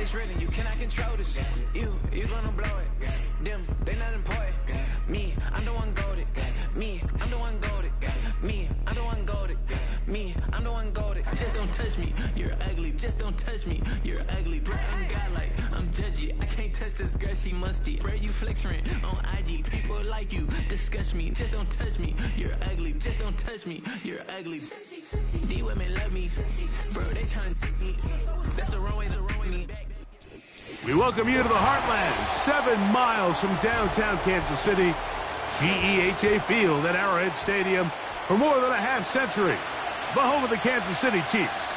it's written, you cannot control this. You gonna blow it. Them, they not important. Me, I'm the one golded. Me, I'm the one golded. Me, I'm the one golded. Me, I'm the one golded. Just don't touch me, you're ugly. Just don't touch me, you're ugly. Bro, I'm godlike, I'm judgy. I can't touch this girl, she musty. Bro, you flexing on IG. People like you disgust me. Just don't touch me, you're ugly. Just don't touch me, you're ugly. These women love me, bro, they tryna take me. That's the wrong way, the wrong way. We welcome you to the Heartland, 7 miles from downtown Kansas City. GEHA Field at Arrowhead Stadium for more than a half-century. The home of the Kansas City Chiefs.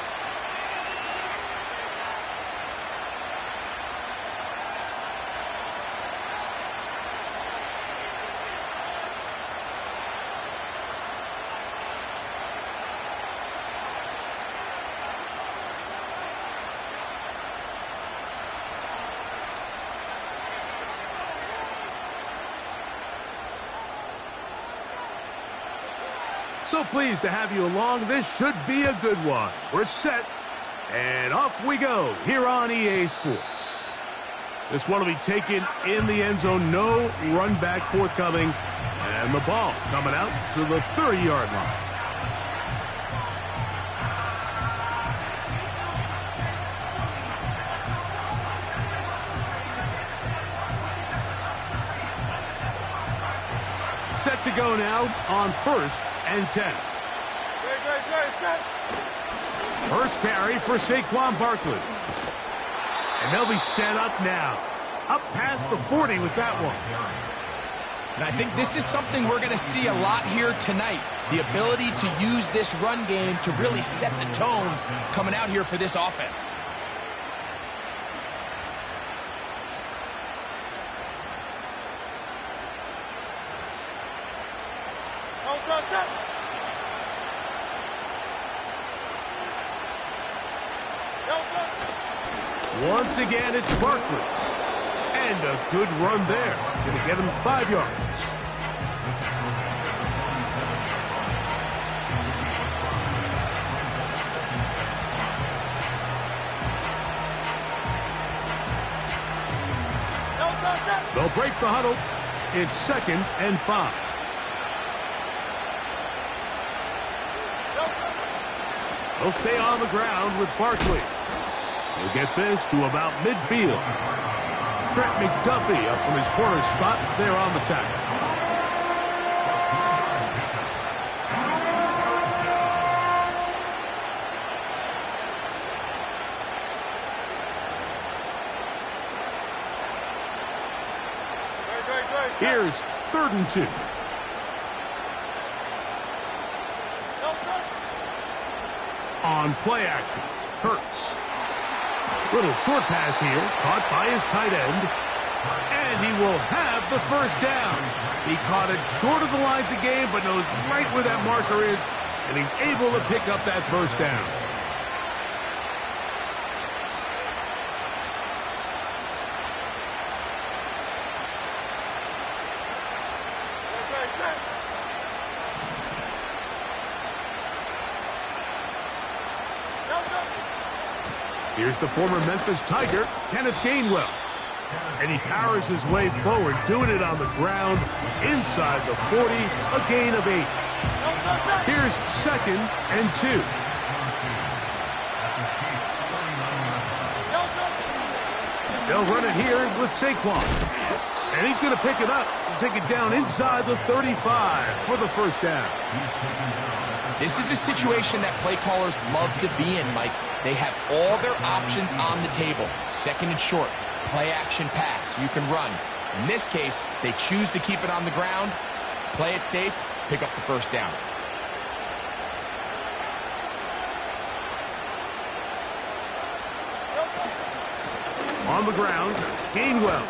So pleased to have you along. This should be a good one. We're set, and off we go here on EA Sports. This one will be taken in the end zone. No run back forthcoming, and the ball coming out to the 30-yard line. Set to go now on 1st and 10. First carry for Saquon Barkley. And they'll be set up now. Up past the 40 with that one. And I think this is something we're going to see a lot here tonight. The ability to use this run game to really set the tone coming out here for this offense. Once again, it's Barkley. And a good run there. Going to get him 5 yards. They'll break the huddle. It's 2nd and 5. They'll stay on the ground with Barkley. He'll get this to about midfield. Trent McDuffie up from his corner spot there on the tackle. Here's 3rd and 2. On play action, Hurts. Little short pass here, caught by his tight end. And he will have the first down. He caught it short of the line to gain, but knows right where that marker is, and he's able to pick up that first down. Here's the former Memphis Tiger, Kenneth Gainwell. And he powers his way forward, doing it on the ground, inside the 40, a gain of 8. Here's 2nd and 2. They'll run it here with Saquon. And he's going to pick it up and take it down inside the 35 for the first down. This is a situation that play callers love to be in, Mike. They have all their options on the table. 2nd and short, play action pass, you can run. In this case, they choose to keep it on the ground, play it safe, pick up the first down. On the ground, Gainwell.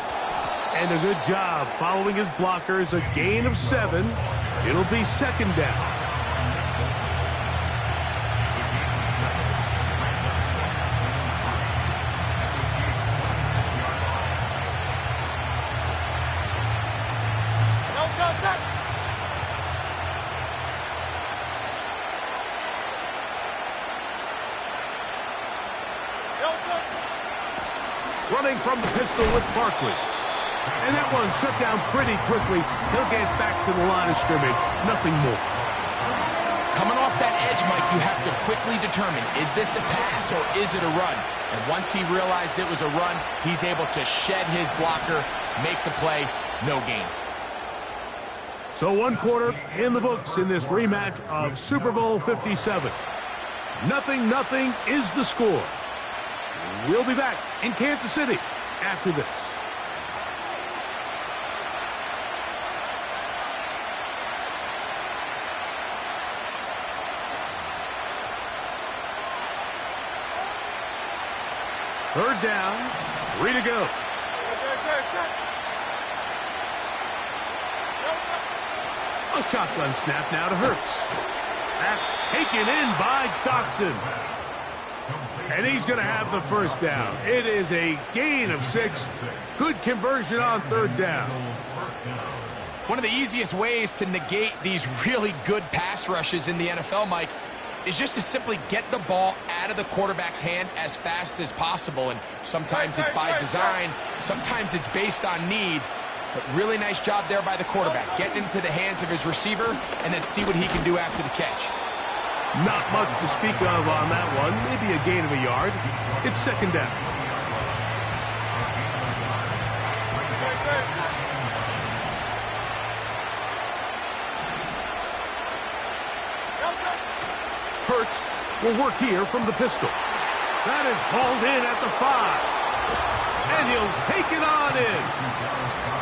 And a good job following his blockers, a gain of 7. It'll be 2nd down. running from the pistol with Barkley. And that one shut down pretty quickly. He'll get back to the line of scrimmage. Nothing more. Coming off that edge, Mike, you have to quickly determine, is this a pass or is it a run? And once he realized it was a run, he's able to shed his blocker, make the play, no gain. So 1 quarter in the books in this rematch of Super Bowl 57. 0-0 is the score. We'll be back in Kansas City after this. Third down, 3 to go. A shotgun snap now to Hurts. That's taken in by Dotson. And he's going to have the first down. It is a gain of 6. Good conversion on third down. One of the easiest ways to negate these really good pass rushes in the NFL, Mike, is just to simply get the ball out of the quarterback's hand as fast as possible. And sometimes it's by design, sometimes it's based on need. But really nice job there by the quarterback, getting into the hands of his receiver and then see what he can do after the catch. Not much to speak of on that one. Maybe a gain of a yard. It's second down. Hurts will work here from the pistol. That is hauled in at the 5. And he'll take it on in.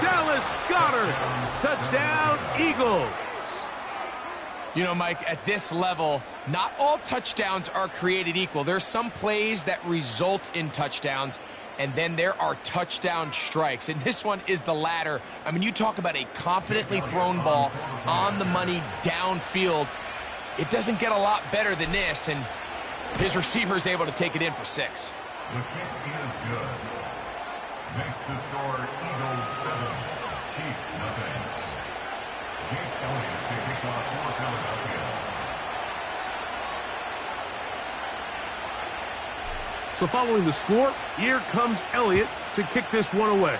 Dallas Goedert. Touchdown, Eagles. You know, Mike, at this level, not all touchdowns are created equal. There's some plays that result in touchdowns, and then there are touchdown strikes. And this one is the latter. I mean, you talk about a confidently thrown ball on the money downfield. It doesn't get a lot better than this, and his receiver is able to take it in for 6. The kick is good. Makes the score Eagles 7, Chiefs nothing. Jake Elliott to kick off for Philadelphia. So following the score, here comes Elliott to kick this one away.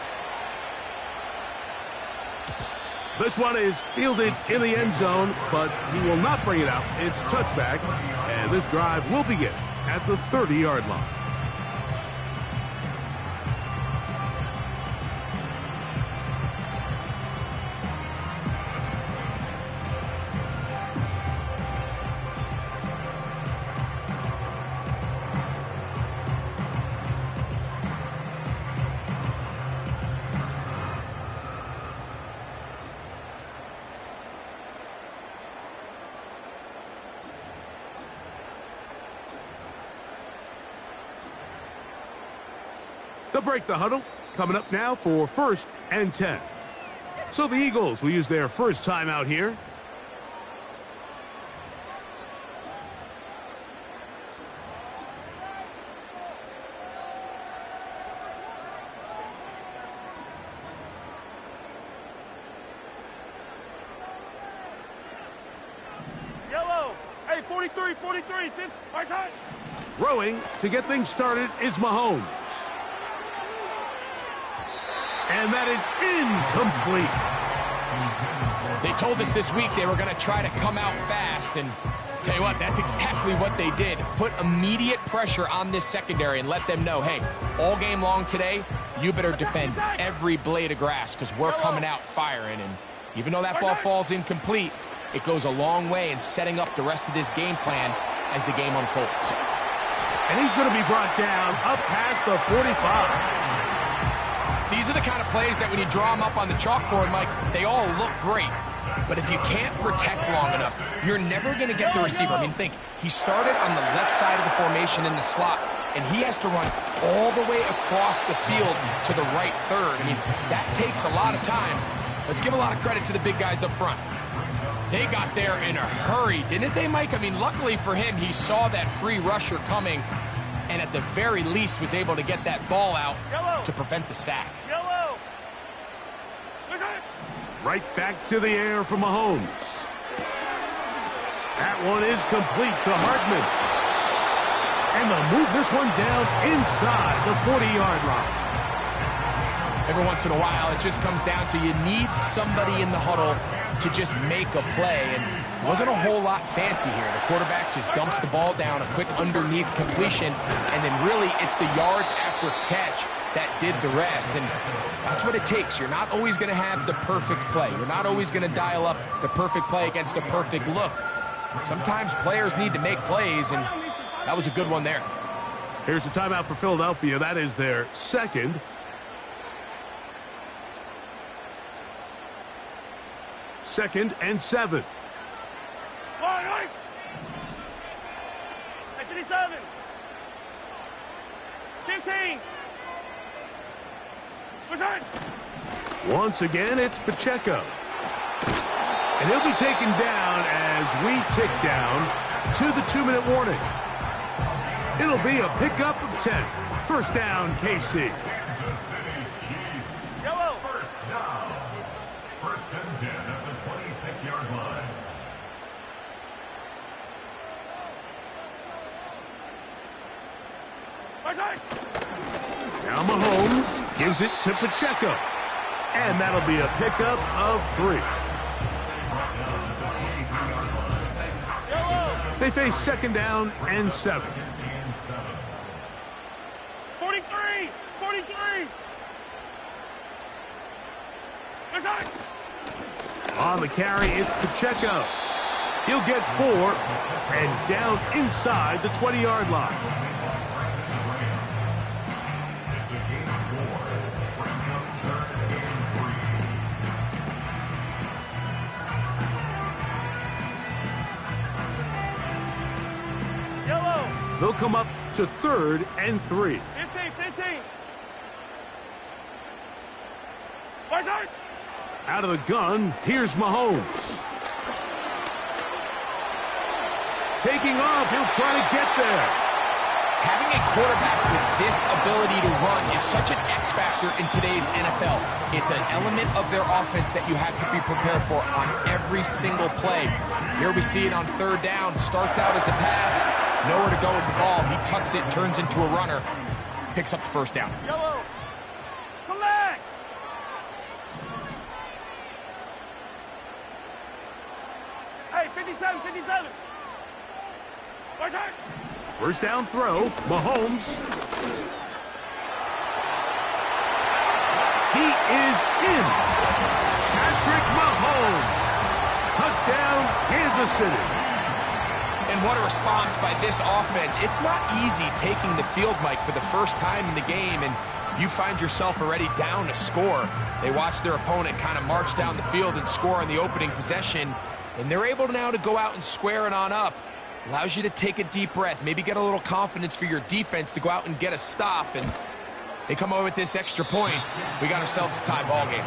This one is fielded in the end zone, but he will not bring it out. It's touchback, and this drive will begin at the 30-yard line. They'll break the huddle. Coming up now for 1st and 10. So the Eagles will use their first timeout here. Yellow. Hey, 43, 5, right side. Throwing to get things started is Mahomes. And that is incomplete. They told us this week they were going to try to come out fast, and tell you what, that's exactly what they did. Put immediate pressure on this secondary and let them know, hey, all game long today, you better defend every blade of grass because we're coming out firing. And even though that ball falls incomplete, it goes a long way in setting up the rest of this game plan as the game unfolds. And he's going to be brought down up past the 45. These are the kind of plays that when you draw them up on the chalkboard, Mike, they all look great. But if you can't protect long enough, you're never going to get the receiver. I mean, think, he started on the left side of the formation in the slot, and he has to run all the way across the field to the right third. I mean, that takes a lot of time. Let's give a lot of credit to the big guys up front. They got there in a hurry, didn't they, Mike? I mean, luckily for him, he saw that free rusher coming, and at the very least was able to get that ball out to prevent the sack. Right back to the air for Mahomes. That one is complete to Hartman. And they'll move this one down inside the 40-yard line. Every once in a while, it just comes down to you need somebody in the huddle to just make a play. And it wasn't a whole lot fancy here. The quarterback just dumps the ball down, a quick underneath completion, and then really it's the yards after catch that did the rest. And that's what it takes. You're not always going to have the perfect play. You're not always going to dial up the perfect play against the perfect look. Sometimes players need to make plays, and that was a good one there. Here's a timeout for Philadelphia. That is their second. Second and 7. Hey, 57. 15. Return. Once again, it's Pacheco. And he'll be taken down as we tick down to the 2-minute warning. It'll be a pickup of 10. First down, KC. Yellow. First down. First and 10 at the 26-yard line. Now Mahomes gives it to Pacheco. And that'll be a pickup of 3. They face second down and 7. 43. 43. Return. On the carry, it's Pacheco. He'll get 4 and down inside the 20-yard line. It's a gain of 4. Bring down 3rd and 3. Yellow. They'll come up to 3rd and 3. 15. 15. Return. Out of the gun, here's Mahomes. Taking off, he'll try to get there. Having a quarterback with this ability to run is such an X factor in today's NFL. It's an element of their offense that you have to be prepared for on every single play. Here we see it on 3rd down. Starts out as a pass, nowhere to go with the ball. He tucks it, turns into a runner, picks up the first down. Yellow. Collect. Hey, 57. 57. Return. First down throw, Mahomes. He is in. Patrick Mahomes. Touchdown, Kansas City. And what a response by this offense. It's not easy taking the field, Mike, for the first time in the game, and you find yourself already down a score. They watch their opponent kind of march down the field and score on the opening possession, and they're able now to go out and square it on up. Allows you to take a deep breath, maybe get a little confidence for your defense to go out and get a stop, and they come away with this extra point. We got ourselves a tie ball game.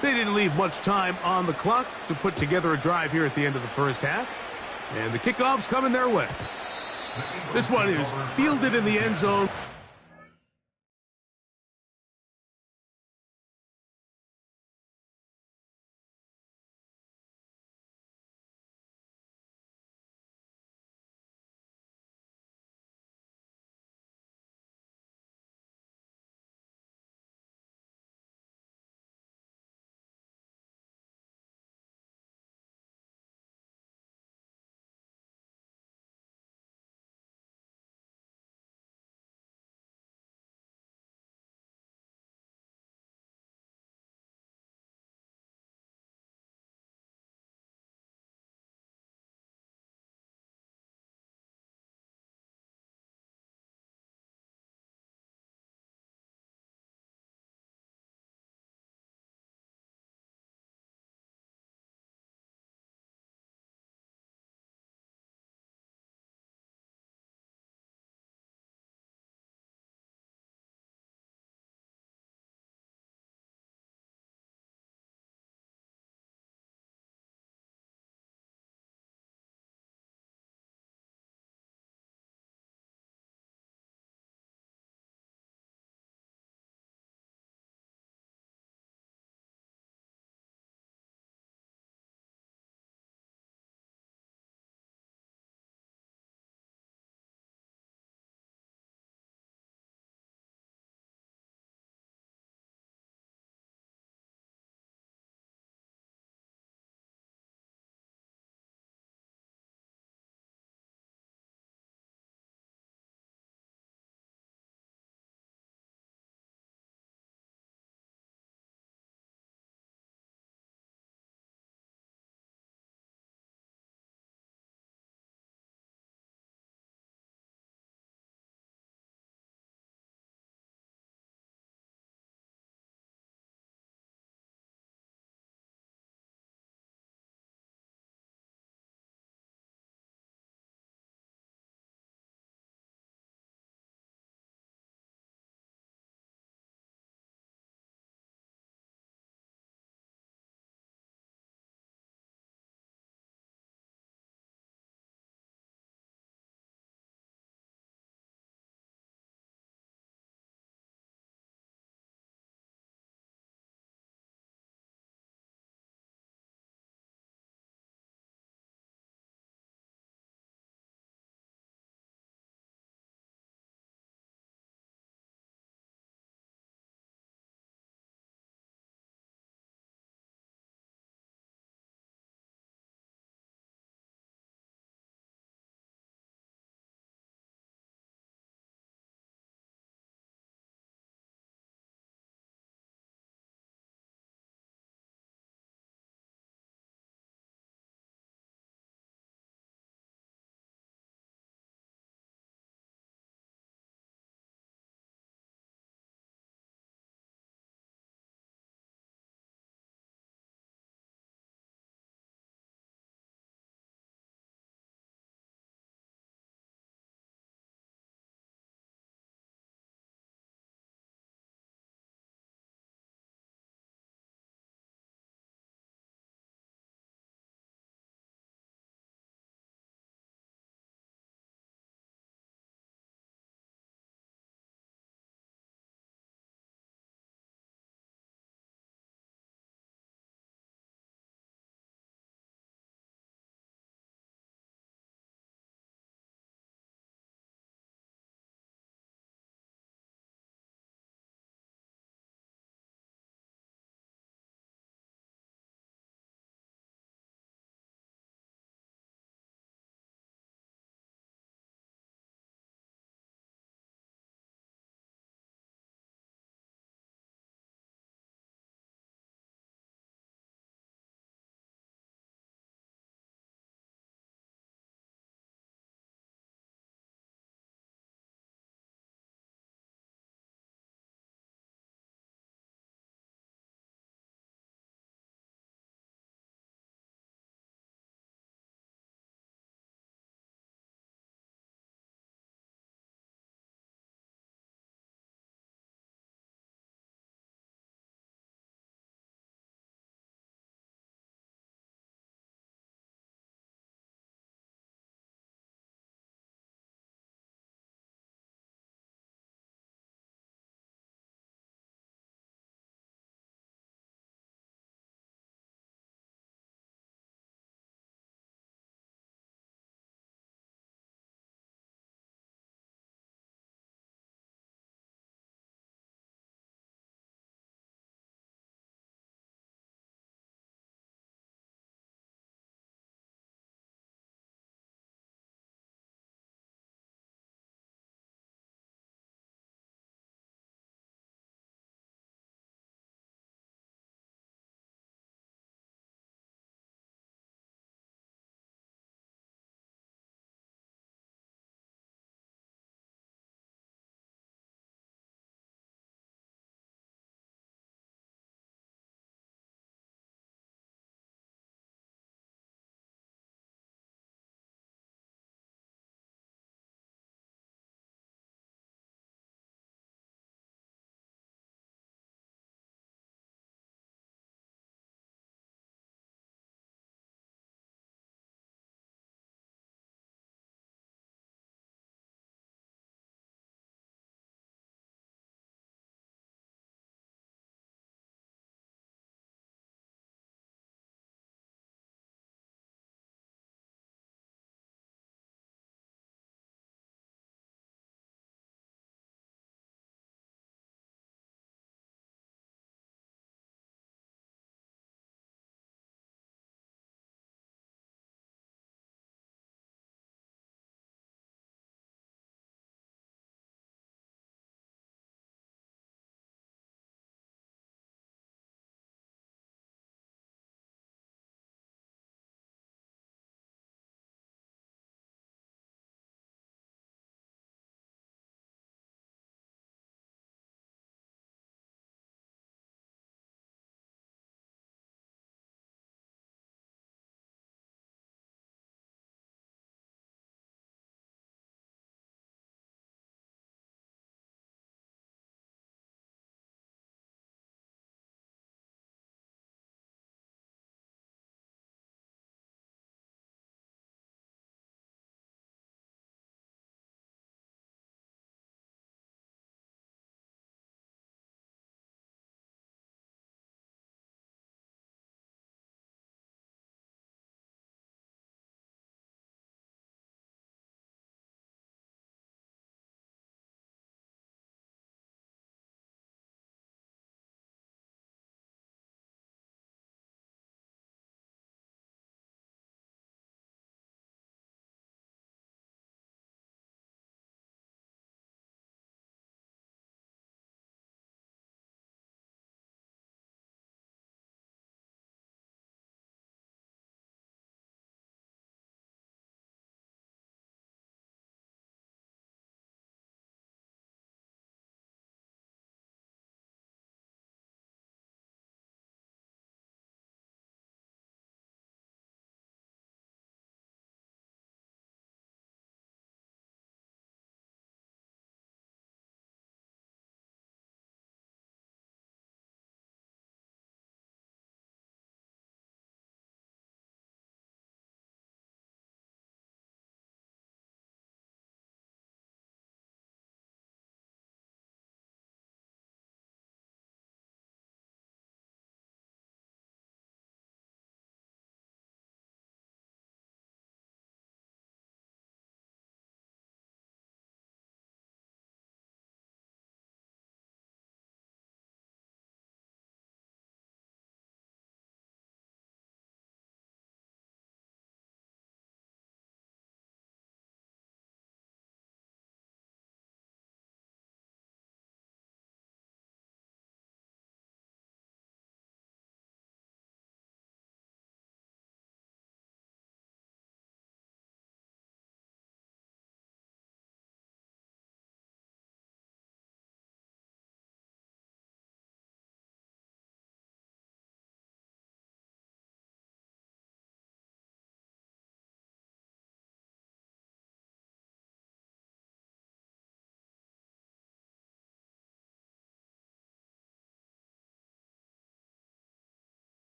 They didn't leave much time on the clock to put together a drive here at the end of the first half. And the kickoff's coming their way. This one is fielded in the end zone.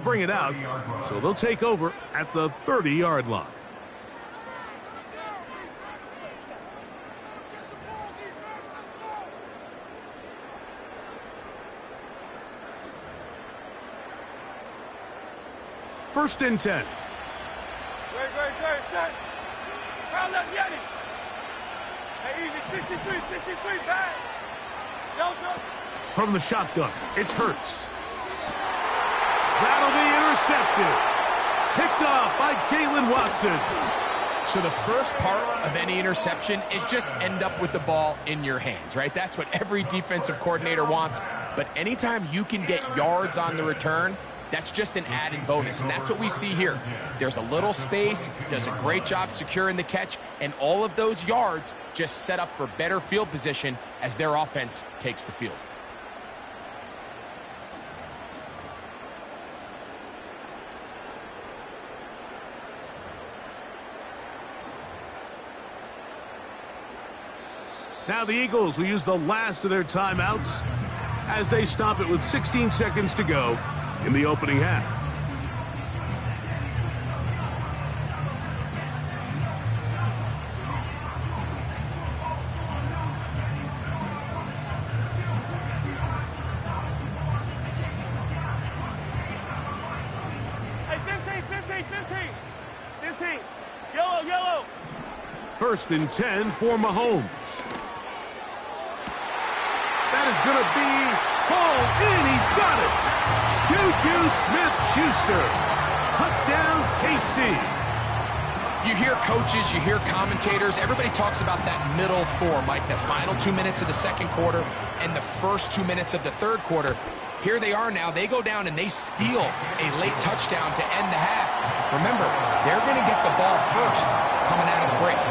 bring it out, so they'll take over at the 30-yard line. First and 10. Great. Round left, Yanni. Hey, easy, 63, bang. Delta. From the shotgun, it's Hurts. That'll be intercepted. Picked off by Jalen Watson. So the first part of any interception is just end up with the ball in your hands, right? That's what every defensive coordinator wants. But anytime you can get yards on the return, that's just an added bonus, and that's what we see here. There's a little space, does a great job securing the catch, and all of those yards just set up for better field position as their offense takes the field. Now the Eagles will use the last of their timeouts as they stop it with 16 seconds to go in the opening half. Hey, 15. Yellow. First and 10 for Mahomes. That is going to be hauled in. He's got it. Juju Smith-Schuster. Touchdown, KC. You hear coaches, you hear commentators, everybody talks about that middle four, Mike, the final 2 minutes of the second quarter and the first 2 minutes of the third quarter. Here they are now. They go down and they steal a late touchdown to end the half. Remember, they're going to get the ball first coming out of the break.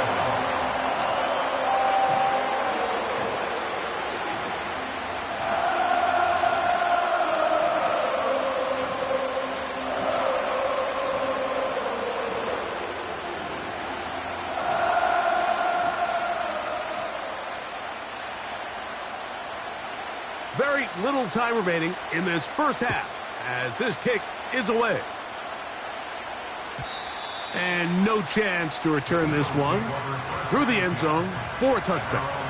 Very little time remaining in this first half as this kick is away. And no chance to return this one through the end zone for a touchback.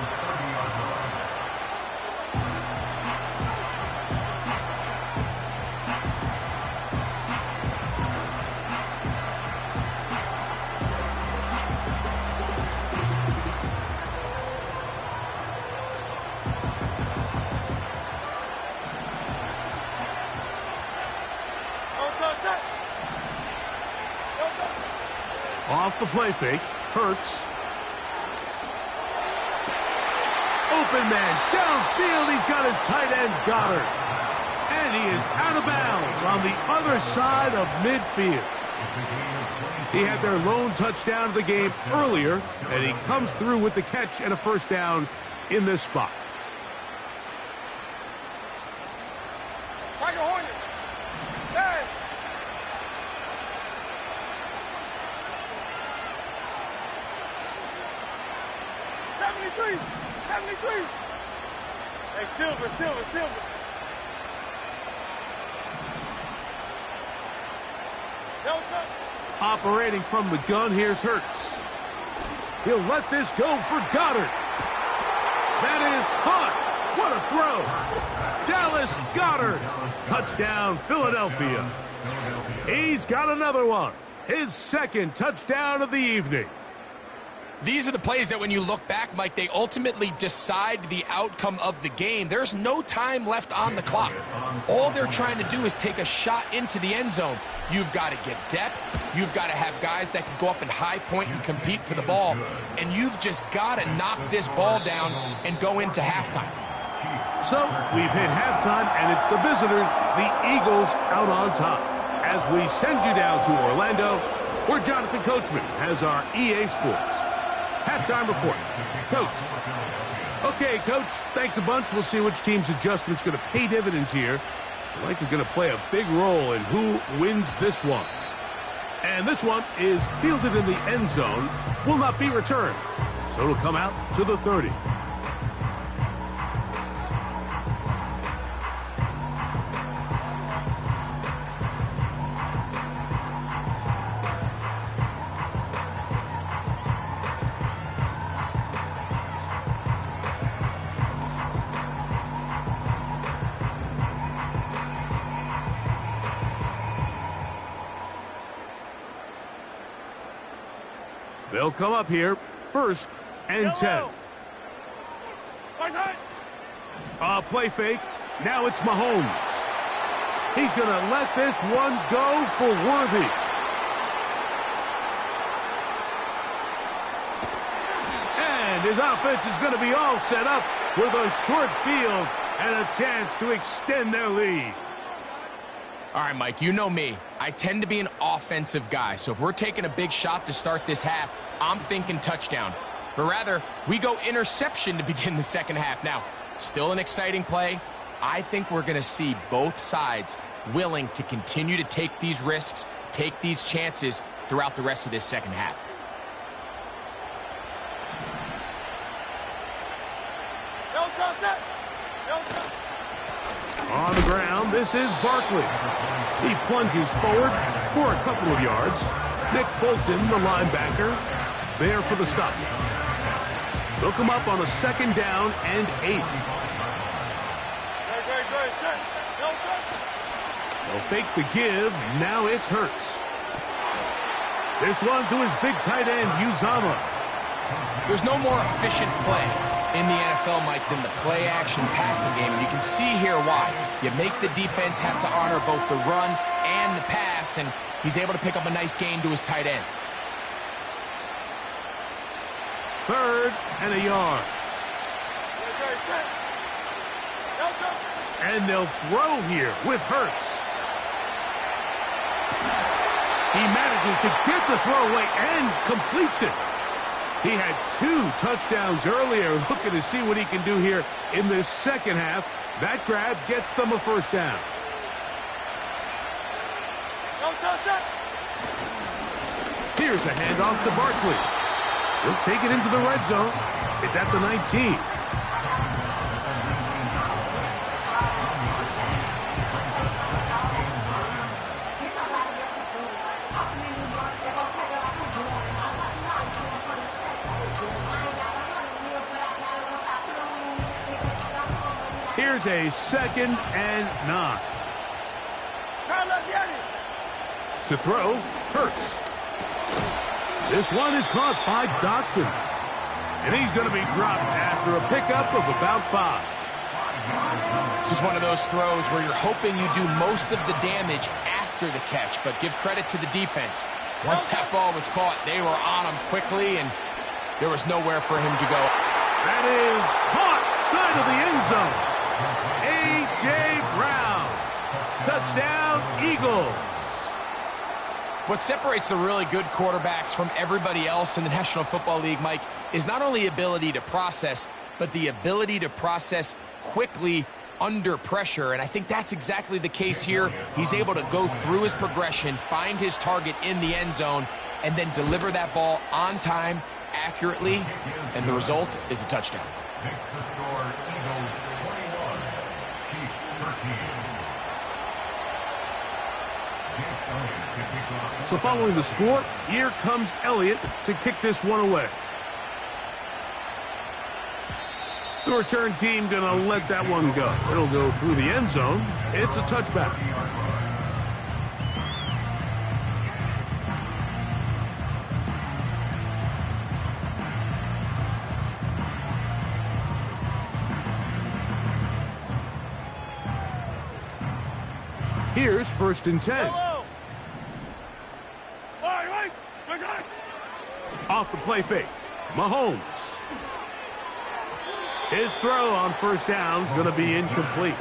Off the play fake, Hurts. Open man, downfield, he's got his tight end Goddard. And he is out of bounds on the other side of midfield. He had their lone touchdown of the game earlier, and he comes through with the catch and a first down in this spot. Tiger Hornet. Hey. Hey, Silver. Delta. Operating from the gun, here's Hurts. He'll let this go for Goddard. That is caught. What a throw. Dallas Goddard. Touchdown, Philadelphia. He's got another one. His second touchdown of the evening. These are the plays that when you look back, Mike, they ultimately decide the outcome of the game. There's no time left on the clock. All they're trying to do is take a shot into the end zone. You've got to get depth. You've got to have guys that can go up and high point and compete for the ball. And you've just got to knock this ball down and go into halftime. So we've hit halftime, and it's the visitors, the Eagles, out on top. As we send you down to Orlando, where Jonathan Coachman has our EA Sports halftime report. Coach. Okay, Coach, thanks a bunch. We'll see which team's adjustment's going to pay dividends here. I like we're going to play a big role in who wins this one. And this one is fielded in the end zone, will not be returned. So it'll come out to the 30. They'll come up here, 1st and 10. Play fake. Now it's Mahomes. He's going to let this one go for Worthy. And his offense is going to be all set up with a short field and a chance to extend their lead. All right, Mike, you know me. I tend to be an offensive guy, so if we're taking a big shot to start this half, I'm thinking touchdown. But rather, we go interception to begin the second half. Now, still an exciting play. I think we're going to see both sides willing to continue to take these risks, take these chances throughout the rest of this second half. On the ground, this is Barkley. He plunges forward for a couple of yards. Nick Bolton, the linebacker, there for the stop. They'll come up on a 2nd down and 8. They'll fake the give. Now it's Hurts. This one to his big tight end, Uzama. There's no more efficient play in the NFL, Mike, than the play-action passing game. And you can see here why. You make the defense have to honor both the run and the pass, and he's able to pick up a nice gain to his tight end. 3rd and a yard. And they'll throw here with Hurts. He manages to get the throw away and completes it. He had 2 touchdowns earlier, looking to see what he can do here in this second half. That grab gets them a 1st down. Here's a handoff to Barkley. He'll take it into the red zone. It's at the 19. Here's a 2nd and 9. To throw, Hurts. This one is caught by Dotson. And he's going to be dropped after a pickup of about 5. This is one of those throws where you're hoping you do most of the damage after the catch, but give credit to the defense. Once that ball was caught, they were on him quickly, and there was nowhere for him to go. That is caught side of the end zone. A.J. Brown. Touchdown, Eagles. What separates the really good quarterbacks from everybody else in the National Football League, Mike, is not only ability to process, but the ability to process quickly under pressure. And I think that's exactly the case here. He's able to go through his progression, find his target in the end zone, and then deliver that ball on time, accurately, and the result is a touchdown. Makes the score Eagles 21, Chiefs 13. So following the score, here comes Elliott to kick this one away. The return team going to let that one go. It'll go through the end zone. It's a touchback. Here's 1st and 10. Off the play fake, Mahomes. His throw on 1st down is going to be incomplete.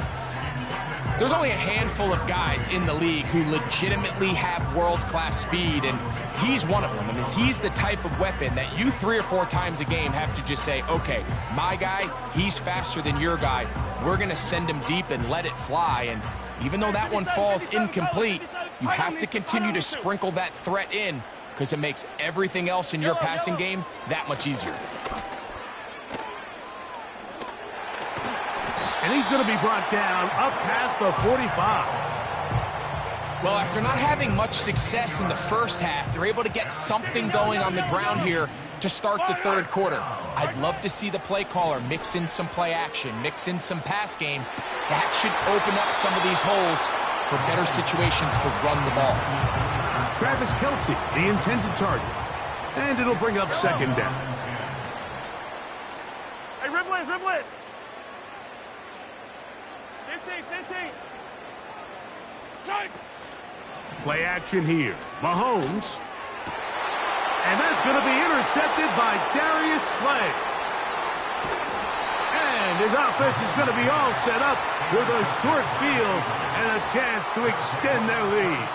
There's only a handful of guys in the league who legitimately have world-class speed, and he's one of them. I mean, he's the type of weapon that you 3 or 4 times a game have to just say, okay, my guy, he's faster than your guy. We're going to send him deep and let it fly, and even though that one falls incomplete, you have to continue to sprinkle that threat in because it makes everything else in your passing game that much easier. And he's going to be brought down up past the 45. Well, after not having much success in the first half, they're able to get something going on the ground here to start the 3rd quarter. I'd love to see the play caller mix in some play action, mix in some pass game. That should open up some of these holes for better situations to run the ball. Travis Kelce, the intended target. And it'll bring up second down. Hey, rip blitz, rip blitz. 15, 15. Strike. Play action here. Mahomes. And that's going to be intercepted by Darius Slay. And his offense is going to be all set up with a short field and a chance to extend their lead.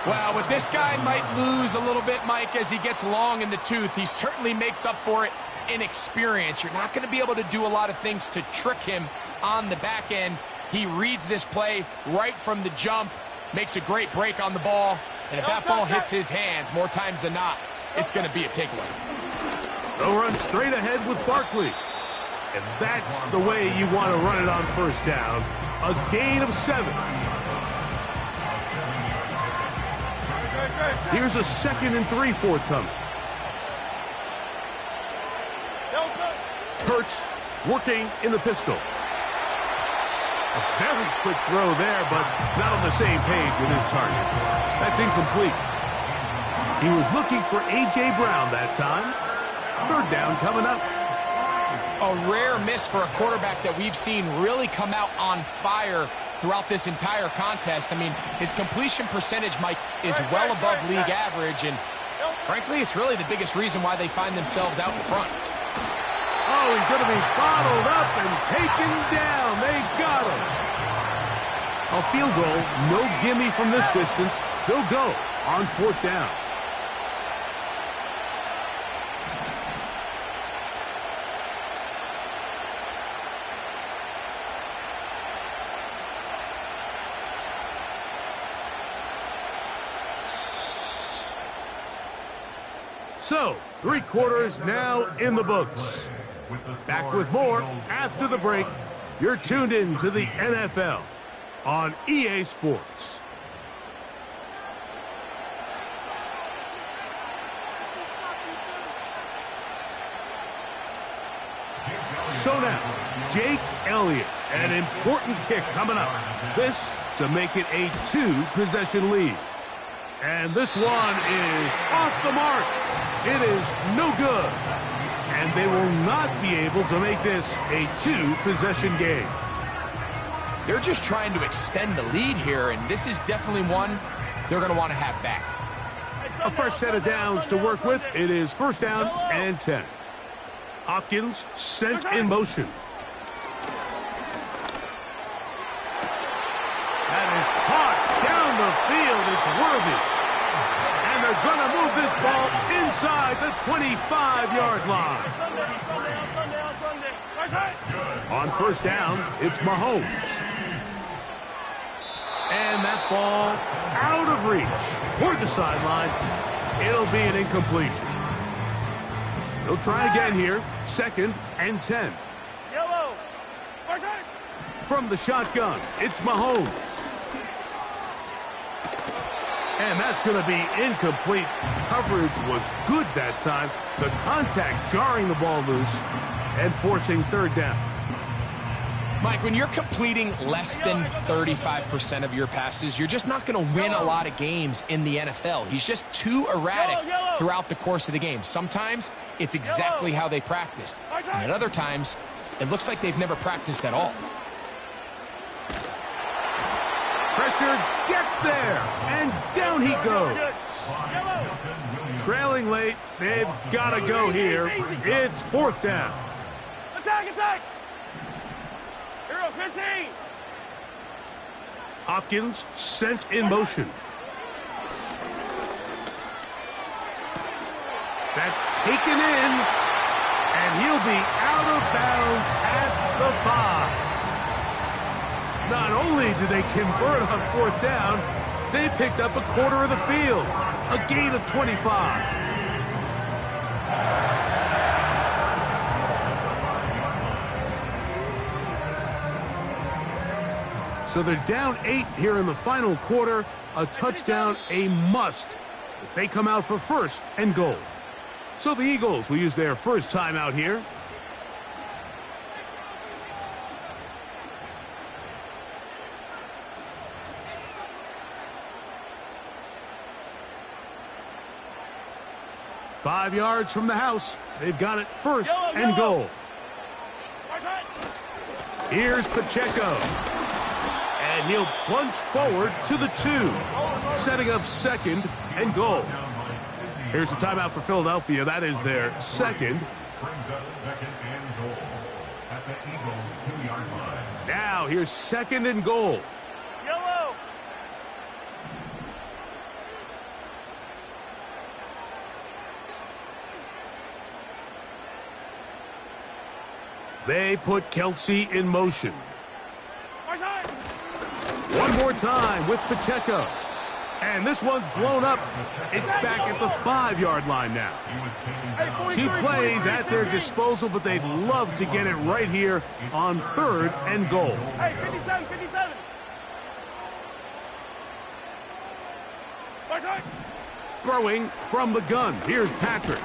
Well, with this guy might lose a little bit, Mike, as he gets long in the tooth. He certainly makes up for it in experience. You're not going to be able to do a lot of things to trick him on the back end. He reads this play right from the jump, makes a great break on the ball, and if that ball hits his hands more times than not, it's going to be a takeaway. They'll run straight ahead with Barkley. And that's the way you want to run it on first down. A gain of 7. Here's a 2nd and 3 forthcoming. Hurts working in the pistol. A very quick throw there, but not on the same page with his target. That's incomplete. He was looking for A.J. Brown that time. 3rd down coming up. A rare miss for a quarterback that we've seen really come out on fire throughout this entire contest. I mean, his completion percentage, Mike, is well above league average, and frankly, it's really the biggest reason why they find themselves out in front. Oh, he's going to be bottled up and taken down. They got him. A field goal, no gimme from this distance. They'll go on 4th down. So, 3 quarters now in the books. Back with more after the break. You're tuned in to the NFL on EA Sports. So now, Jake Elliott, an important kick coming up. This to make it a 2-possession lead. And this one is off the mark. It is no good. And they will not be able to make this a 2-possession game. They're just trying to extend the lead here, and this is definitely one they're going to want to have back. A fresh set of downs to work with. It is 1st down and 10. Hopkins sent in motion. That is caught down the field. It's worthy. And they're going to move this ball inside the 25-yard line. On 1st down, it's Mahomes. And that ball out of reach toward the sideline. It'll be an incompletion. They'll try again here. 2nd and 10. From the shotgun, it's Mahomes. And that's going to be incomplete. Coverage was good that time. The contact jarring the ball loose and forcing 3rd down. Mike, when you're completing less than 35% of your passes, you're just not going to win a lot of games in the NFL. He's just too erratic throughout the course of the game. Sometimes it's exactly how they practiced. And at other times, it looks like they've never practiced at all. Pressure gets there, and down he goes. Trailing late, they've got to go here. It's 4th down. Attack, attack! Hero 15! Hopkins sent in motion. That's taken in, and he'll be out of bounds at the 5. Not only did they convert on 4th down, they picked up a quarter of the field. A gain of 25. So they're down 8 here in the final quarter. A touchdown, a must, as they come out for 1st and goal. So the Eagles will use their first timeout here. 5 yards from the house. They've got it first Yellow, and yellow. goal. Right side. Here's Pacheco. And he'll plunge forward to the 2, setting up second and goal. Here's the timeout for Philadelphia. That is their second. Brings up second and goal at the Eagles' 2-yard line. Now here's second and goal. Yellow. They put Kelsey in motion. Right side. One more time with Pacheco. And this one's blown up. It's back at the 5-yard line now. He was taken Hey, down. 43, 2 plays 43, at their 15. disposal, but they'd love to get it right here on third and goal. Hey, 57, 57. Right side. Throwing from the gun. Here's Patrick.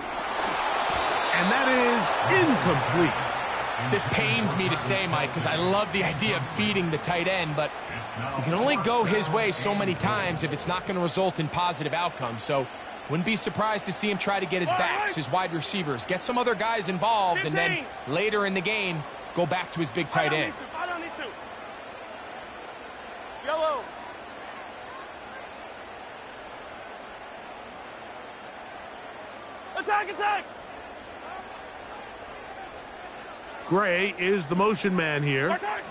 And that is incomplete. This pains me to say, Mike, because I love the idea of feeding the tight end, but you can only go his way so many times if it's not going to result in positive outcomes. So wouldn't be surprised to see him try to get his backs, his wide receivers, get some other guys involved, and then later in the game, go back to his big tight end. Fight on these two. Yellow. Attack, attack. Gray is the motion man here. Right side.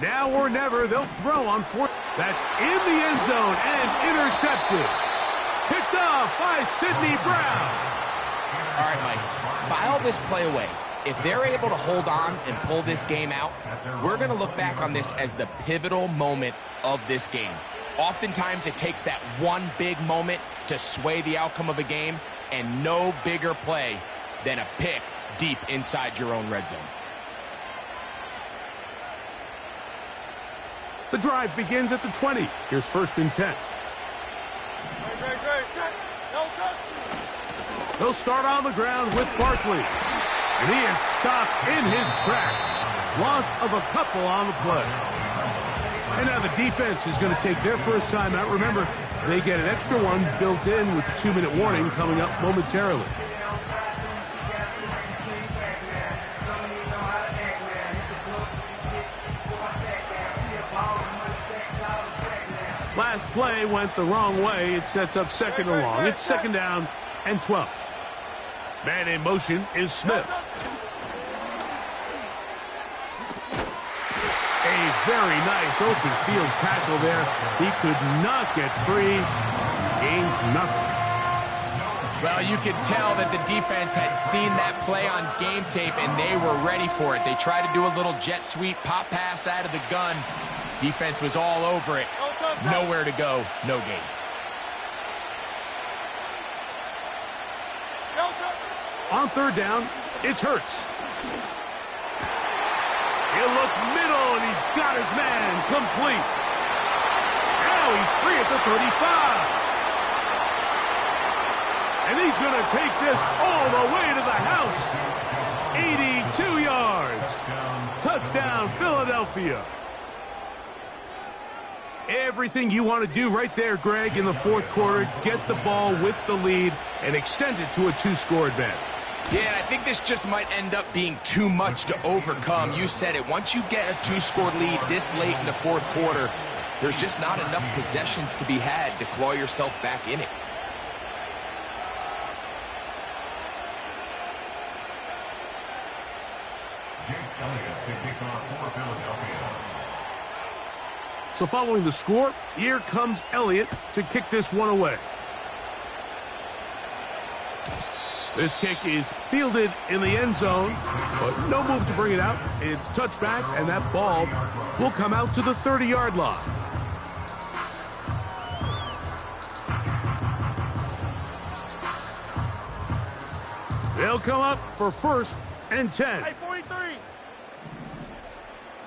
Now or never, they'll throw on fourth. That's in the end zone and intercepted. Picked off by Sidney Brown. All right, Mike, file this play away. If they're able to hold on and pull this game out, we're going to look back on this as the pivotal moment of this game. Oftentimes, it takes that one big moment to sway the outcome of a game, and no bigger play than a pick deep inside your own red zone. The drive begins at the 20. Here's first and 10. Great. No touch. They'll start on the ground with Barkley. And he is stopped in his tracks. Loss of a couple on the play. And now the defense is going to take their first time out. Remember, they get an extra one built in with the 2-minute warning coming up momentarily. Last play went the wrong way. It sets up second and long. It's second down and 12. Man in motion is Smith. A very nice open field tackle there. He could not get free. Gains nothing. Well, you could tell that the defense had seen that play on game tape, and they were ready for it. They tried to do a little jet sweep pop pass out of the gun. Defense was all over it. Nowhere to go, no gain. On third down, it's Hurts. He'll look middle, and he's got his man complete. Now he's free at the 35. And he's going to take this all the way to the house. 82 yards. Touchdown, Philadelphia. Everything you want to do right there, Greg, in the fourth quarter. Get the ball with the lead and extend it to a 2-score advantage. Yeah, I think this just might end up being too much to overcome. You said it. Once you get a 2-score lead this late in the fourth quarter, there's just not enough possessions to be had to claw yourself back in it. Jake Elliott to kick off for Philadelphia. So following the score, here comes Elliott to kick this one away. This kick is fielded in the end zone, but no move to bring it out. It's touchback, and that ball will come out to the 30-yard line. They'll come up for first and 10. Hey, 43.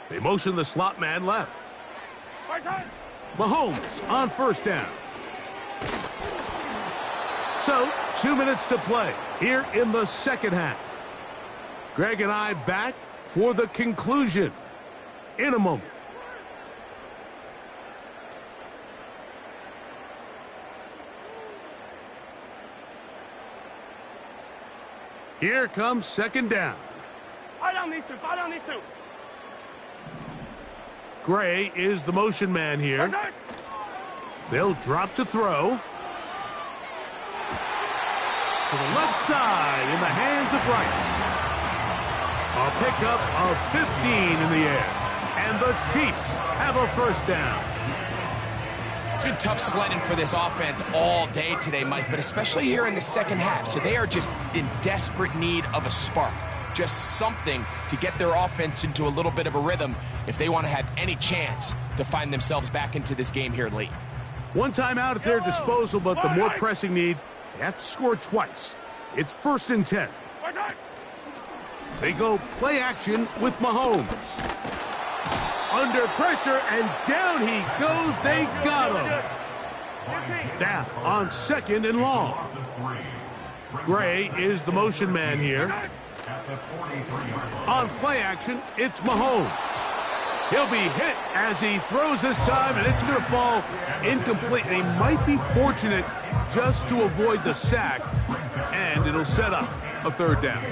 They motion the slot man left. Right side. Mahomes on first down. So, 2 minutes to play here in the second half. Greg and I back for the conclusion in a moment. Here comes second down. Fight on these two. Fight on these two. Gray is the motion man here. Right. They'll drop to throw. To the left side in the hands of Rice. A pickup of 15 in the air. And the Chiefs have a first down. It's been tough sledding for this offense all day today, Mike, but especially here in the second half. So they are just in desperate need of a spark. Just something to get their offense into a little bit of a rhythm if they want to have any chance to find themselves back into this game here late. One timeout at their disposal, but the more pressing need, they have to score twice. It's 1st and 10. They go play action with Mahomes. Under pressure, and down he goes. They got him. Down on 2nd and long. Gray is the motion man here. On play action, it's Mahomes. He'll be hit as he throws this time, and it's going to fall incomplete. And he might be fortunate just to avoid the sack, and it'll set up a 3rd down.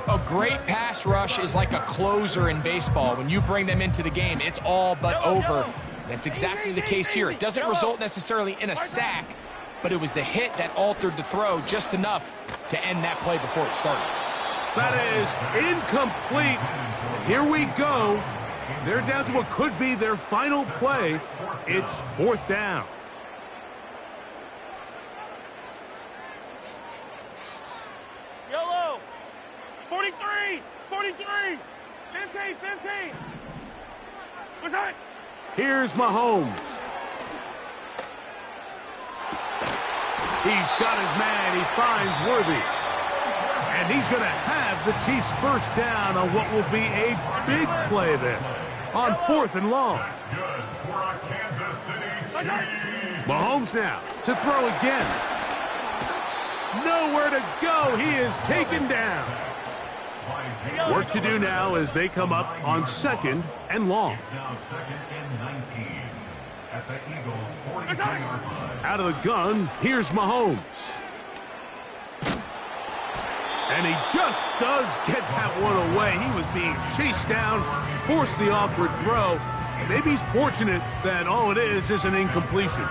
A great pass rush is like a closer in baseball. When you bring them into the game, it's all but over. That's exactly the case here. It doesn't result necessarily in a sack, but it was the hit that altered the throw just enough to end that play before it started. That is incomplete. Here we go. They're down to what could be their final play. It's 4th down. Yellow. 43. 43. 15. 15. What's that? Here's Mahomes. He's got his man. He finds Worthy. And he's going to have the Chiefs first down on what will be a big play there on 4th and long. Mahomes now to throw again. Nowhere to go. He is taken down. Work to do now as they come up on 2nd and long. Out of the gun, here's Mahomes. And he just does get that one away. He was being chased down, forced the awkward throw. Maybe he's fortunate that all it is an incompletion.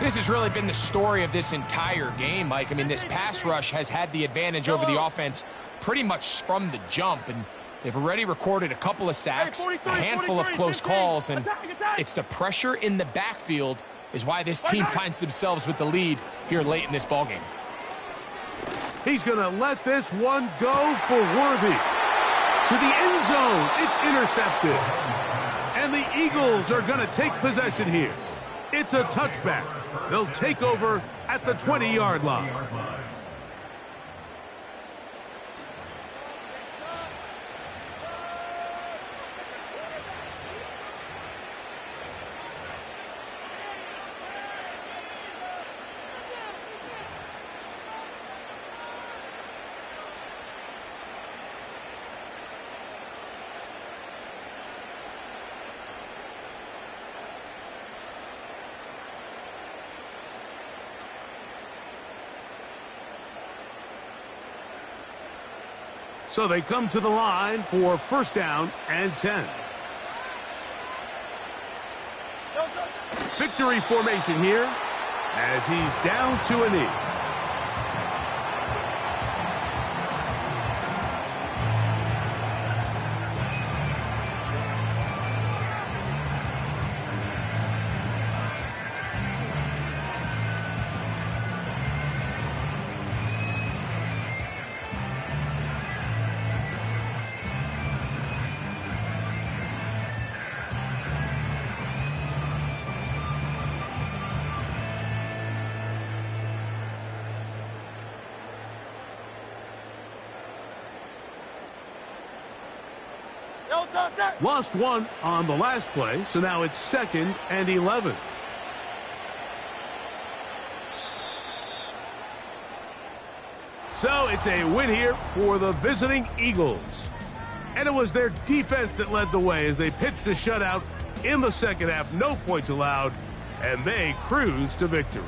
This has really been the story of this entire game, Mike. I mean, this pass rush has had the advantage over the offense pretty much from the jump, and they've already recorded a couple of sacks, a handful of close calls, and it's the pressure in the backfield is why this team finds themselves with the lead here late in this ballgame. He's going to let this one go for Worthy. To the end zone, it's intercepted. And the Eagles are going to take possession here. It's a touchback. They'll take over at the 20-yard line. So they come to the line for 1st down and 10. Victory formation here as he's down to a knee. Lost one on the last play, so now it's 2nd and 11. So it's a win here for the visiting Eagles. And it was their defense that led the way as they pitched a shutout in the second half. No points allowed, and they cruised to victory.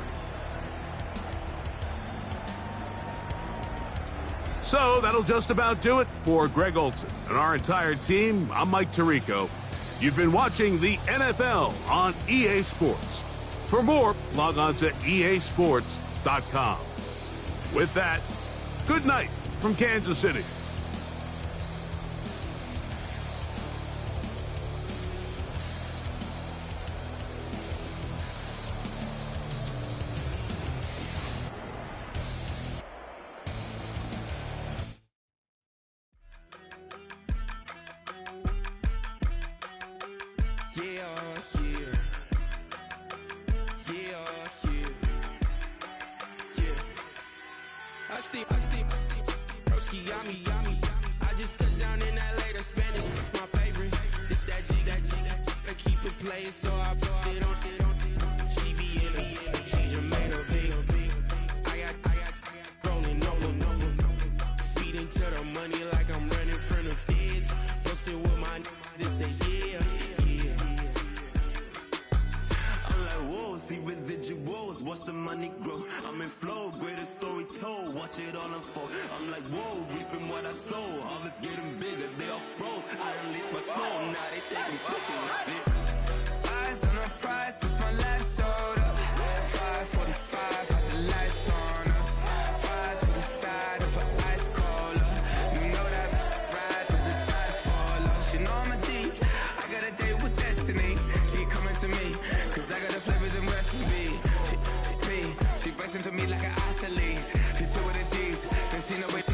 So that'll just about do it for Greg Olson and our entire team. I'm Mike Tirico. You've been watching the NFL on EA Sports. For more, log on to easports.com. With that, good night from Kansas City. I just touched down in LA, the Spanish, my favorite. This that G, I keep it playing, so I put it on. She be in it, she just made a big. I got rolling over, speeding to the money like I'm running from the feds. Posted with my this say yeah. I'm like, whoa, see residuals, watch the money grow. I'm in flow, greatest story told, watch it all unfold. I'm like, whoa, reaping what I sow. All is getting bigger, they all froze. I unleashed my soul, now they taking pictures of it. Eyes on the prize, it's my last soda. 5:45, had the lights on us. Fries for the side of an ice cola. You know that ride till the tires fall off. You know I'm a D, I got a date with destiny. She coming to me, cause I got the flavors and recipe. She racing to me like an athlete. She two with the G's, then she know it.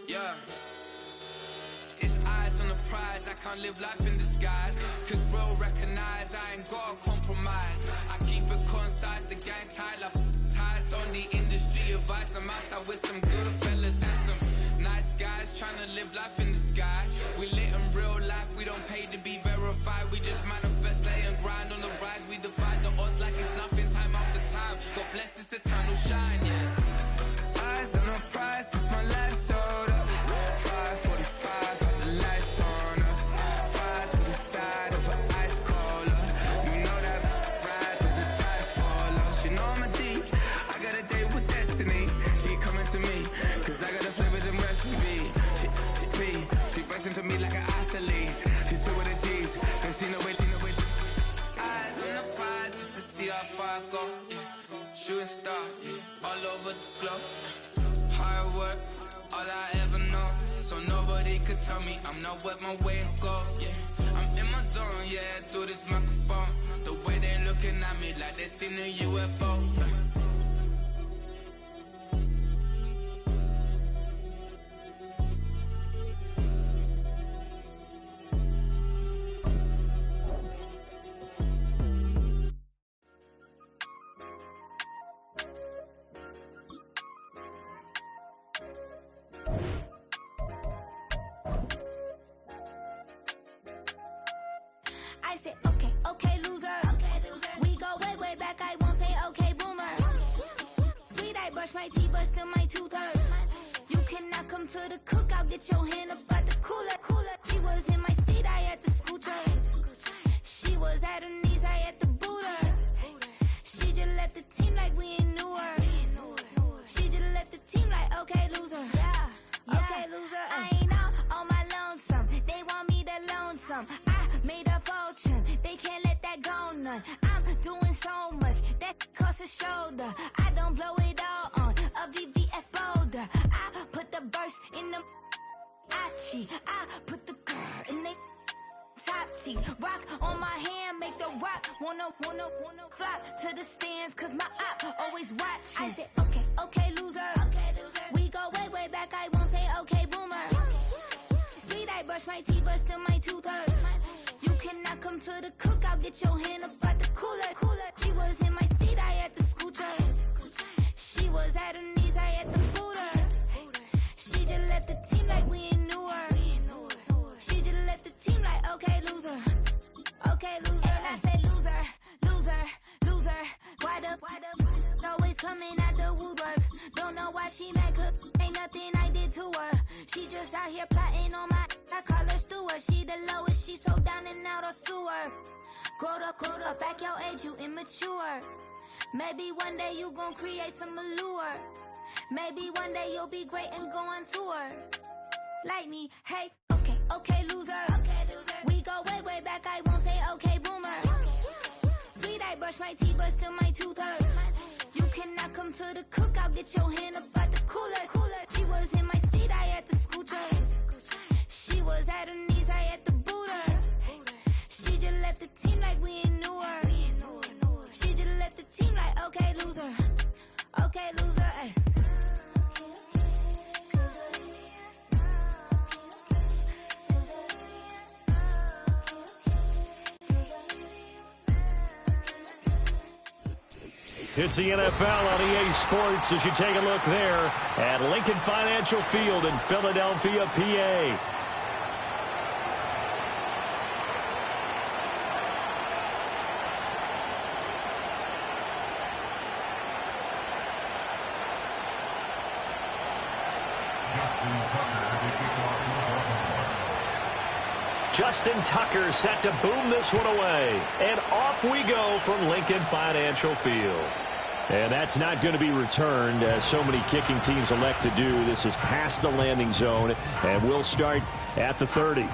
Yeah. It's eyes on the prize, I can't live life in disguise. Cause real recognize I ain't gotta compromise. I keep it concise, the gang tied up ties on the industry advice. I'm outside with some good fellas and some nice guys trying to live life in the sky. We lit in real life, we don't pay to be verified. We just manifest, lay and grind on the rise. We defy the odds like it's nothing, time after time. God bless this eternal shine, yeah. Eyes on the prize, it's my life soda. 5:45, had the lights on us. Fries for the side of an ice cola. You know that ride till the tires fall off. You know I'm a D, I got a date with destiny. She coming to me, cause I got the flavors and recipe. She racing to me like an athlete. She two with the G's, then she know it. Eyes on the prize just to see how far I go. Yeah. Shooting star, yeah. All over the globe. Hard work, all I ever know. So nobody could tell me I'm not wet my way and go. Yeah, I'm in my zone, yeah, through this microphone. The way they looking at me like they seen a UFO. I said, okay, loser. We go way back, I won't say okay, boomer. Sweet, I brush my teeth, but still my tooth hurt. You cannot come to the cookout, get your hand up out the cooler. She was in my seat, I had to scoot her. She was at her knees, I had to boot her. She just let the team like we ain't knew her. She just let the team like, okay, loser. Okay, loser. I ain't on my lonesome. They want me to loan some. I made a fortune. They can't let that go none. I'm doing so much that costs a shoulder. I don't blow it all on a VVS boulder. I put the verse in the cheat. I put the girl in the top T. Rock on my hand, make the rock wanna flock to the stands, cause my op always watching. I said, okay, loser. We go way back, I won't say okay, boomer. Sweet, I brush my teeth, but still my tooth hurt. You cannot come to the cookout, get your hand up out the cooler. She was in my seat, I had to scoot her. She was at her knees, I had to boot her. She just let the team like we ain't knew her. She just let the team like, okay, loser. And I said, loser. Why the always coming at the woodwork? Don't know why she mad, cause ain't nothing I did to her. She just out here plotting on my, I call her steward. She the lowest, she so down and out of sewer. Growed up, back your age, you immature. Maybe one day you gon' create some allure. Maybe one day you'll be great and go on tour. Like me, hey, okay, loser. We go way back, I won't say okay, boomer. Sweet, I brush my teeth, but still my tooth hurt. You cannot come to the cookout, get your hand up at the cooler. She was in my seat, I had to scoot her. She was at her knees, I had to boot her. She just left the team like we ain't knew her. She just left the team like, okay, loser, ay. It's the NFL on EA Sports as you take a look there at Lincoln Financial Field in Philadelphia, PA. Justin Tucker set to boom this one away. And off we go from Lincoln Financial Field. And that's not going to be returned, as so many kicking teams elect to do. This is past the landing zone, and we'll start at the 30.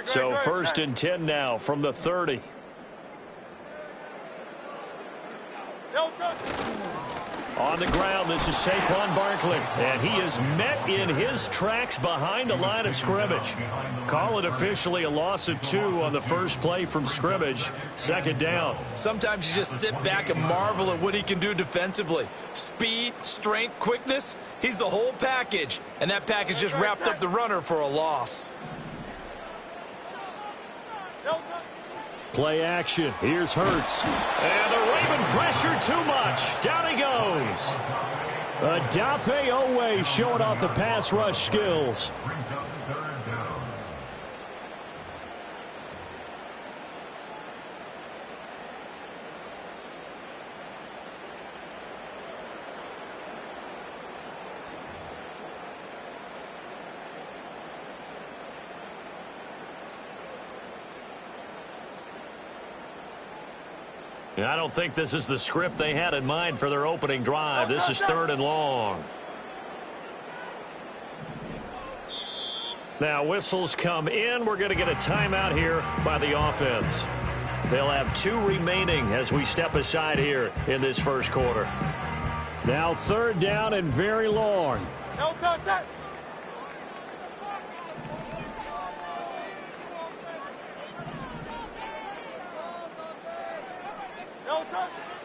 So first and 10 now from the 30. On the ground, this is Saquon Barkley, and he is met in his tracks behind the line of scrimmage. Call it officially a loss of 2 on the first play from scrimmage. Second down. Sometimes you just sit back and marvel at what he can do defensively. Speed, strength, quickness, he's the whole package, and that package just wrapped up the runner for a loss. Play action. Here's Hurts. And the Raven pressure too much. Down he goes. Adafe Owe showing off the pass rush skills. I don't think this is the script they had in mind for their opening drive. This is 3rd and long. Now whistles come in. We're going to get a timeout here by the offense. They'll have 2 remaining as we step aside here in this first quarter. Now 3rd down and very long. No touch.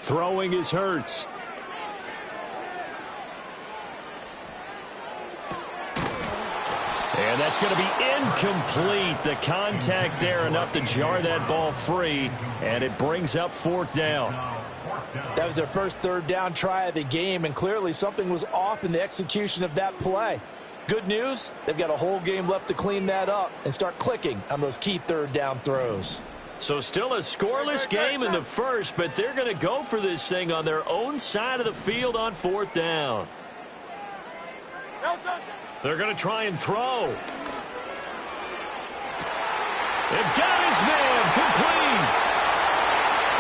Throwing is Hurts. And that's going to be incomplete. The contact there enough to jar that ball free, and it brings up 4th down. That was their first 3rd down try of the game, and clearly something was off in the execution of that play. Good news, they've got a whole game left to clean that up and start clicking on those key 3rd down throws. So still a scoreless game in the first, but they're going to go for this thing on their own side of the field on 4th down. They're going to try and throw. They've got his man complete.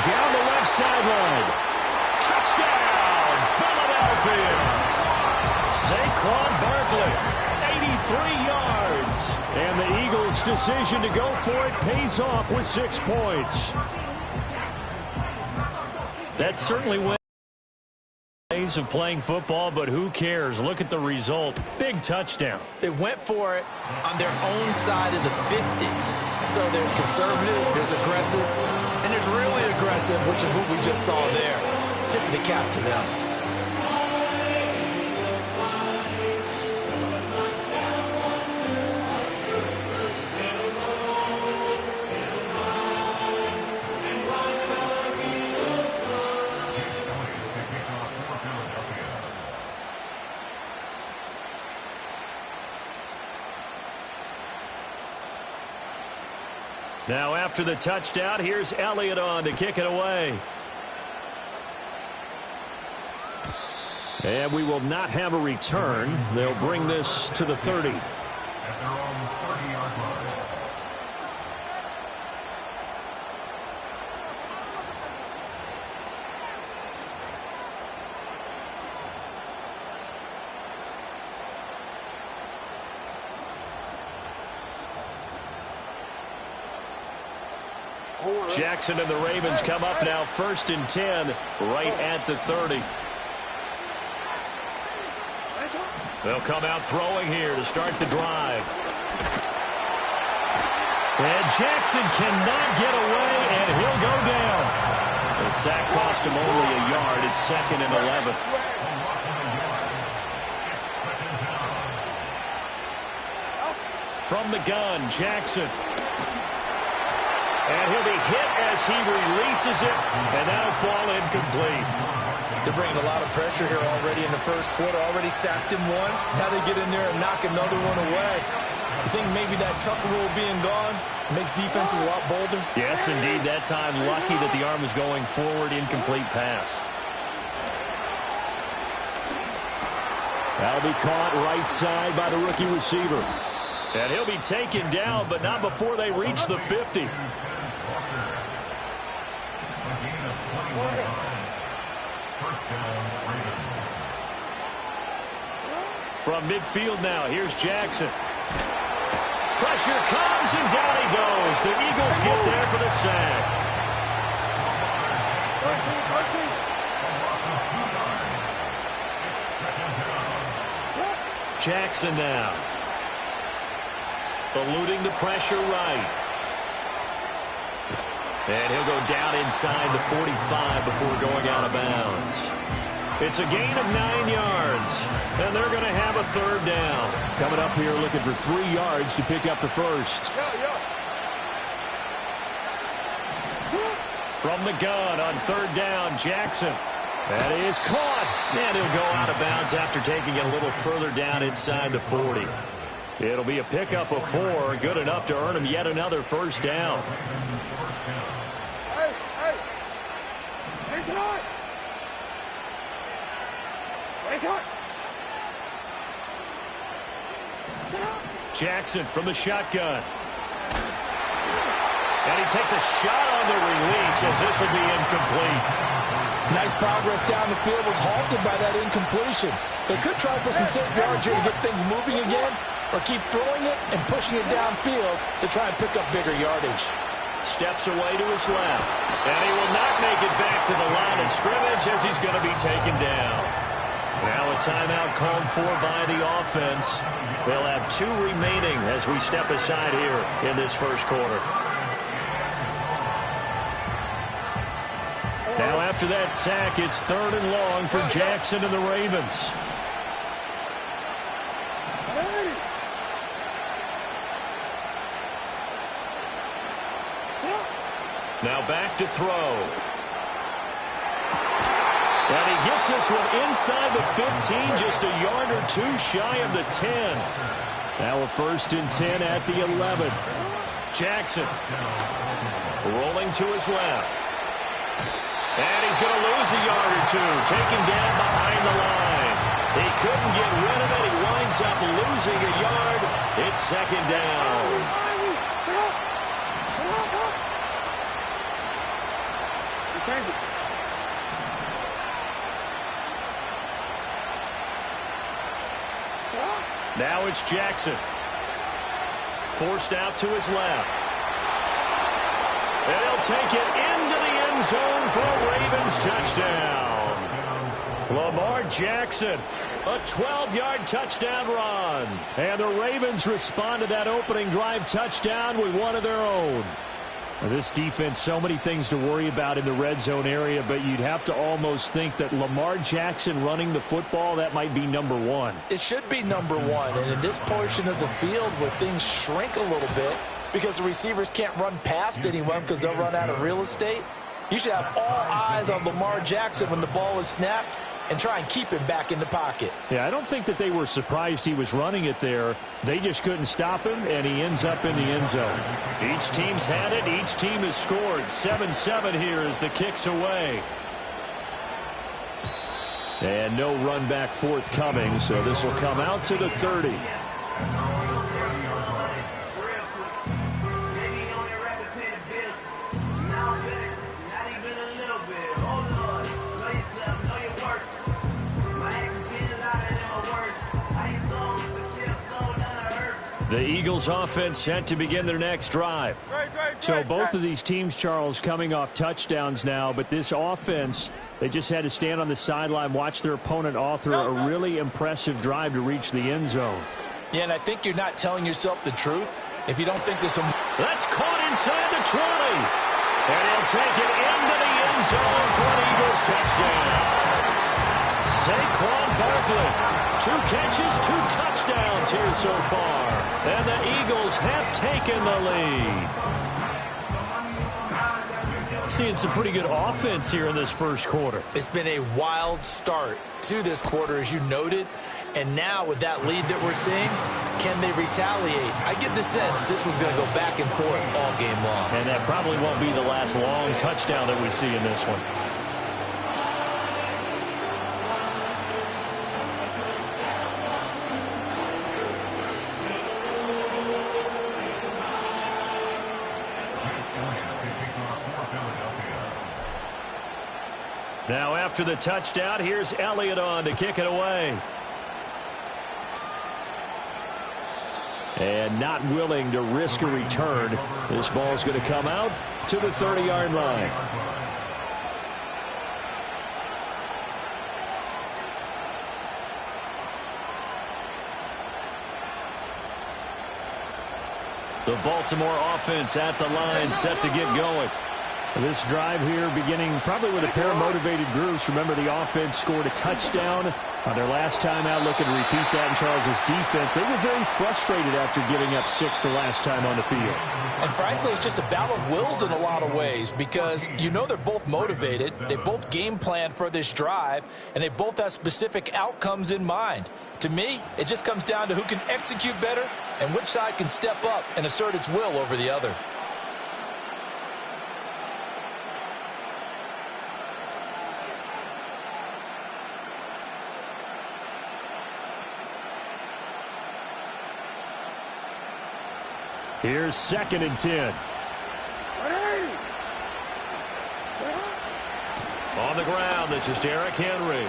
Down the left sideline. Touchdown, Philadelphia. Saquon Barkley, 83 yards. And the Eagles' decision to go for it pays off with 6 points. That certainly went ways of playing football, but who cares? Look at the result. Big touchdown. They went for it on their own side of the 50. So there's conservative, there's aggressive, and there's really aggressive, which is what we just saw there. Tip of the cap to them. Now after the touchdown, here's Elliott on to kick it away. And we will not have a return. They'll bring this to the 30. At their own 30-yard line. Jackson and the Ravens come up now 1st and 10 right at the 30. They'll come out throwing here to start the drive. And Jackson cannot get away, and he'll go down. The sack cost him only a yard. It's 2nd and 11. From the gun, Jackson. And he'll be hit as he releases it, and that'll fall incomplete. They're bringing a lot of pressure here already in the first quarter. Already sacked him once. Now they get in there and knock another one away. I think maybe that Tucker rule being gone makes defenses a lot bolder. Yes, indeed. That time, lucky that the arm was going forward. Incomplete pass. That'll be caught right side by the rookie receiver. And he'll be taken down, but not before they reach the 50. From midfield now, here's Jackson. Pressure comes, and down he goes. The Eagles get there for the sack. Jackson now. Eluding the pressure right. And he'll go down inside the 45 before going out of bounds. It's a gain of 9 yards, and they're going to have a 3rd down. Coming up here looking for 3 yards to pick up the first. From the gun on 3rd down, Jackson. That is caught, and he'll go out of bounds after taking it a little further down inside the 40. It'll be a pickup of 4, good enough to earn him yet another 1st down. Jackson from the shotgun. And he takes a shot on the release as this will be incomplete. Nice progress down the field, was halted by that incompletion. They could try for some safe yards here to get things moving again, or keep throwing it and pushing it downfield to try and pick up bigger yardage. Steps away to his left. And he will not make it back to the line of scrimmage as he's going to be taken down. Now a timeout called for by the offense. They'll have 2 remaining as we step aside here in this first quarter. Now after that sack, it's 3rd and long for Jackson and the Ravens. Now back to throw. And he gets this one inside the 15, just a yard or 2 shy of the 10. Now a 1st and 10 at the 11. Jackson rolling to his left. And he's going to lose a yard or two, taken down behind the line. He couldn't get rid of it. He winds up losing a yard. It's second down. Now it's Jackson. Forced out to his left. And he'll take it into the end zone for a Ravens touchdown. Lamar Jackson, a 12-yard touchdown run. And the Ravens respond to that opening drive touchdown with one of their own. Now, this defense, so many things to worry about in the red zone area, but you'd have to almost think that Lamar Jackson running the football, that might be number one. It should be number one, and in this portion of the field where things shrink a little bit because the receivers can't run past anyone because they'll run out of real estate, you should have all eyes on Lamar Jackson when the ball is snapped and try and keep him back in the pocket. Yeah, I don't think that they were surprised he was running it there. They just couldn't stop him, and he ends up in the end zone. Each team's had it. Each team has scored. 7-7 here as the kick's away. And no run back forthcoming, so this will come out to the 30. The Eagles offense set to begin their next drive. So both of these teams, Charles, coming off touchdowns now, but this offense, they just had to stand on the sideline, watch their opponent author a really impressive drive to reach the end zone. Yeah, and I think you're not telling yourself the truth if you don't think there's some... That's caught inside the 20. And he'll take it into the end zone for an Eagles touchdown. Saquon Barkley, 2 catches, 2 touchdowns here so far. And the Eagles have taken the lead. Seeing some pretty good offense here in this first quarter. It's been a wild start to this quarter, as you noted. And now with that lead that we're seeing, can they retaliate? I get the sense this one's going to go back and forth all game long. And that probably won't be the last long touchdown that we see in this one. Now after the touchdown, here's Elliott on to kick it away. And not willing to risk a return. This ball's going to come out to the 30-yard line. The Baltimore offense at the line, set to get going. This drive here beginning probably with a pair of motivated groups. Remember, the offense scored a touchdown on their last time out, looking to repeat that in Charles's defense. They were very frustrated after giving up 6 the last time on the field. And frankly, it's just a battle of wills in a lot of ways because you know they're both motivated. They both game plan for this drive, and they both have specific outcomes in mind. To me, it just comes down to who can execute better and which side can step up and assert its will over the other. Here's 2nd and 10. On the ground, this is Derrick Henry.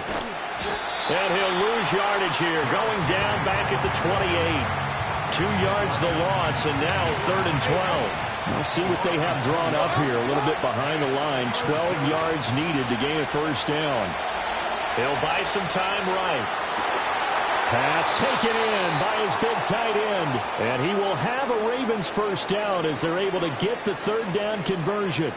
And he'll lose yardage here, going down back at the 28. 2 yards the loss, and now 3rd and 12. We'll see what they have drawn up here, a little bit behind the line. 12 yards needed to gain a first down. He'll buy some time right. Pass taken in by his big tight end. And he will have a Ravens first down as they're able to get the 3rd down conversion.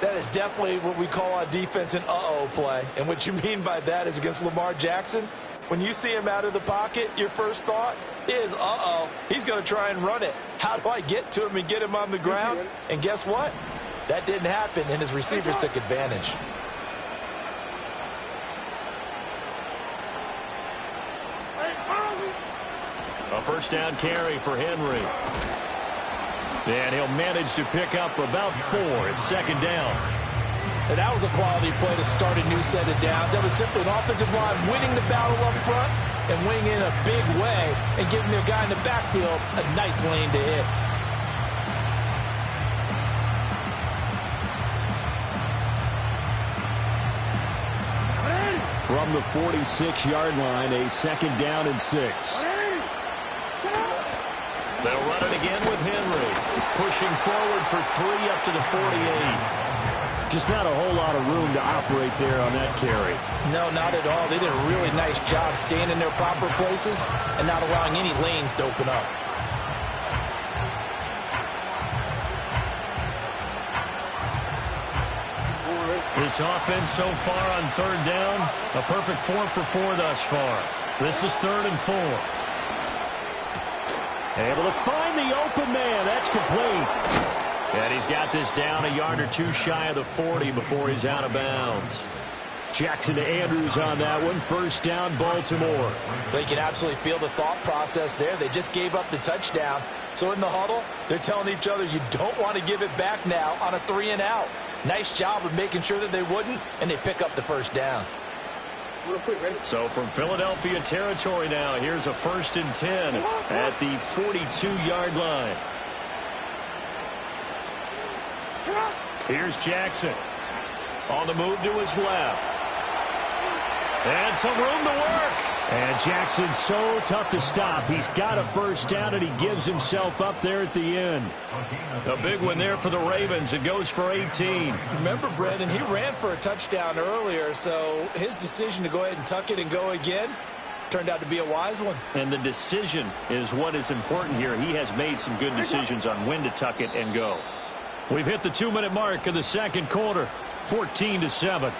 That is definitely what we call on defense an uh-oh play. And what you mean by that is against Lamar Jackson, when you see him out of the pocket, your first thought is, uh-oh, he's going to try and run it. How do I get to him and get him on the ground? And guess what? That didn't happen, and his receivers took advantage. A first down carry for Henry. And he'll manage to pick up about 4 at second down. And that was a quality play to start a new set of downs. That was simply an offensive line winning the battle up front and winning in a big way and giving their guy in the backfield a nice lane to hit. From the 46-yard line, a second down and 6. They'll run it again with Henry. Pushing forward for 3 up to the 48. Just not a whole lot of room to operate there on that carry. No, not at all. They did a really nice job staying in their proper places and not allowing any lanes to open up. This offense so far on third down, a perfect 4 for 4 thus far. This is 3rd and 4. Able to find the open man. That's complete. And he's got this down a yard or 2 shy of the 40 before he's out of bounds. Jackson to Andrews on that one. First down, Baltimore. They can absolutely feel the thought process there. They just gave up the touchdown. So in the huddle, they're telling each other, you don't want to give it back now on a 3 and out. Nice job of making sure that they wouldn't, and they pick up the first down. So from Philadelphia territory now, here's a 1st and 10 at the 42-yard line. Here's Jackson. On the move to his left. And some room to work. And Jackson's so tough to stop. He's got a first down, and he gives himself up there at the end. A big one there for the Ravens. It goes for 18. Remember, Brandon, he ran for a touchdown earlier, so his decision to go ahead and tuck it and go again turned out to be a wise one. And the decision is what is important here. He has made some good decisions on when to tuck it and go. We've hit the 2-minute mark of the second quarter, 14-7.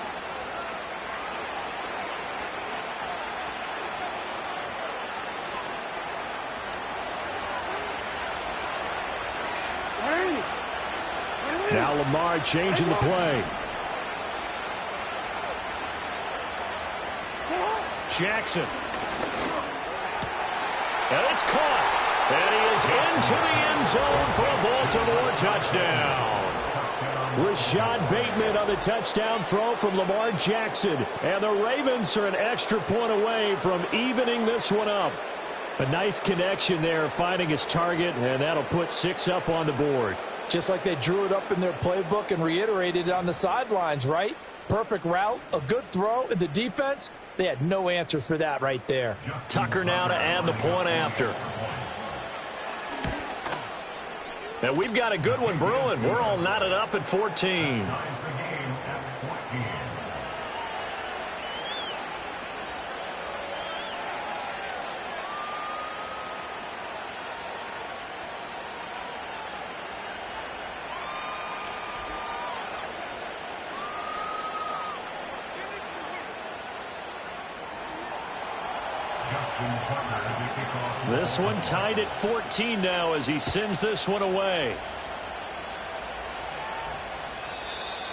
Now Lamar changing the play. Jackson. And it's caught. And he is into the end zone for a Baltimore touchdown. Rashad Bateman on the touchdown throw from Lamar Jackson. And the Ravens are an extra point away from evening this one up. A nice connection there, finding his target, and that'll put 6 up on the board. Just like they drew it up in their playbook and reiterated it on the sidelines, right? Perfect route, a good throw, and the defense, they had no answer for that right there. Tucker now to add the point after. And we've got a good one brewing. We're all knotted up at 14. This one tied at 14 now as he sends this one away.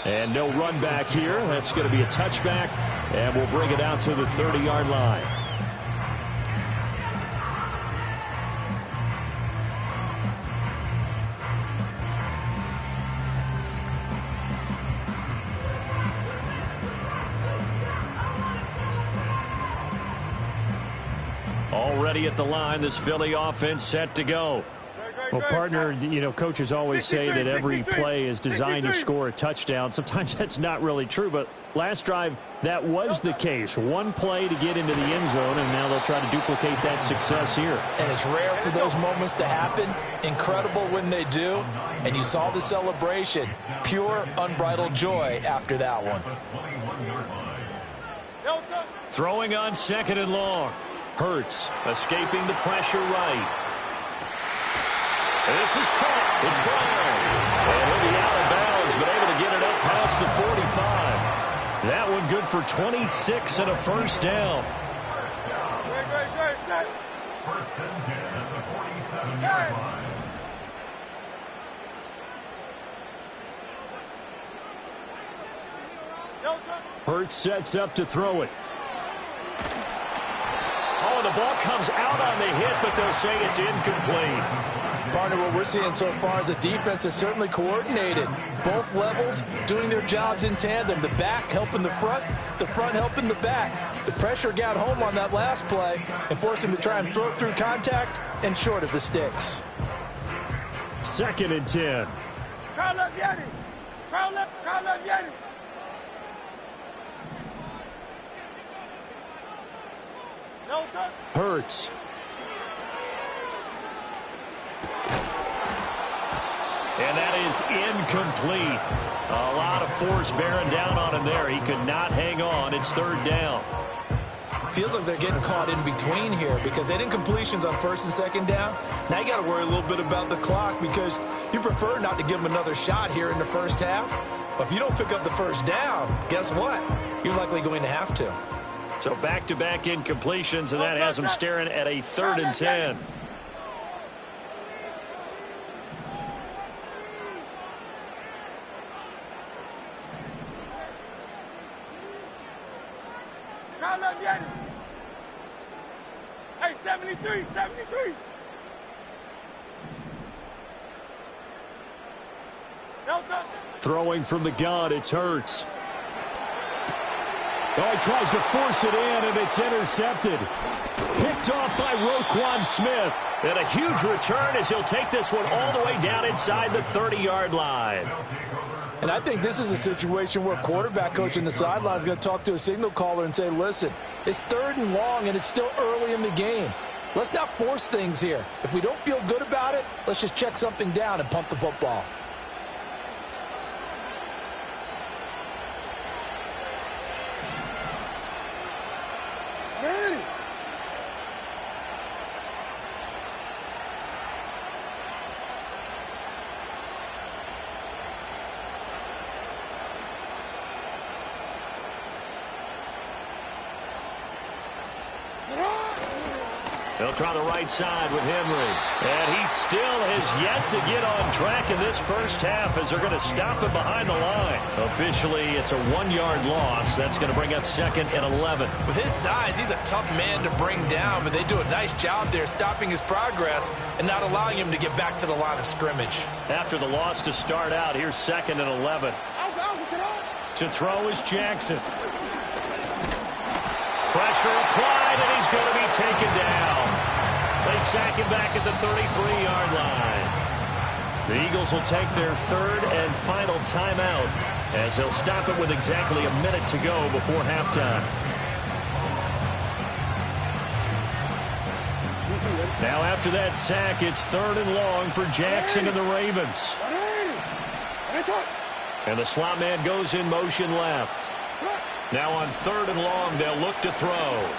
And no run back here. That's going to be a touchback, and we'll bring it out to the 30-yard line. Already at the line, this Philly offense set to go. Well, partner, you know, coaches always say that every play is designed to score a touchdown. Sometimes that's not really true, but last drive, that was the case. One play to get into the end zone, and now they'll try to duplicate that success here. And it's rare for those moments to happen. Incredible when they do. And you saw the celebration. Pure, unbridled joy after that one. Throwing on 2nd and long. Hurts escaping the pressure right. This is caught. It's Brown. And he'll be out of bounds, but able to get it up past the 45. That one good for 26 and a first down. First and 10 at the 47-yard line. Hurts sets up to throw it. Oh, the ball comes out on the hit, but they'll say it's incomplete. Partner, what we're seeing so far is a defense that's certainly coordinated. Both levels doing their jobs in tandem. The back helping the front helping the back. The pressure got home on that last play and forced him to try and throw through contact and short of the sticks. 2nd and 10. Crowd left, Yanni. Crowd left, Yanni. No touch. Hurts. And that is incomplete. A lot of force bearing down on him there. He could not hang on. It's 3rd down. Feels like they're getting caught in between here because they didn't completions on 1st and 2nd down. Now you got to worry a little bit about the clock because you prefer not to give them another shot here in the first half. But if you don't pick up the 1st down, guess what? You're likely going to have to. So back-to-back incompletions, and that has them staring at a 3rd and 10. Crowd left, Yanni. Hey, 73. No touch. Throwing from the gun, it's Hurts. Oh, he tries to force it in, and it's intercepted. Picked off by Roquan Smith. And a huge return as he'll take this one all the way down inside the 30-yard line. And I think this is a situation where quarterback coach in the sideline is going to talk to a signal caller and say, listen, it's 3rd and long, and it's still early in the game. Let's not force things here. If we don't feel good about it, let's just check something down and punt the football. They'll try the right side with Henry. And he still has yet to get on track in this first half as they're going to stop him behind the line. Officially, it's a 1-yard loss. That's going to bring up 2nd and 11. With his size, he's a tough man to bring down, but they do a nice job there stopping his progress and not allowing him to get back to the line of scrimmage. After the loss to start out, here's 2nd and 11. To throw is Jackson. Pressure applied, and he's going to be taken down. They sack him back at the 33-yard line. The Eagles will take their 3rd and final timeout as they'll stop it with exactly a minute to go before halftime. Now after that sack, it's 3rd and long for Jackson and the Ravens. And the slot man goes in motion left. Now on 3rd and long, they'll look to throw.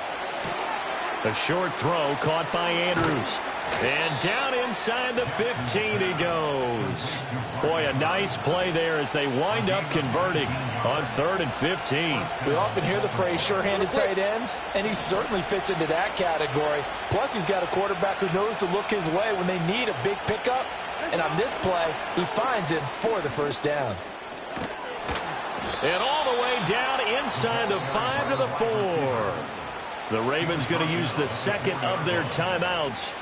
A short throw caught by Andrews. And down inside the 15 he goes. Boy, a nice play there as they wind up converting on 3rd and 15. We often hear the phrase sure-handed tight ends, and he certainly fits into that category. Plus, he's got a quarterback who knows to look his way when they need a big pickup. And on this play, he finds him for the 1st down. And all the way down inside the 5 to the 4. The Ravens going to use the 2nd of their timeouts.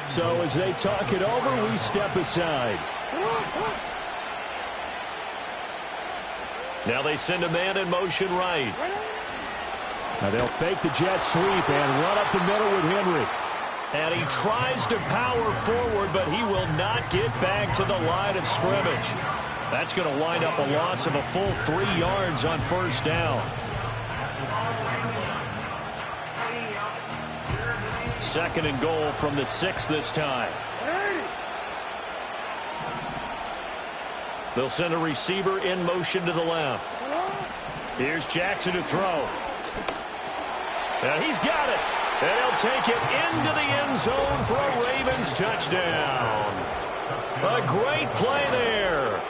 So as they talk it over, we step aside. Now they send a man in motion right. Now they'll fake the jet sweep and run up the middle with Henry. And he tries to power forward, but he will not get back to the line of scrimmage. That's going to wind up a loss of a full 3 yards on 1st down. 2nd and goal from the 6 this time. They'll send a receiver in motion to the left. Here's Jackson to throw. And he's got it. And he'll take it into the end zone for a Ravens touchdown. A great play there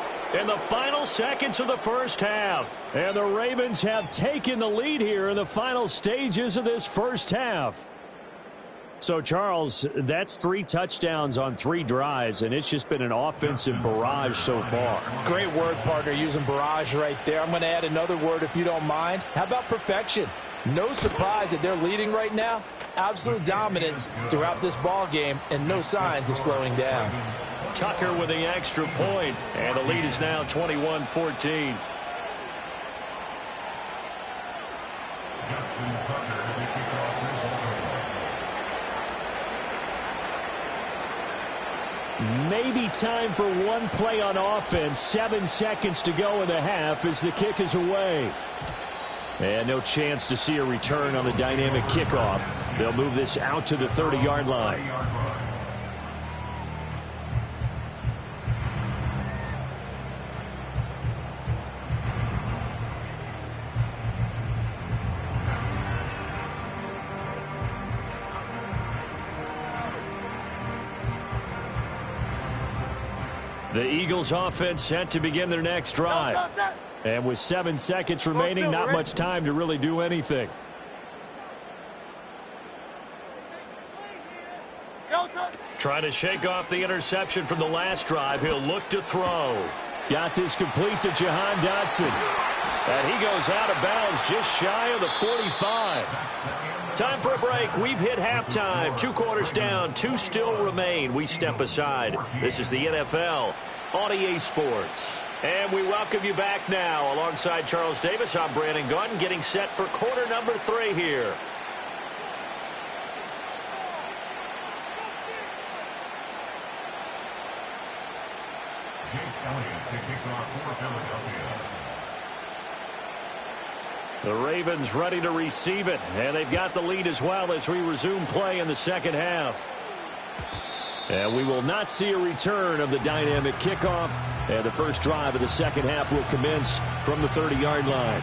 in the final seconds of the first half. And the Ravens have taken the lead here in the final stages of this first half. So, Charles, that's 3 touchdowns on 3 drives, and it's just been an offensive barrage so far. Great word, partner, using barrage right there. I'm going to add another word if you don't mind. How about perfection? No surprise that they're leading right now, Absolute dominance throughout this ball game and no signs of slowing down. Tucker with the extra point, and the lead is now 21-14. Maybe time for one play on offense. 7 seconds to go in the half as the kick is away. And no chance to see a return on the dynamic kickoff. They'll move this out to the 30-yard line. The Eagles offense set to begin their next drive. And with 7 seconds remaining, not much time to really do anything. Trying to shake off the interception from the last drive. He'll look to throw. Got this complete to Jahan Dotson. And he goes out of bounds just shy of the 45. Time for a break. We've hit halftime. 2 quarters down. 2 still remain. We step aside. This is the NFL on EA Sports. And we welcome you back now. Alongside Charles Davis, I'm Brandon Gunn, getting set for quarter number 3 here. The Ravens ready to receive it, and they've got the lead as well as we resume play in the second half. And we will not see a return of the dynamic kickoff, and the first drive of the second half will commence from the 30-yard line.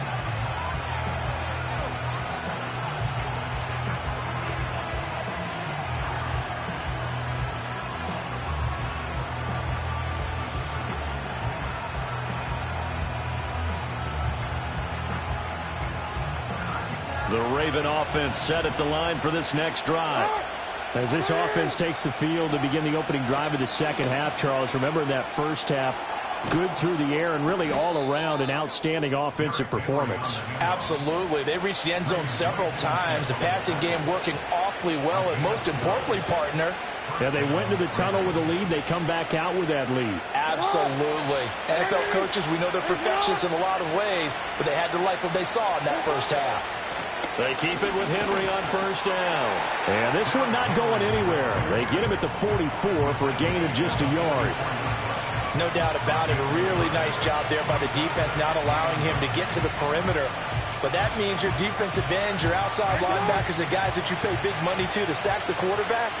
The Raven offense set at the line for this next drive. As this offense takes the field to begin the opening drive of the second half, Charles, remember in that first half, good through the air and really all around an outstanding offensive performance. Absolutely. They reached the end zone several times. The passing game working awfully well, and most importantly, partner, yeah, they went into the tunnel with a lead. They come back out with that lead. Absolutely. NFL coaches, we know they're perfectionists in a lot of ways, but they had to like what they saw in that first half. They keep it with Henry on first down. And this one not going anywhere. They get him at the 44 for a gain of just a yard. No doubt about it. A really nice job there by the defense, not allowing him to get to the perimeter. But that means your defensive ends, your outside linebackers, the guys that you pay big money to sack the quarterback,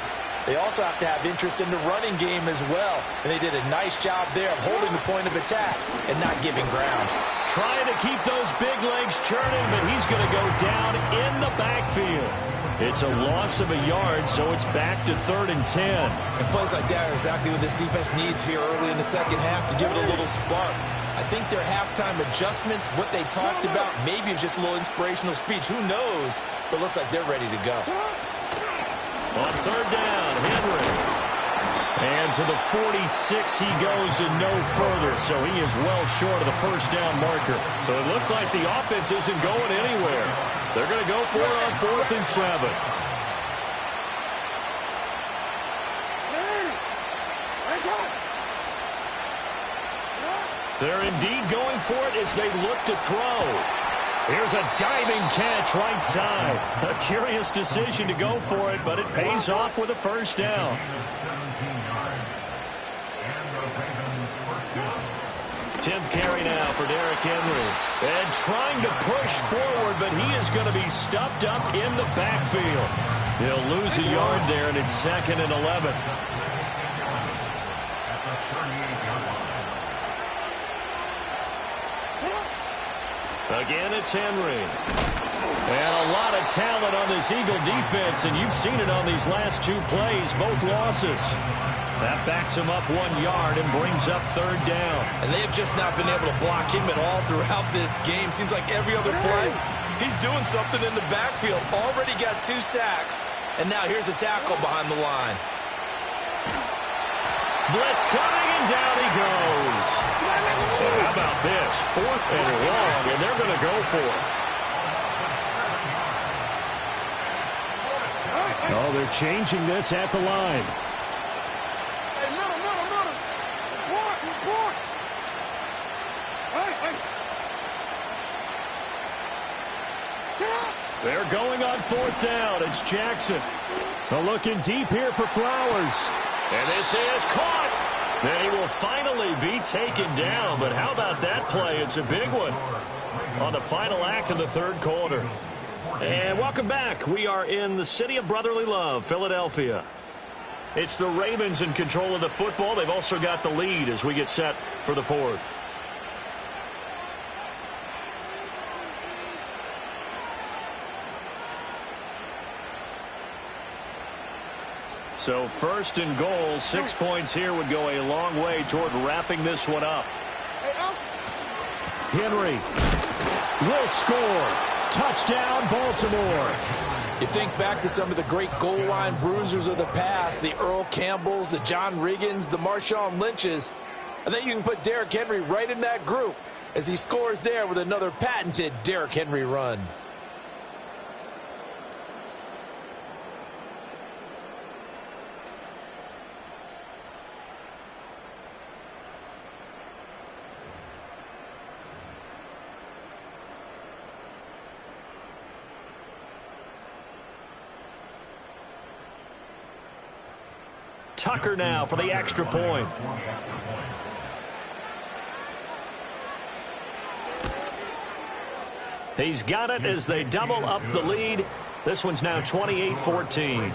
they also have to have interest in the running game as well. And they did a nice job there of holding the point of attack and not giving ground. Trying to keep those big legs churning, but he's going to go down in the backfield. It's a loss of a yard, so it's back to 3rd and 10. And plays like that are exactly what this defense needs here early in the second half to give it a little spark. I think their halftime adjustments, what they talked about, maybe it's just a little inspirational speech. Who knows? But it looks like they're ready to go. On 3rd down, Henry. And to the 46 he goes and no further, so he is well short of the first down marker. So it looks like the offense isn't going anywhere. They're going to go for it on 4th and 7. They're indeed going for it as they look to throw. Here's a diving catch right side. A curious decision to go for it, but it pays off with a first down. 10th carry now for Derrick Henry. And trying to push forward, but he is going to be stuffed up in the backfield. He'll lose a yard there, and it's 2nd and 11. Again, it's Henry. And a lot of talent on this Eagle defense, and you've seen it on these last 2 plays, both losses. That backs him up 1 yard and brings up 3rd down. And they have just not been able to block him at all throughout this game. Seems like every other play, he's doing something in the backfield. Already got 2 sacks, and now here's a tackle behind the line. Blitz coming, and down he goes. And how about this? 4th and long, and they're going to go for it. Oh, they're changing this at the line. Hey, middle. Report. Hey. Get up. They're going on 4th down. It's Jackson. Looking deep here for Flowers. And this is caught. And he will finally be taken down. But how about that play? It's a big one on the final act of the 3rd quarter. And welcome back. We are in the city of brotherly love, Philadelphia. It's the Ravens in control of the football. They've also got the lead as we get set for the 4th. So 1st and goal, 6 points here would go a long way toward wrapping this one up. Henry will score. Touchdown, Baltimore. You think back to some of the great goal line bruisers of the past, the Earl Campbells, the John Riggins, the Marshawn Lynches. I think you can put Derrick Henry right in that group as he scores there with another patented Derrick Henry run. Tucker now for the extra point. He's got it as they double up the lead. This one's now 28-14.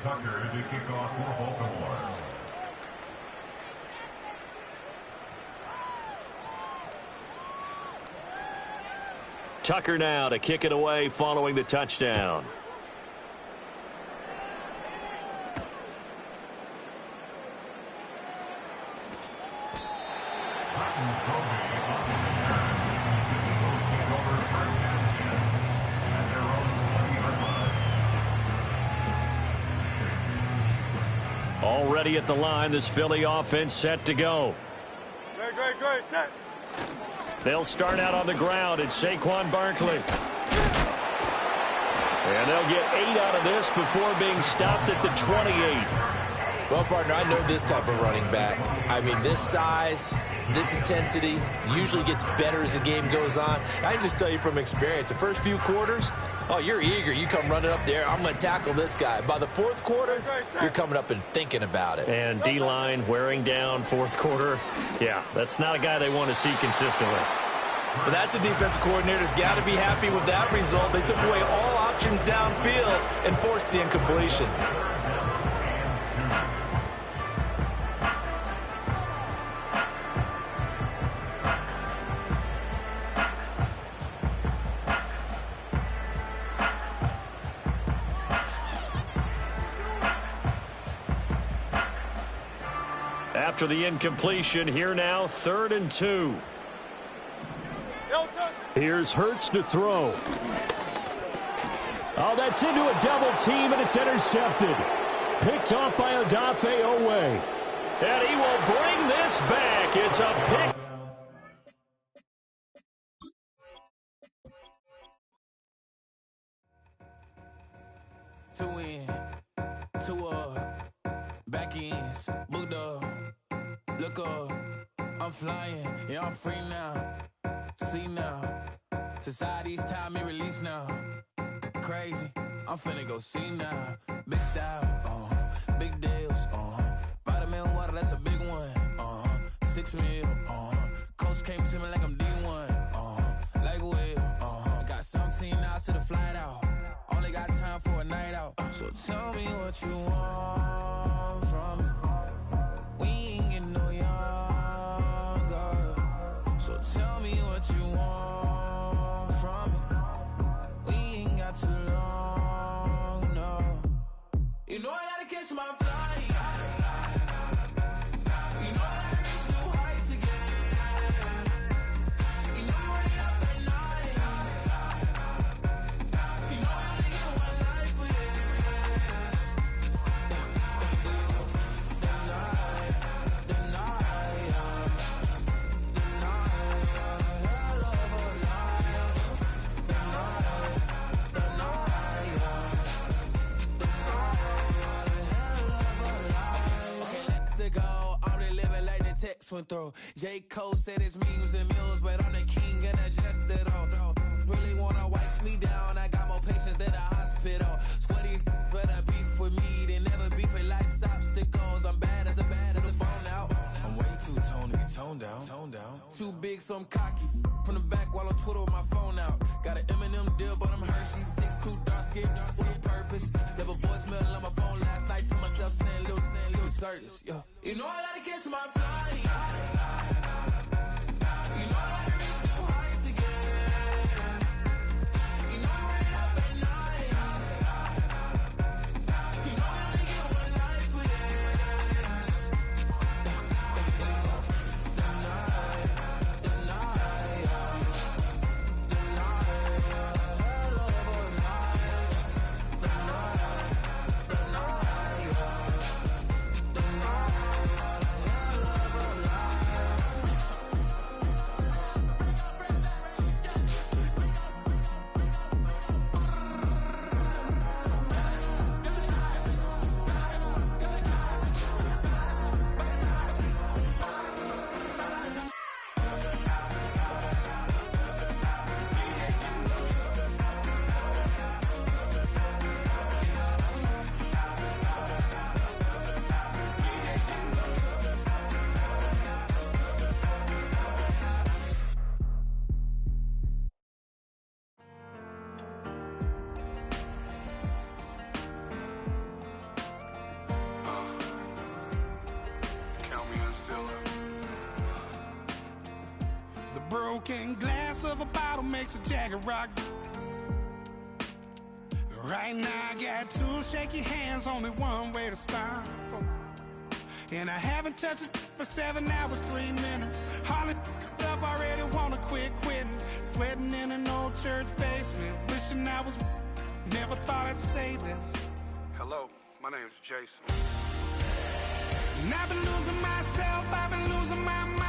Tucker to kick off for Baltimore. Tucker now to kick it away following the touchdown. Already at the line, this Philly offense set to go. Great, set. They'll start out on the ground. It's Saquon Barkley. And they'll get 8 out of this before being stopped at the 28. Well, partner, I know this type of running back. I mean, this size, this intensity usually gets better as the game goes on. I can just tell you from experience, the first few quarters, oh, you're eager. You come running up there, I'm going to tackle this guy. By the 4th quarter, you're coming up and thinking about it. And D-line wearing down 4th quarter. Yeah, that's not a guy they want to see consistently. But that's a defensive coordinator's got to be happy with that result. They took away all options downfield and forced the incompletion. After the incompletion, here now, 3rd and 2. Here's Hurts to throw. Oh, that's into a double team, and it's intercepted. Picked off by Odafe Owe. And he will bring this back. It's a pick. Two in, two back ends, booked up. Look up, I'm flying, yeah, I'm free now. See now, society's time me release now. Crazy, I'm finna go see now. Big style, big deals, vitamin water, that's a big one. 6 mil, coach came to me like I'm D1, like Will, got 17 hours to the flight out. Only got time for a night out. So tell me what you want from me. We ain't getting no younger. So tell me what you want from me. We ain't got too long, no. You know I gotta catch my flight. You know I gotta reach new heights to ice went through. J. Cole said it's memes and mules, but I'm the king and adjusted though. Really wanna wipe me down, I got more patience than a hospital. Sweaty's better beef with me than never beef with life's obstacles. I'm bad as a bone out. I'm way too toned to be toned down. Too big, so I'm cocky. From the back while on Twitter with my phone out. Got an Eminem deal, but I'm Hershey. 6'2", dark skin, with a purpose. Left a voicemail on my phone last night to myself saying, Lil Curtis, yeah. You know I gotta catch my flight. You know I gotta reach new heights again. You know I'm running up at night. You know I only get one life for this. Broken glass of a bottle makes a Jagger rock. Right now I got two shaky hands, only one way to stop. And I haven't touched it for 7 hours, 3 minutes. Hardly up, already wanna quit quitting. Sweating in an old church basement, wishing I was. Never thought I'd say this. Hello, my name's Jason. And I've been losing myself, I've been losing my mind.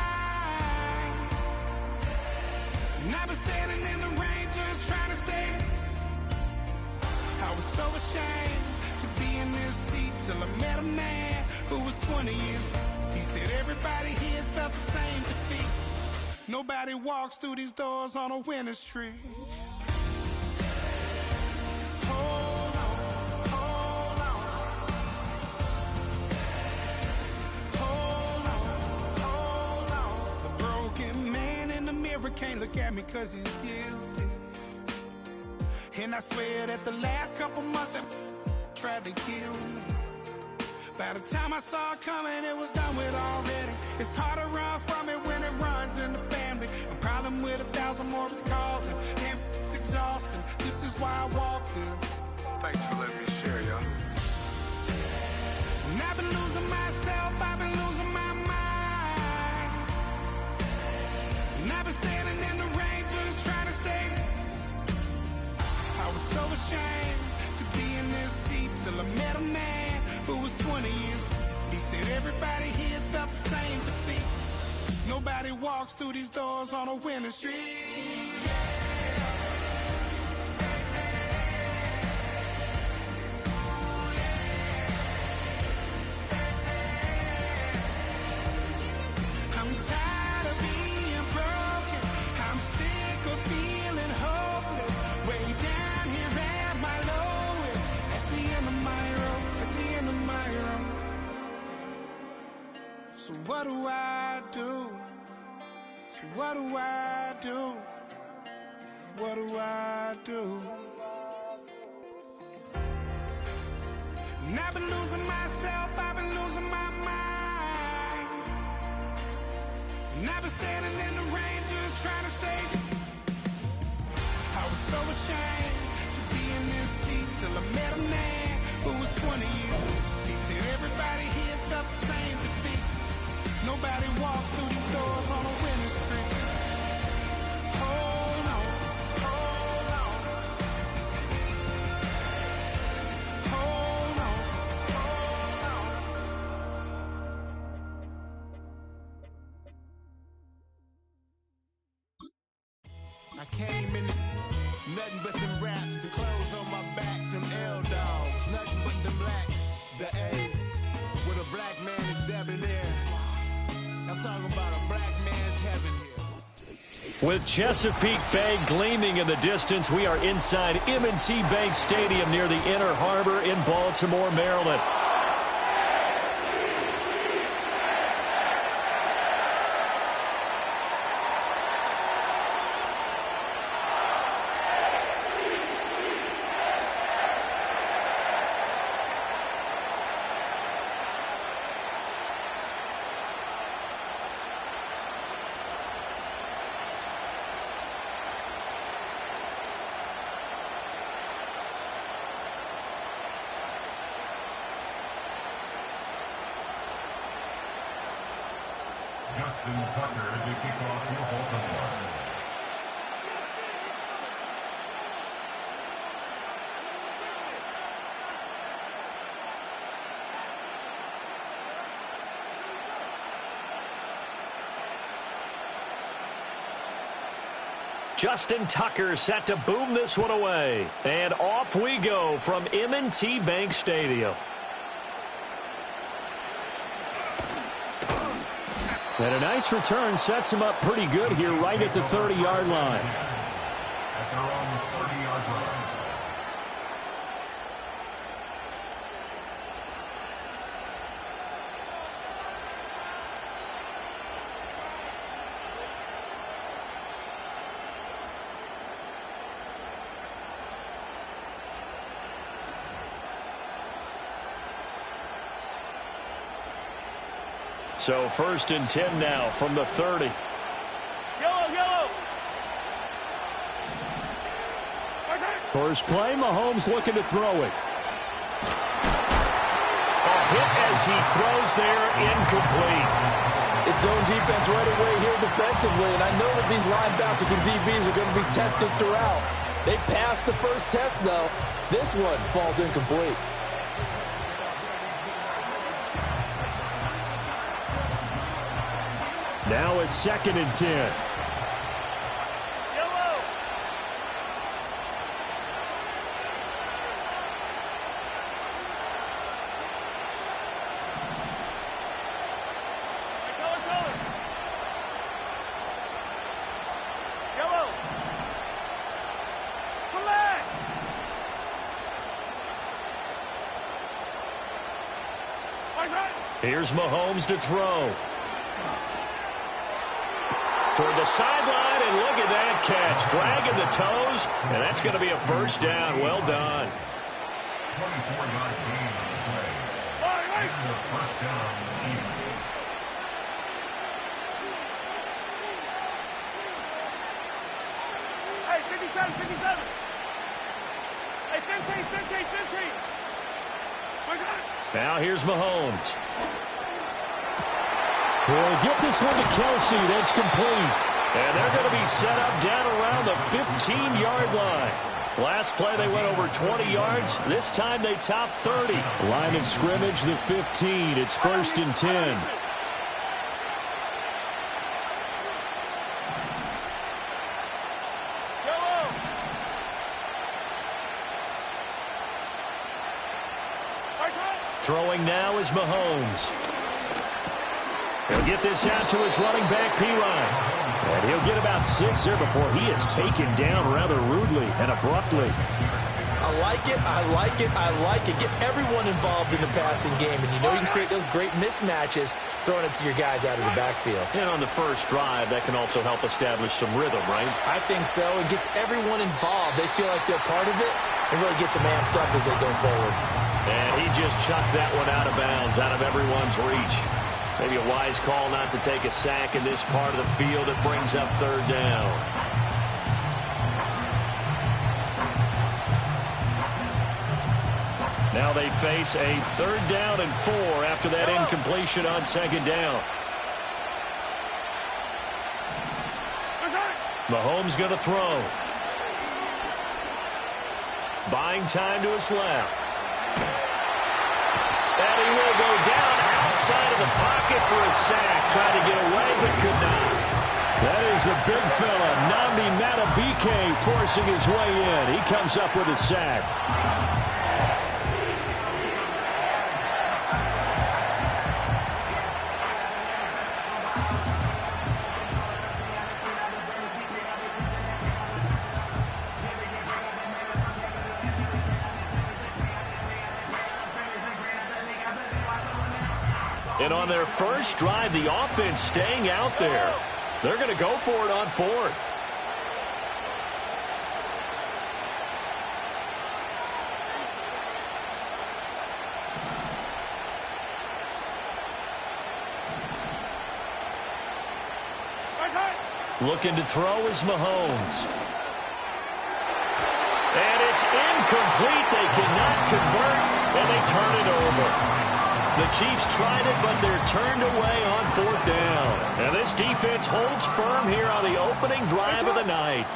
And I've been standing in the rain just trying to stay. I was so ashamed to be in this seat till I met a man who was 20 years. He said everybody here's felt the same defeat. Nobody walks through these doors on a winning streak. Hold on, hold on. Hold on, hold on. The broken man in the mirror can't look at me 'cause he's guilty. And I swear that the last couple months that tried to kill me. By the time I saw it coming, it was done with already. It's hard to run from it when it runs in the family. A problem with 1,000 more it's causing. Damn, it's exhausting. This is why I walked in. Thanks for letting me share, y'all. And I've been losing myself, I've been losing my mind. And I've been standing in the rain just trying to stay. I was so ashamed to be in this seat till I met a man who was 20 years. He said everybody here's felt the same defeat. Nobody walks through these doors on a winning streak. I'm tired of being broken. I'm sick of feeling hopeless. Way down here at my lowest. At the end of my road. At the end of my road. So what do I do? So what do I do? What do I do? And I've been losing myself, I've been losing my mind. And I've been standing in the rain just trying to stay. I was so ashamed to be in this seat till I met a man who was 20 years old. He said everybody here's felt the same defeat. Nobody walks through these doors on a winning streak. Hold on, hold on. Hold on, hold on. I came in nothing but some raps, the clothes on my back, them L-dogs, nothing but them blacks. The A, with a black man is debonair. I'm talking about a black man's heaven here. With Chesapeake Bay gleaming in the distance, we are inside M&T Bank Stadium near the Inner Harbor in Baltimore, Maryland. Justin Tucker to kick off for Baltimore. Justin Tucker set to boom this one away. And off we go from M&T Bank Stadium. And a nice return sets him up pretty good here right at the 30-yard line. At their own 30-yard line. So 1st and 10 now from the 30. Yellow. First play, Mahomes looking to throw it. A hit as he throws there, incomplete. It's zone defense right away here defensively, and I know that these linebackers and DBs are going to be tested throughout. They passed the first test, though. This one falls incomplete. Now it's 2nd and 10. Yellow. Color. Yellow. Collect. Here's Mahomes to throw. Toward the sideline, and look at that catch. Dragging the toes, and that's going to be a first down. Well done. 24-yard gain on the play. And the first down, Chiefs. Hey, 57. Hey, 15. Now here's Mahomes. He'll get this one to Kelsey. That's complete. And they're going to be set up down around the 15-yard line. Last play, they went over 20 yards. This time, they topped 30. Line of scrimmage, the 15. It's 1st and 10. Throwing now is Mahomes. He'll get this out to his running back, P-Line. And he'll get about 6 there before he is taken down rather rudely and abruptly. I like it. Get everyone involved in the passing game. And you know you can create those great mismatches throwing it to your guys out of the backfield. And on the first drive, that can also help establish some rhythm, right? I think so. It gets everyone involved. They feel like they're part of it and really gets them amped up as they go forward. And he just chucked that one out of bounds, out of everyone's reach. Maybe a wise call not to take a sack in this part of the field. It brings up 3rd down. Now they face a 3rd down and 4 after that incompletion on 2nd down. Mahomes going to throw. Buying time to his left. And he will go down outside of the pocket for a sack. Tried to get away, but could not. That is a big fella, Nnamdi Madubuike, forcing his way in. He comes up with a sack. And on their first drive, the offense staying out there. They're going to go for it on fourth. Looking to throw is Mahomes. And it's incomplete. They cannot convert, and they turn it over. The Chiefs tried it, but they're turned away on fourth down. And this defense holds firm here on the opening drive of the night.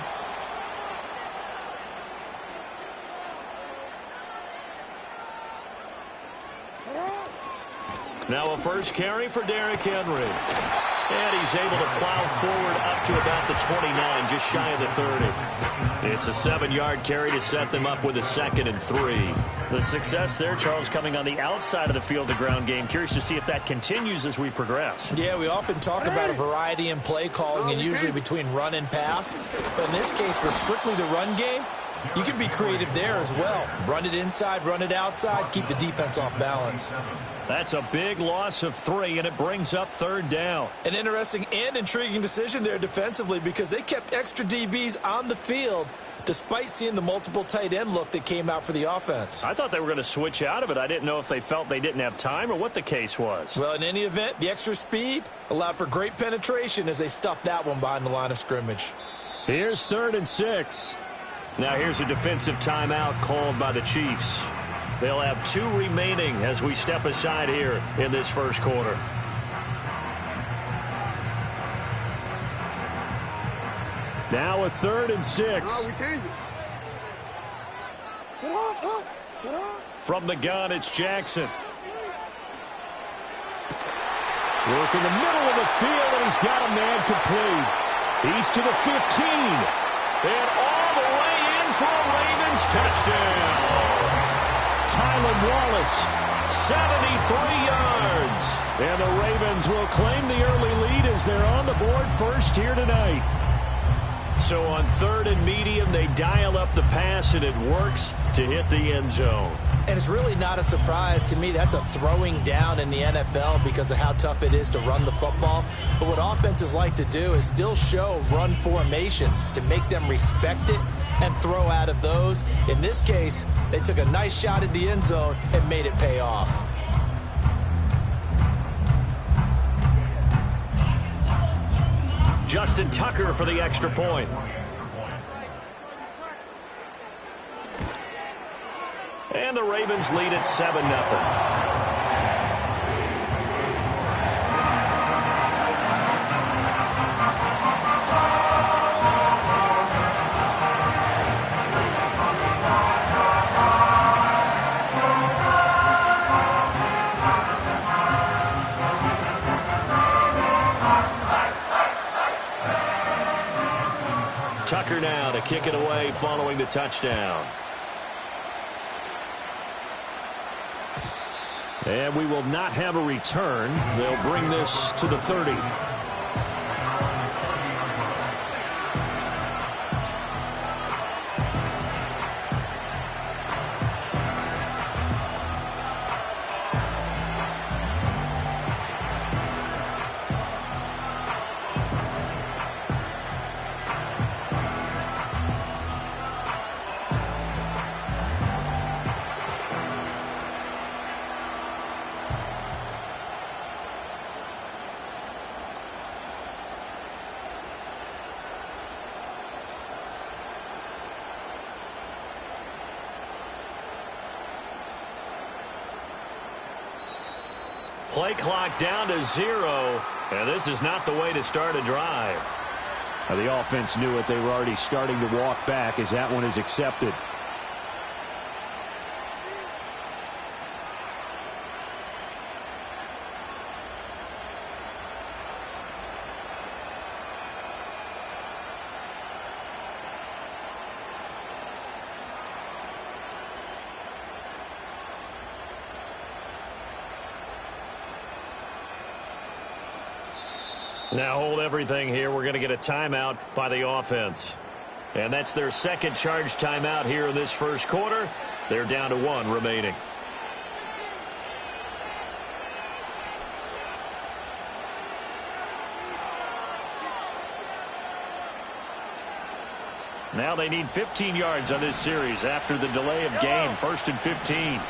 Now a first carry for Derrick Henry. And he's able to plow forward up to about the 29, just shy of the 30. It's a 7-yard carry to set them up with a 2nd and 3. The success there, Charles, coming on the outside of the field, the ground game. Curious to see if that continues as we progress. Yeah, we often talk about a variety in play calling and usually between run and pass. But in this case, with strictly the run game, you can be creative there as well. Run it inside, run it outside, keep the defense off balance. That's a big loss of 3, and it brings up 3rd down. An interesting and intriguing decision there defensively because they kept extra DBs on the field despite seeing the multiple tight end look that came out for the offense. I thought they were going to switch out of it. I didn't know if they felt they didn't have time or what the case was. Well, in any event, the extra speed allowed for great penetration as they stuffed that one behind the line of scrimmage. Here's 3rd and 6. Now here's a defensive timeout called by the Chiefs. They'll have 2 remaining as we step aside here in this first quarter. Now a 3rd and 6. From the gun, it's Jackson. Work in the middle of the field, and he's got a man complete. He's to the 15. And all the way in for a Ravens touchdown. Tylan Wallace, 73 yards. And the Ravens will claim the early lead as they're on the board first here tonight. So on 3rd and medium, they dial up the pass, and it works to hit the end zone. And it's really not a surprise to me. That's a throwing down in the NFL because of how tough it is to run the football. But what offenses like to do is still show run formations to make them respect it and throw out of those. In this case, they took a nice shot at the end zone and made it pay off. Justin Tucker for the extra point. And the Ravens lead at 7-0. Tucker now to kick it away following the touchdown. And we will not have a return. They'll bring this to the 30. Play clock down to 0, and this is not the way to start a drive. Now, the offense knew it. They were already starting to walk back as that one is accepted. Now hold everything here. We're going to get a timeout by the offense. And that's their second charge timeout here in this first quarter. They're down to 1 remaining. Now they need 15 yards on this series after the delay of game. 1st and 15.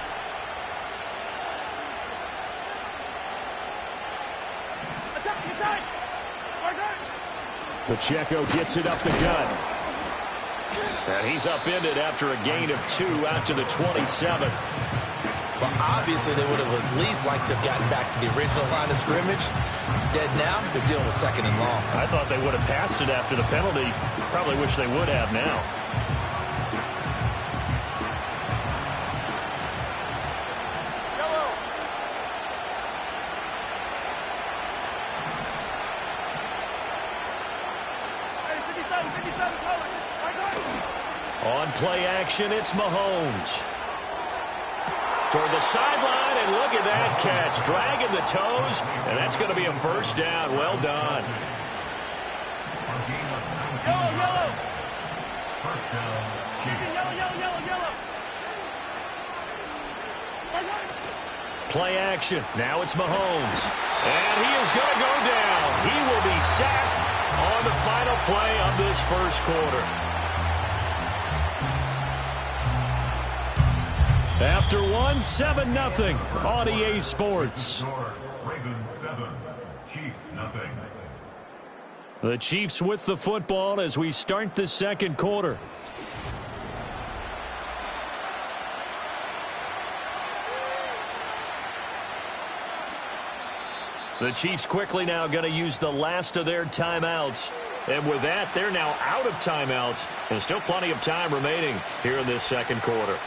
Pacheco gets it up the gut. And he's upended after a gain of 2 out to the 27. Well, obviously they would have at least liked to have gotten back to the original line of scrimmage. Instead now, they're dealing with 2nd and long. I thought they would have passed it after the penalty. Probably wish they would have now. On play action, it's Mahomes. Toward the sideline, and look at that catch. Dragging the toes, and that's going to be a 1st down. Well done. Yellow. 1st down, Chiefs. Yellow. Play action. Now it's Mahomes. And he is going to go down. He will be sacked on the final play of this 1st quarter. After 1, 7-0 on EA Sports. Ravens 7, Chiefs nothing. The Chiefs with the football as we start the 2nd quarter. The Chiefs quickly now going to use the last of their timeouts. And with that, they're now out of timeouts. And still plenty of time remaining here in this 2nd quarter.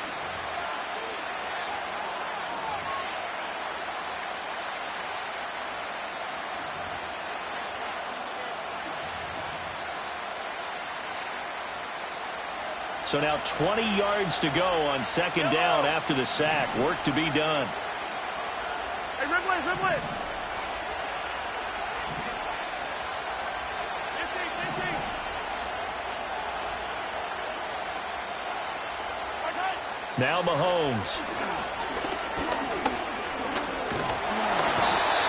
So now 20 yards to go on 2nd down after the sack. Work to be done. Hey, Ridley. 15. Now Mahomes.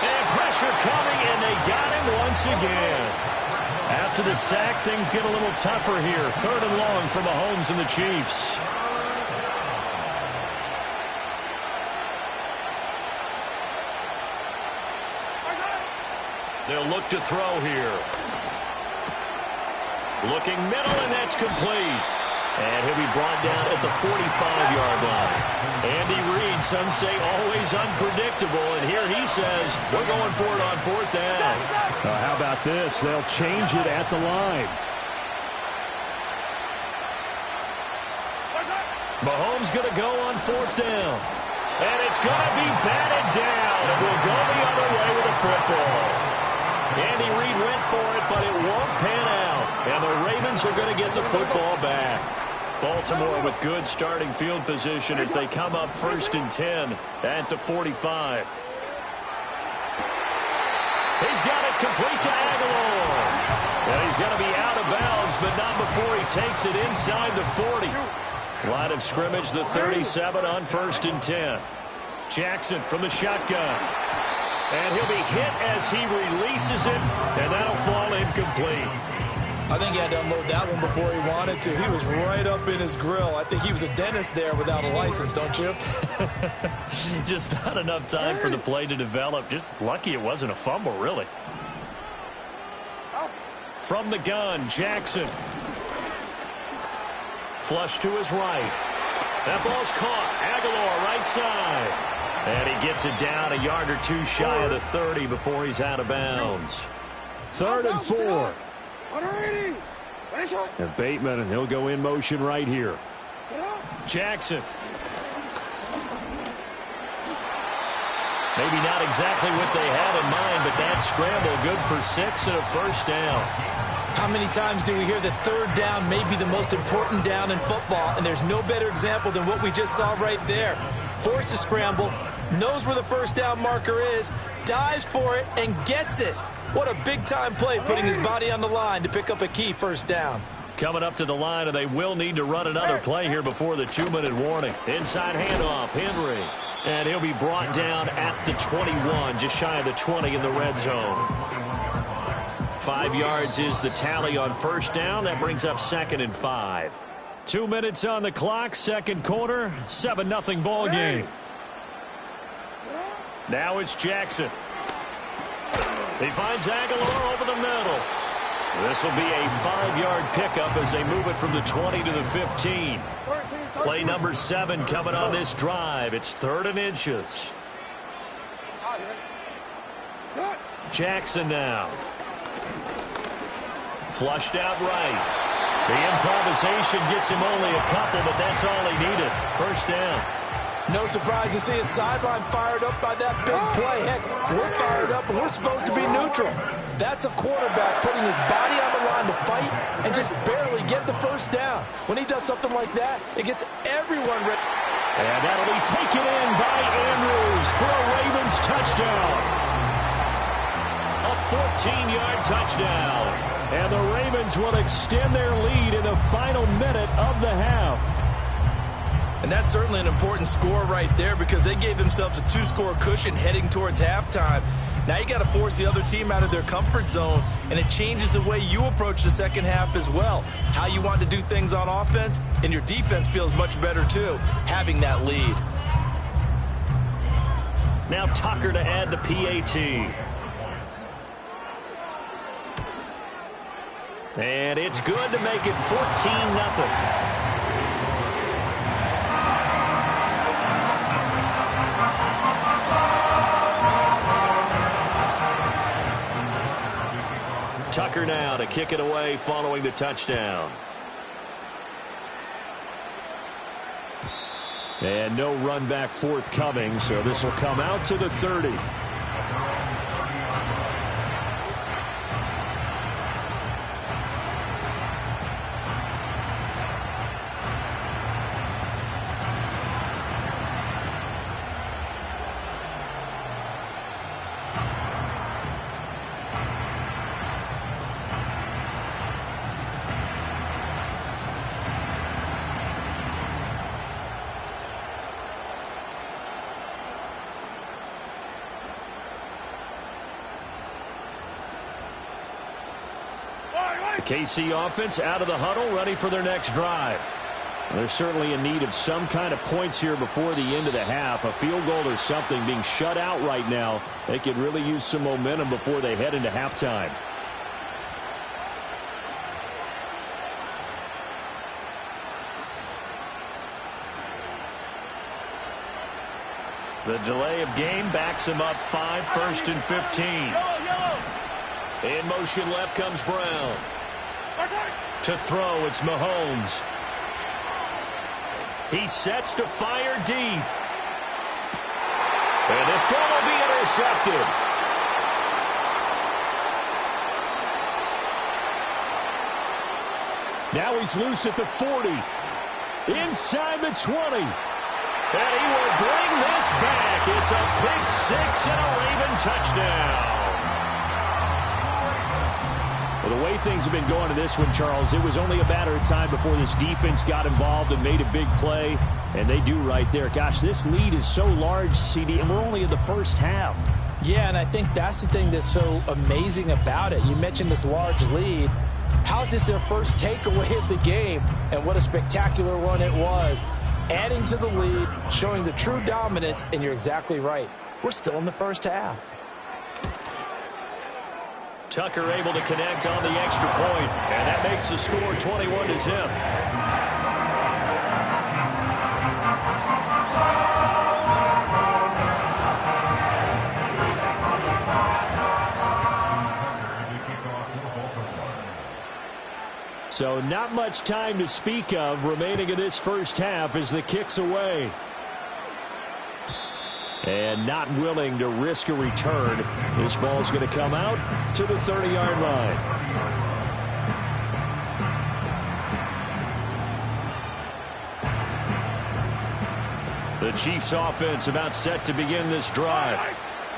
And pressure coming, and they got him once again. After the sack, things get a little tougher here. 3rd and long for Mahomes and the Chiefs. They'll look to throw here. Looking middle, and that's complete. And he'll be brought down at the 45-yard line. Andy Reid, some say always unpredictable, and here he says we're going for it on 4th down. How about this? They'll change it at the line. Mahomes going to go on 4th down. And it's going to be batted down, and we'll go the other way with the football. Andy Reid went for it, but it won't pan out. And the Ravens are going to get the football back. Baltimore with good starting field position as they come up 1st and 10 at the 45. He's got it complete to Aguilar. And he's going to be out of bounds, but not before he takes it inside the 40. Line of scrimmage, the 37 on 1st and 10. Jackson from the shotgun. And he'll be hit as he releases it, and that'll fall incomplete. I think he had to unload that one before he wanted to. He was right up in his grill. I think he was a dentist there without a license, don't you? Just not enough time for the play to develop. Just lucky it wasn't a fumble, really. From the gun, Jackson. Flush to his right. That ball's caught. Aguilar right side. And he gets it down a yard or 2 shy of the 30 before he's out of bounds. 3rd and 4. And Bateman, and he'll go in motion right here. Jackson. Maybe not exactly what they had in mind, but that scramble good for 6 and a 1st down. How many times do we hear that 3rd down may be the most important down in football, and there's no better example than what we just saw right there. Forced to scramble, knows where the 1st down marker is, dives for it, and gets it. What a big-time play, putting his body on the line to pick up a key 1st down. Coming up to the line, and they will need to run another play here before the 2-minute warning. Inside handoff, Henry. And he'll be brought down at the 21, just shy of the 20 in the red zone. 5 yards is the tally on first down. That brings up 2nd and 5. 2 minutes on the clock, second quarter, 7-0 ball game. Now it's Jackson. He finds Aguilar over the middle. This will be a 5-yard pickup as they move it from the 20 to the 15. Play number 7 coming on this drive. It's 3rd and inches. Jackson now. Flushed out right. The improvisation gets him only a couple, but that's all he needed. First down. No surprise to see his sideline fired up by that big play. Heck, we're fired up, and we're supposed to be neutral. That's a quarterback putting his body on the line to fight and just barely get the first down. When he does something like that, it gets everyone ready. And that'll be taken in by Andrews for a Ravens touchdown. A 14-yard touchdown. And the Ravens will extend their lead in the final minute of the half. And that's certainly an important score right there because they gave themselves a 2-score cushion heading towards halftime. Now you got to force the other team out of their comfort zone, and it changes the way you approach the second half as well. How you want to do things on offense, and your defense feels much better too, having that lead. Now Tucker to add the PAT. And it's good to make it 14-0. Tucker now to kick it away following the touchdown. And no run back forthcoming, so this will come out to the 30. KC offense out of the huddle, ready for their next drive. They're certainly in need of some kind of points here before the end of the half. A field goal or something. Being shut out right now, they could really use some momentum before they head into halftime. The delay of game backs him up 5, 1st and 15. In motion left comes Brown. To throw, it's Mahomes. He sets to fire deep. And this ball will be intercepted. Now he's loose at the 40. Inside the 20. And he will bring this back. It's a pick 6 and a Raven touchdown. Well, the way things have been going to this one, Charles, it was only a matter of time before this defense got involved and made a big play, and they do right there. Gosh, this lead is so large, CD, and we're only in the first half. Yeah, and I think that's the thing that's so amazing about it. You mentioned this large lead. How is this their first takeaway of the game? And what a spectacular run it was. Adding to the lead, showing the true dominance, and you're exactly right. We're still in the first half. Tucker able to connect on the extra point, and that makes the score 21-0. So not much time to speak of remaining in this first half as the kick's away. And not willing to risk a return. This ball's going to come out to the 30-yard line. The Chiefs offense about set to begin this drive.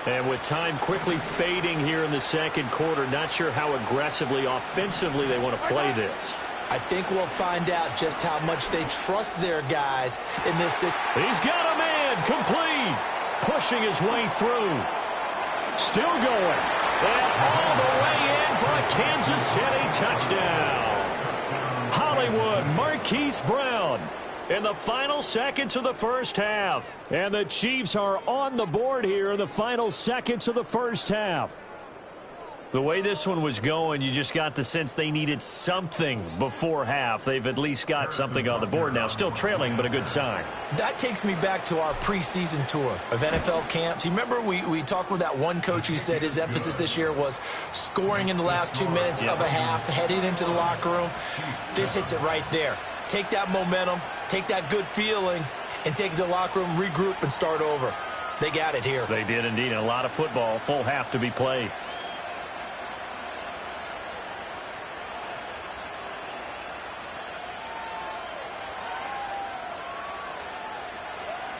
And with time quickly fading here in the second quarter, not sure how aggressively, offensively they want to play this. I think we'll find out just how much they trust their guys in this. He's got a man, complete. Pushing his way through. Still going. And all the way in front. Kansas City touchdown. Hollywood Marquise Brown in the final seconds of the first half. And the Chiefs are on the board here in the final seconds of the first half. The way this one was going, you just got the sense they needed something before half. They've at least got something on the board now. Still trailing, but a good sign. That takes me back to our preseason tour of NFL camps. You remember we talked with that one coach who said his emphasis this year was scoring in the last 2 minutes of a half, heading into the locker room. This hits it right there. Take that momentum, take that good feeling, and take it to the locker room, regroup, and start over. They got it here. They did indeed. A lot of football, full half to be played.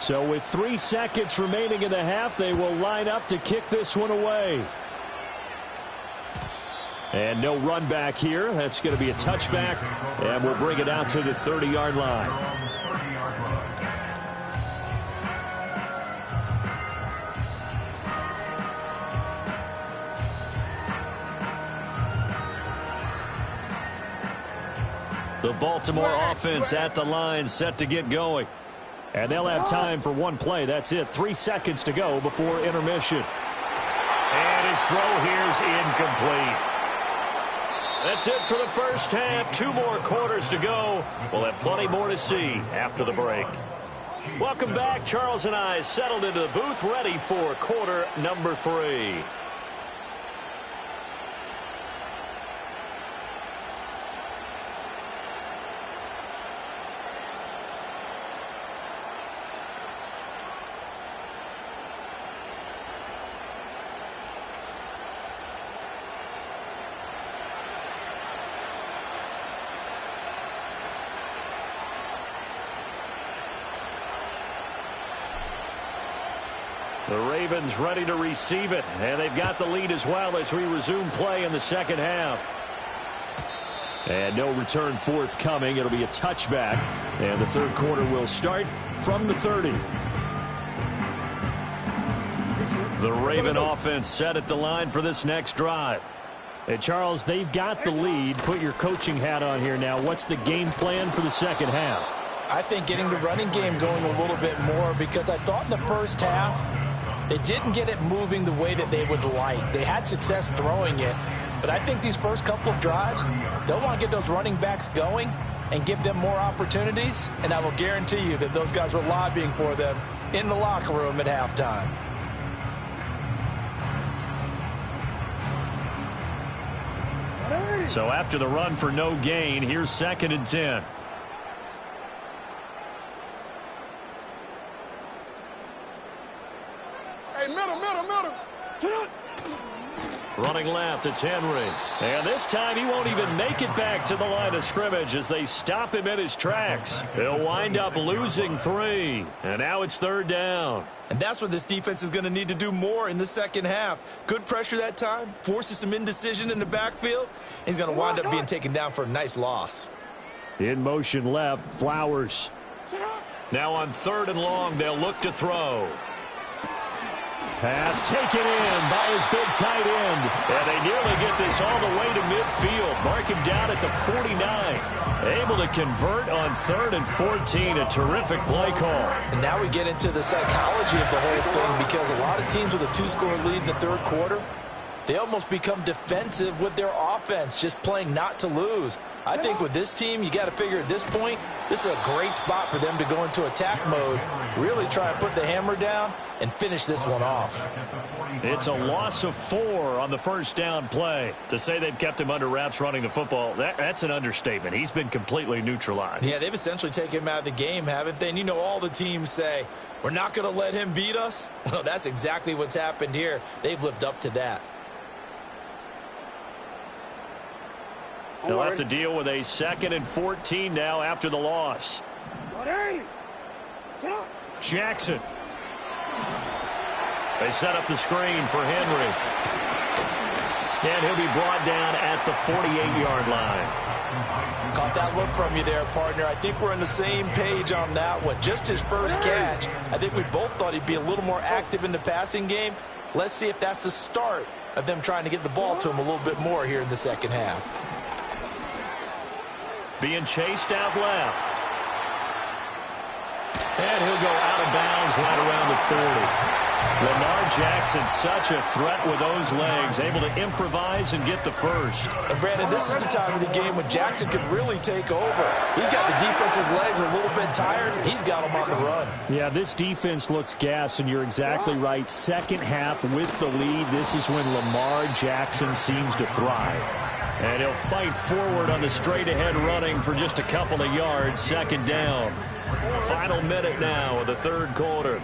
So with 3 seconds remaining in the half, they will line up to kick this one away. And no run back here. That's going to be a touchback, and we'll bring it out to the 30-yard line. The Baltimore offense at the line, set to get going. And they'll have time for one play. That's it. 3 seconds to go before intermission. And his throw here's incomplete. That's it for the first half. 2 more quarters to go. We'll have plenty more to see after the break. Welcome back. Charles and I settled into the booth, ready for quarter number 3. The Ravens ready to receive it, and they've got the lead as well as we resume play in the second half. And no return forthcoming. It'll be a touchback, and the third quarter will start from the 30. The Raven offense set at the line for this next drive. Hey, Charles, they've got the lead. Put your coaching hat on here now. What's the game plan for the second half? I think getting the running game going a little bit more, because I thought in the first half they didn't get it moving the way that they would like. They had success throwing it, but I think these first couple of drives, they'll want to get those running backs going and give them more opportunities, and I will guarantee you that those guys were lobbying for them in the locker room at halftime. So after the run for no gain, here's 2nd and 10. Hey, middle. Running left, it's Henry. And this time he won't even make it back to the line of scrimmage as they stop him in his tracks. He'll wind up losing 3. And now it's 3rd down. And that's what this defense is going to need to do more in the second half. Good pressure that time, forces some indecision in the backfield. He's going to wind up being taken down for a nice loss. In motion left, Flowers. Now on 3rd and long, they'll look to throw. Pass taken in by his big tight end. And they nearly get this all the way to midfield. Mark him down at the 49. Able to convert on 3rd and 14. A terrific play call. And now we get into the psychology of the whole thing, because a lot of teams with a 2-score lead in the third quarter, they almost become defensive with their offense, just playing not to lose. I think with this team, you got to figure at this point, this is a great spot for them to go into attack mode, really try and put the hammer down and finish this one off. It's a loss of 4 on the first down play. To say they've kept him under wraps running the football, that's an understatement. He's been completely neutralized. Yeah, they've essentially taken him out of the game, haven't they? And you know, all the teams say, we're not going to let him beat us. Well, that's exactly what's happened here. They've lived up to that. They'll have to deal with a 2nd and 14 now after the loss. Jackson. They set up the screen for Henry. And he'll be brought down at the 48-yard line. Caught that look from you there, partner. I think we're on the same page on that one. Just his first catch. I think we both thought he'd be a little more active in the passing game. Let's see if that's the start of them trying to get the ball to him a little bit more here in the second half. Being chased out left. And he'll go out of bounds right around the 40. Lamar Jackson, such a threat with those legs, able to improvise and get the first. And Brandon, this is the time of the game when Jackson could really take over. He's got the defense's legs a little bit tired. He's got them on the run. Yeah, this defense looks gassed, and you're exactly right. Second half with the lead, this is when Lamar Jackson seems to thrive. And he'll fight forward on the straight-ahead running for just a couple of yards. Second down. Final minute now of the third quarter.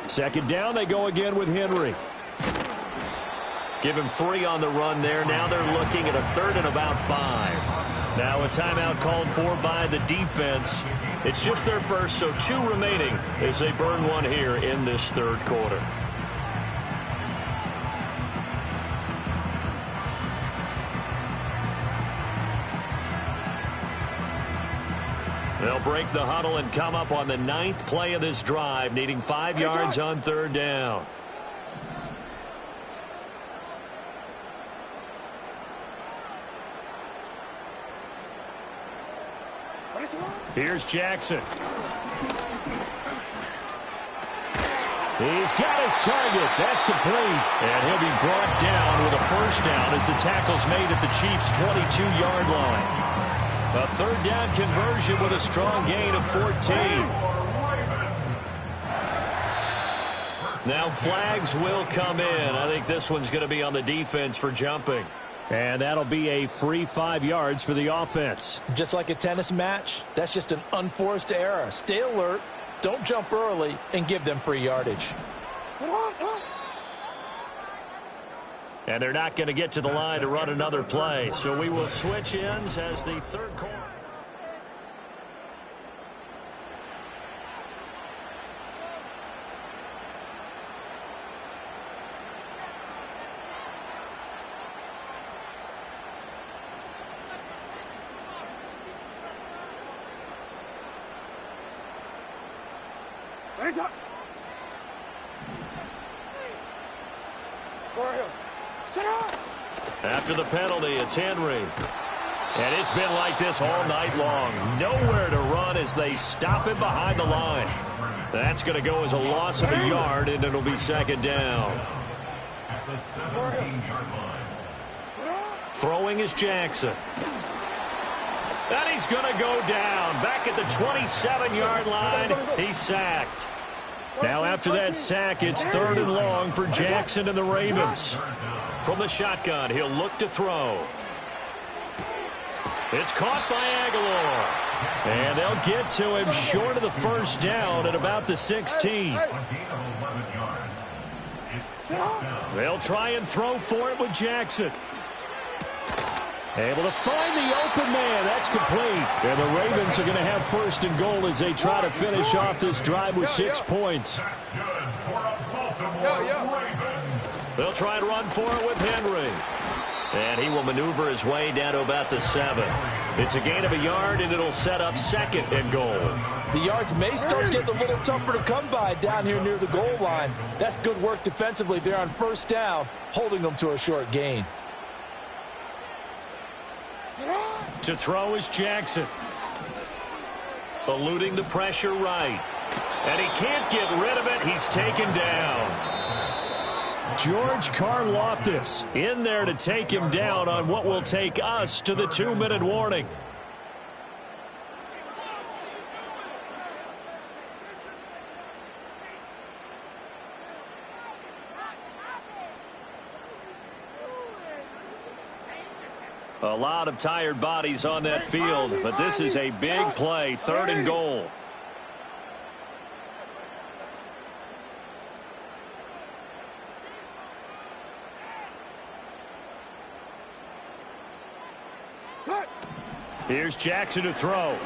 Second down, they go again with Henry. Give him 3 on the run there. Now they're looking at a third and about 5. Now a timeout called for by the defense. It's just their first, so 2 remaining as they burn one here in this third quarter. They'll break the huddle and come up on the 9th play of this drive, needing 5 yards on third down. Here's Jackson. He's got his target. That's complete. And he'll be brought down with a first down as the tackle's made at the Chiefs' 22-yard line. A third down conversion with a strong gain of 14. Now flags will come in. I think this one's going to be on the defense for jumping. And that'll be a free 5 yards for the offense. Just like a tennis match, that's just an unforced error. Stay alert, don't jump early, and give them free yardage. And they're not going to get to the line to run another play. So we will switch ends as the third quarter. After the penalty, it's Henry. And it's been like this all night long. Nowhere to run as they stop him behind the line. That's going to go as a loss of a yard, and it'll be second down. At the 17-yard line. Throwing is Jackson. And he's going to go down. Back at the 27-yard line, he's sacked. Now after that sack, it's third and long for Jackson and the Ravens. From the shotgun, he'll look to throw. It's caught by Aguilar. And they'll get to him short of the first down at about the 16. They'll try and throw for it with Jackson. Able to find the open man. That's complete. And the Ravens are going to have first and goal as they try to finish off this drive with 6 points. They'll try and run for it with Henry. And he will maneuver his way down to about the 7. It's a gain of a yard, and it'll set up second and goal. The yards may start getting a little tougher to come by down here near the goal line. That's good work defensively there on first down, holding them to a short gain. To throw is Jackson. Eluding the pressure right. And he can't get rid of it. He's taken down. George Karlaftis in there to take him down on what will take us to the 2-minute warning. A lot of tired bodies on that field, but this is a big play, third and goal. Here's Jackson to throw.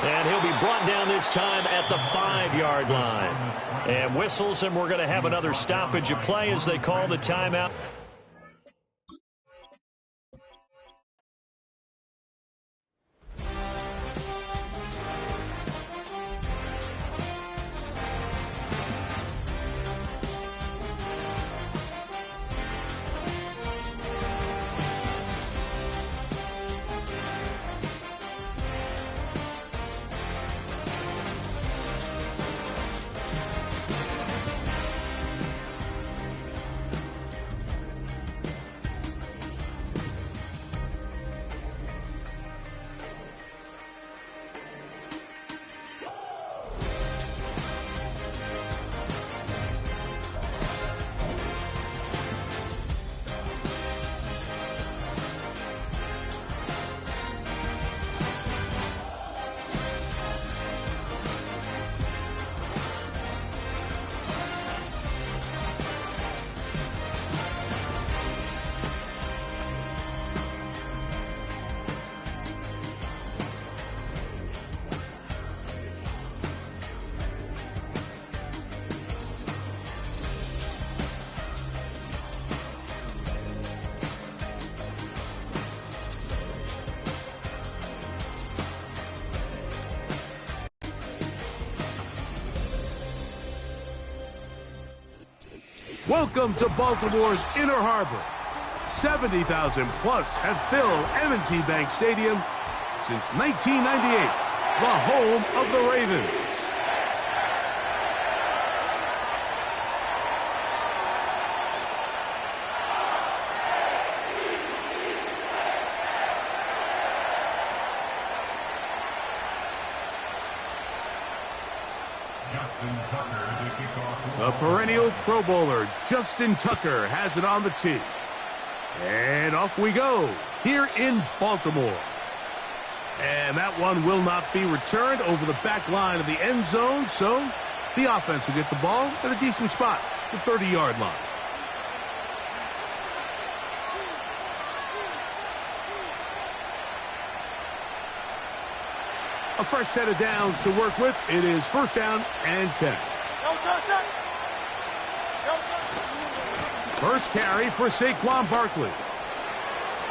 And he'll be brought down this time at the 5-yard line. And whistles, and we're going to have another stoppage of play as they call the timeout. Welcome to Baltimore's Inner Harbor. 70,000 plus have filled M&T Bank Stadium since 1998, the home of the Ravens. The perennial Pro Bowler, Justin Tucker, has it on the tee. And off we go, here in Baltimore. And that one will not be returned over the back line of the end zone, so the offense will get the ball at a decent spot, the 30-yard line. A fresh set of downs to work with. It is first down and 10. First carry for Saquon Barkley.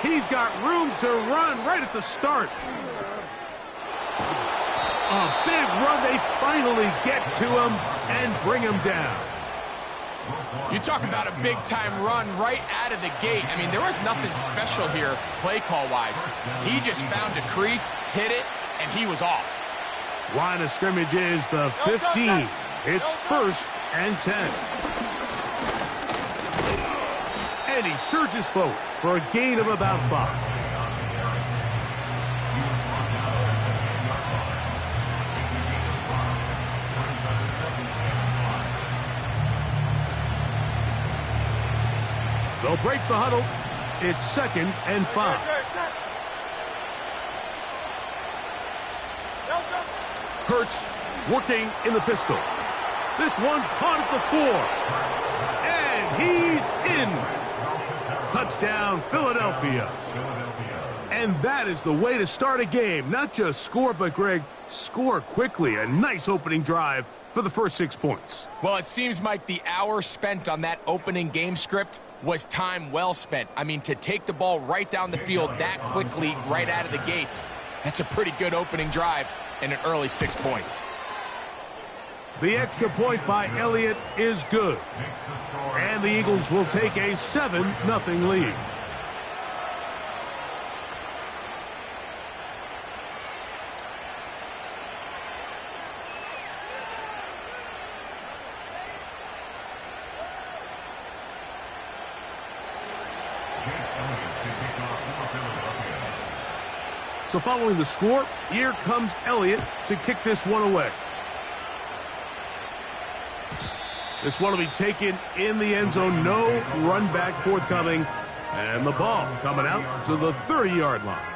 He's got room to run right at the start. A big run. They finally get to him and bring him down. You talk about a big-time run right out of the gate. I mean, there was nothing special here play call-wise. He just found a crease, hit it, and he was off. Line of scrimmage is the 15. It's first and 10. And he surges forward for a gain of about 5. They'll break the huddle. It's second and 5. Hurts working in the pistol. This one caught at the 4. And he's in. Touchdown, Philadelphia. And that is the way to start a game. Not just score, but, Greg, score quickly. A nice opening drive for the first 6 points. Well, it seems like the hour spent on that opening game script was time well spent. I mean, to take the ball right down the field that quickly right out of the gates, that's a pretty good opening drive and an early 6 points. The extra point by Elliott is good. And the Eagles will take a 7-0 lead. So following the score, here comes Elliott to kick this one away. This one will be taken in the end zone. No run back forthcoming. And the ball coming out to the 30-yard line.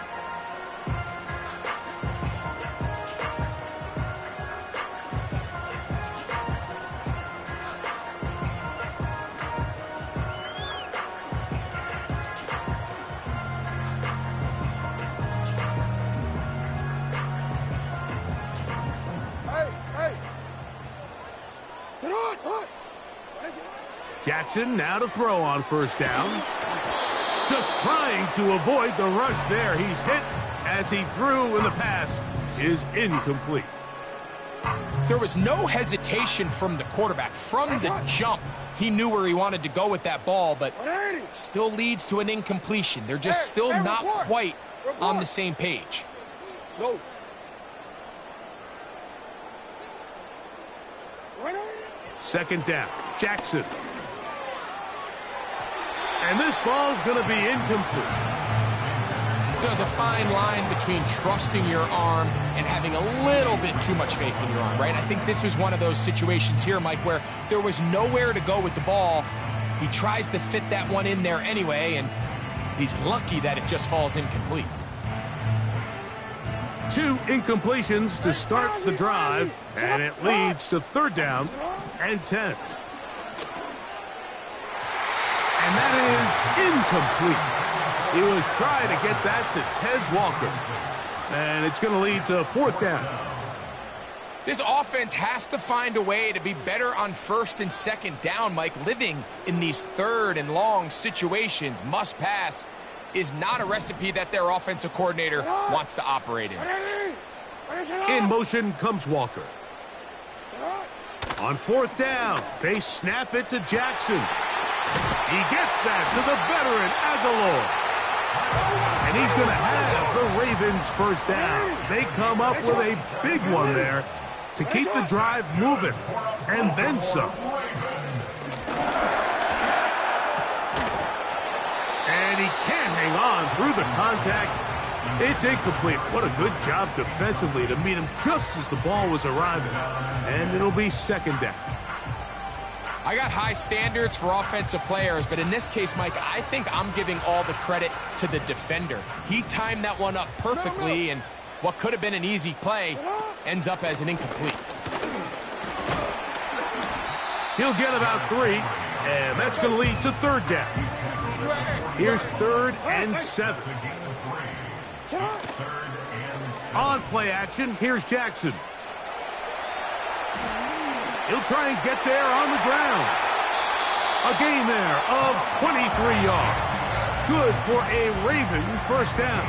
Jackson now to throw on first down. Just trying to avoid the rush there. He's hit as he threw, and the pass is incomplete. There was no hesitation from the quarterback. From the jump, he knew where he wanted to go with that ball, but it still leads to an incompletion. They're just still not quite on the same page. No. Second down, Jackson. And this ball's going to be incomplete. There's a fine line between trusting your arm and having a little bit too much faith in your arm, right? I think this was one of those situations here, Mike, where there was nowhere to go with the ball. He tries to fit that one in there anyway, and he's lucky that it just falls incomplete. 2 incompletions to start the drive, and it leads to third down and 10. And that is incomplete. He was trying to get that to Tez Walker. And it's going to lead to fourth down. This offense has to find a way to be better on first and second down, Mike. Living in these third and long situations, must pass, is not a recipe that their offensive coordinator wants to operate in. In motion comes Walker. On fourth down, they snap it to Jackson. He gets that to the veteran Aguilar. And he's going to have the Ravens first down. They come up with a big one there to keep the drive moving, and then some. And he can't hang on through the contact. It's incomplete. What a good job defensively to meet him just as the ball was arriving. And it'll be second down. I got high standards for offensive players, but in this case, Mike, I think I'm giving all the credit to the defender. He timed that one up perfectly, and what could have been an easy play ends up as an incomplete. He'll get about 3, and that's going to lead to third down. Here's 3rd and 7. On play action, here's Jackson. He'll try and get there on the ground. A gain there of 23 yards. Good for a Raven first down.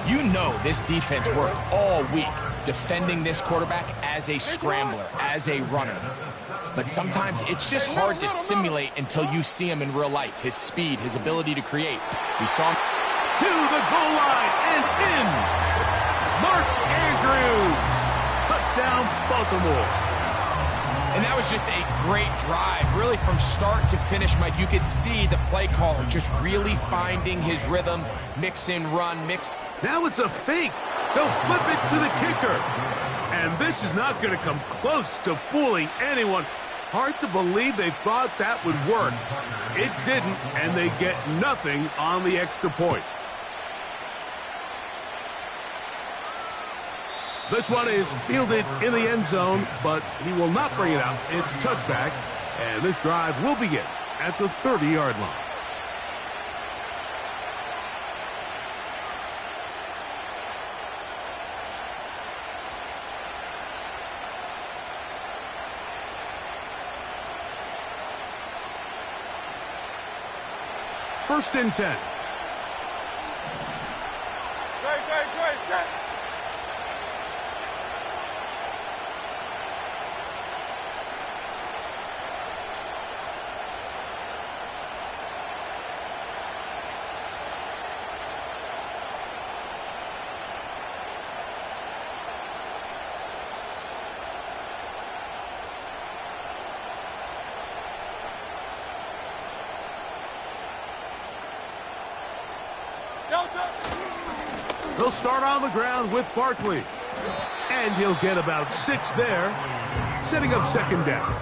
You know this defense worked all week defending this quarterback as a scrambler, as a runner. But sometimes it's just hard to simulate until you see him in real life. His speed, his ability to create. We saw him to the goal line and in. Mark Andrews. Touchdown, Baltimore. And that was just a great drive. Really from start to finish, Mike, you could see the play caller just really finding his rhythm. Mix in, run, mix. Now it's a fake. They'll flip it to the kicker. And this is not going to come close to fooling anyone. Hard to believe they thought that would work. It didn't, and they get nothing on the extra point. This one is fielded in the end zone, but he will not bring it out. It's touchback, and this drive will begin at the 30-yard line. First and 10. Great. He'll start on the ground with Barkley. And he'll get about 6 there, setting up second down.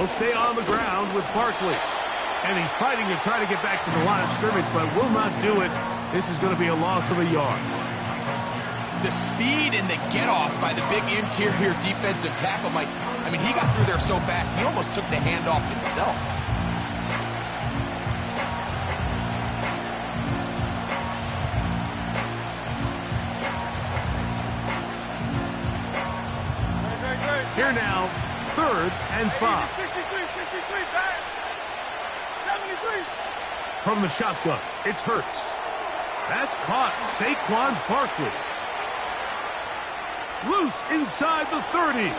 He'll stay on the ground with Barkley. And he's fighting to try to get back to the line of scrimmage, but will not do it. This is going to be a loss of a yard. The speed and the get-off by the big interior defensive tackle, Mike. I mean, he got through there so fast, he almost took the handoff himself. Here now, 3rd and 5. 63, back. 73. From the shotgun, it's Hurts. That's caught. Saquon Barkley. Loose inside the 30.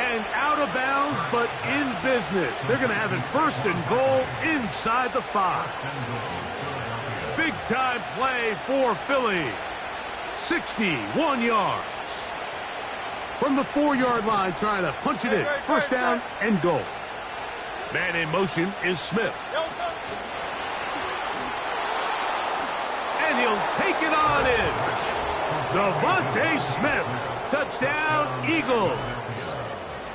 And out of bounds, but in business. They're going to have it first and goal inside the 5. Big time play for Philly. 61 yards. From the 4-yard line, trying to punch it in. First down and goal. Man in motion is Smith. And he'll take it on in. Devontae Smith. Touchdown, Eagles.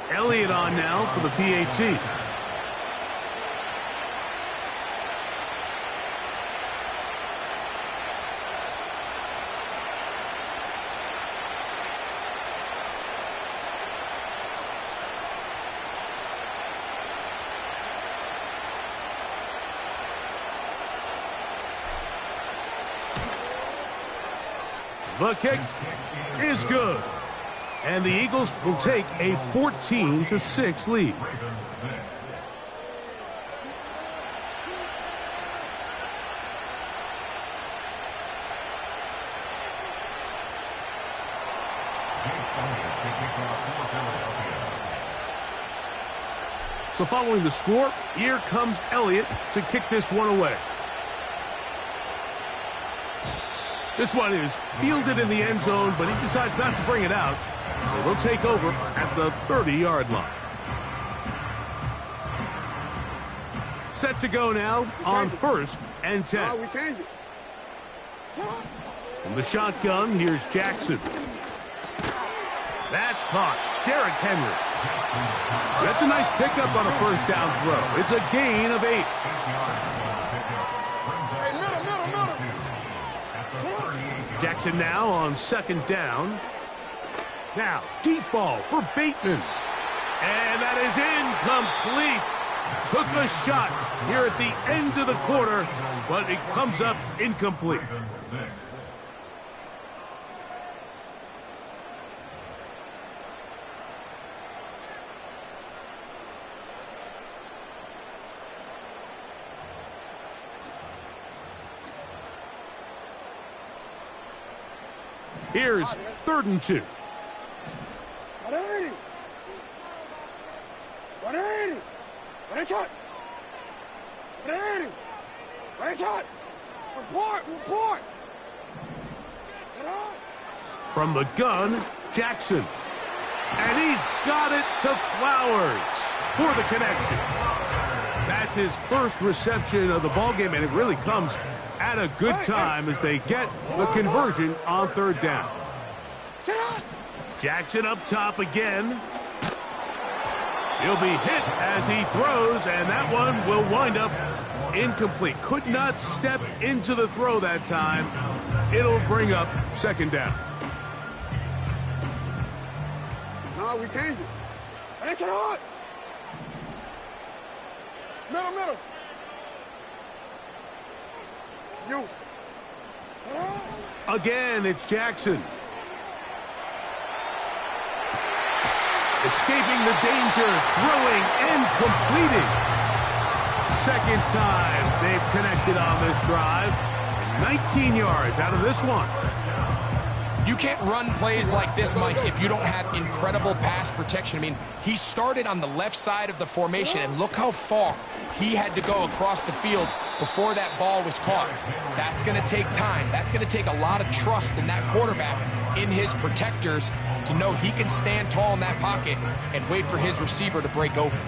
Elliott on now for the PAT. The kick is good. And the Eagles will take a 14-6 lead. So following the score, here comes Elliott to kick this one away. This one is fielded in the end zone, but he decides not to bring it out. So they'll take over at the 30-yard line. Set to go now on 1st and 10. We changed it. From the shotgun, here's Jackson. That's caught. Derrick Henry. That's a nice pickup on a first down throw. It's a gain of 8. Jackson now on 2nd down. Now, deep ball for Bateman. And that is incomplete. Took a shot here at the end of the quarter, but it comes up incomplete. Here's 3rd and 2. Report. From the gun, Jackson. And he's got it to Flowers for the connection. That's his first reception of the ballgame, and it really comes at a good time as they get the conversion on 3rd down. Jackson up top again. He'll be hit as he throws, and that one will wind up incomplete. Could not step into the throw that time. It'll bring up 2nd down. No, we changed it. Finish it hard. Middle. You. Again, it's Jackson. Escaping the danger, throwing and completing. 2nd time they've connected on this drive. 19 yards out of this one. You can't run plays like this, Mike, if you don't have incredible pass protection. I mean, he started on the left side of the formation, and look how far he had to go across the field before that ball was caught. That's going to take time. That's going to take a lot of trust in that quarterback, in his protectors, to know he can stand tall in that pocket and wait for his receiver to break open.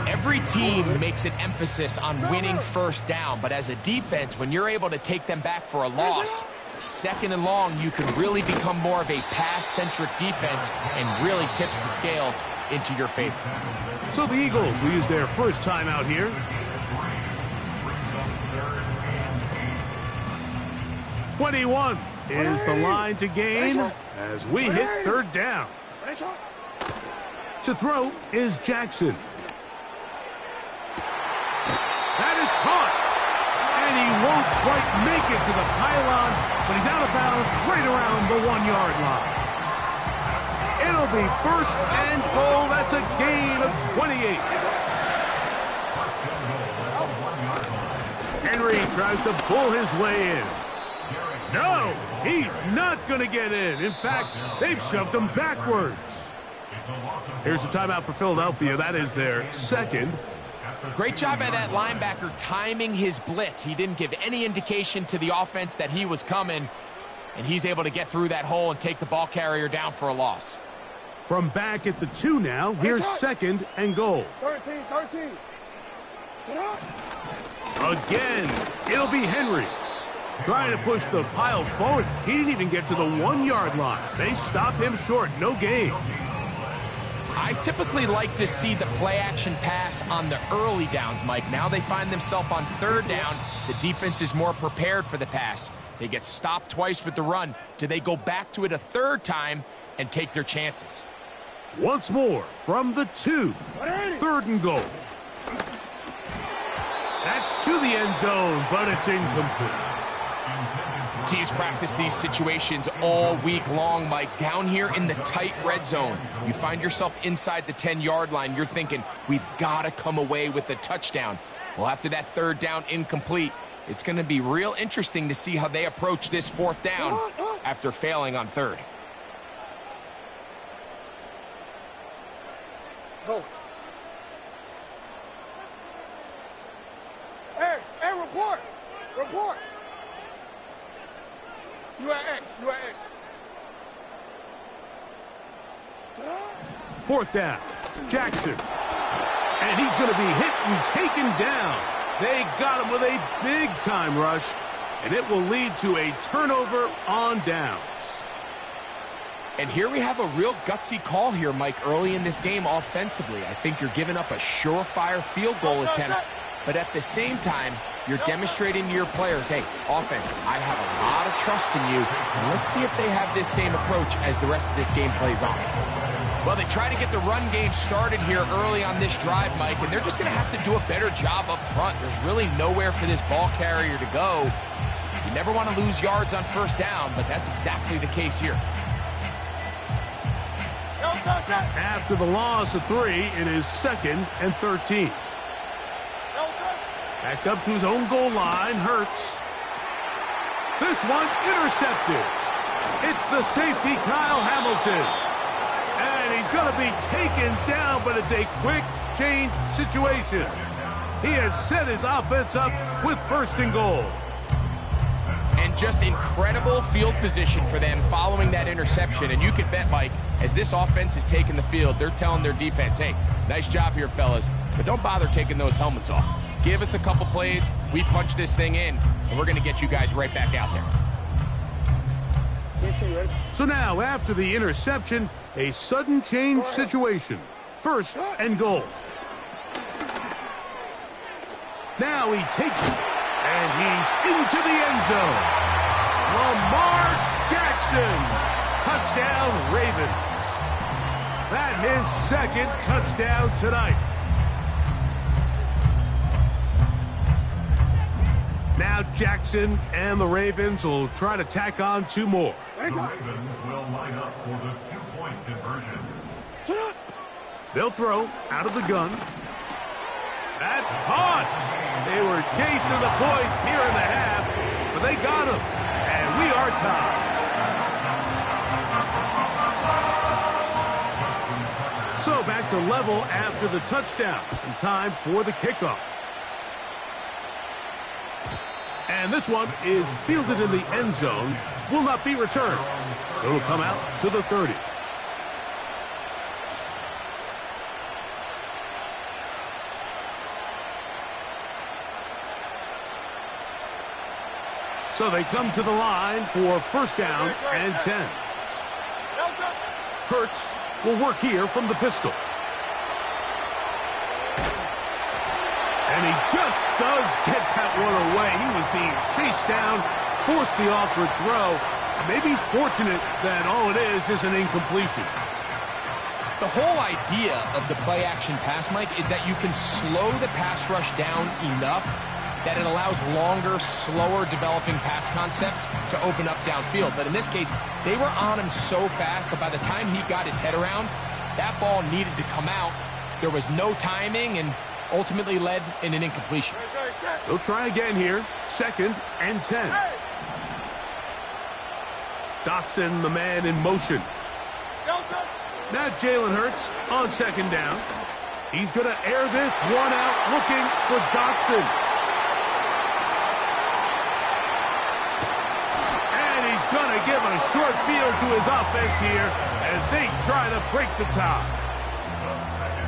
Every team makes an emphasis on winning 1st down, but as a defense, when you're able to take them back for a loss, 2nd and long, you can really become more of a pass-centric defense and really tips the scales into your favor. So the Eagles will use their first time out here. 21 is the line to gain as we hit 3rd down. To throw is Jackson. That is caught. And he won't quite make it to the pylon, but he's out of bounds right around the 1-yard line. It'll be 1st and goal. That's a gain of 28. Henry tries to pull his way in. No, he's not going to get in. In fact, they've shoved him backwards. Here's a timeout for Philadelphia. That is their 2nd. Great job by that linebacker timing his blitz. He didn't give any indication to the offense that he was coming, and he's able to get through that hole and take the ball carrier down for a loss. From back at the 2 now, here's 2nd and goal. 13. Again, it'll be Henry. Trying to push the pile forward. He didn't even get to the 1-yard line. They stop him short. No gain. I typically like to see the play-action pass on the early downs, Mike. Now they find themselves on 3rd down. The defense is more prepared for the pass. They get stopped twice with the run. Do they go back to it a 3rd time and take their chances? Once more from the 2. 3rd and goal. That's to the end zone, but it's incomplete. Teams practice these situations all week long, Mike. Down here in the tight red zone, you find yourself inside the 10-yard line. You're thinking, we've got to come away with a touchdown. Well, after that third down incomplete, it's going to be real interesting to see how they approach this fourth down after failing on third. Go. Hey, report. Report. You at X. You at X. Fourth down. Jackson. And he's going to be hit and taken down. They got him with a big-time rush, and it will lead to a turnover on downs. And here we have a real gutsy call here, Mike, early in this game offensively. I think you're giving up a surefire field goal attempt, but at the same time, you're demonstrating to your players, hey, offense, I have a lot of trust in you, and let's see if they have this same approach as the rest of this game plays on. Well, they try to get the run game started here early on this drive, Mike, and they're just going to have to do a better job up front. There's really nowhere for this ball carrier to go. You never want to lose yards on first down, but that's exactly the case here. After the loss of 3, it is 2nd and 13. Back up to his own goal line, Hurts. This one intercepted. It's the safety, Kyle Hamilton. And he's going to be taken down, but it's a quick change situation. He has set his offense up with 1st and goal. And just incredible field position for them following that interception. And you can bet, Mike, as this offense is taking the field, they're telling their defense, hey, nice job here, fellas, but don't bother taking those helmets off. Give us a couple plays, we punch this thing in, and we're going to get you guys right back out there. So now, after the interception, a sudden change situation. 1st and goal. Now he takes it, and he's into the end zone. Lamar Jackson. Touchdown, Ravens. That's his 2nd touchdown tonight. Now Jackson and the Ravens will try to tack on 2 more. The Ravens will line up for the 2-point conversion. They'll throw out of the gun. That's caught. They were chasing the points here in the half, but they got him, and we are tied. So back to level after the touchdown, and time for the kickoff. And this one is fielded in the end zone, will not be returned. So it'll come out to the 30. So they come to the line for 1st down and 10. Hurts will work here from the pistol. And he just does get that one away. He was being chased down, forced the awkward throw. Maybe he's fortunate that all it is an incompletion. The whole idea of the play-action pass, Mike, is that you can slow the pass rush down enough that it allows longer, slower developing pass concepts to open up downfield. But in this case, they were on him so fast that by the time he got his head around, that ball needed to come out. There was no timing and ultimately led in an incompletion. They'll try again here. 2nd and 10. Dotson, the man in motion. Now Jalen Hurts on 2nd down. He's going to air this one out looking for Dotson. And he's going to give a short field to his offense here as they try to break the tie.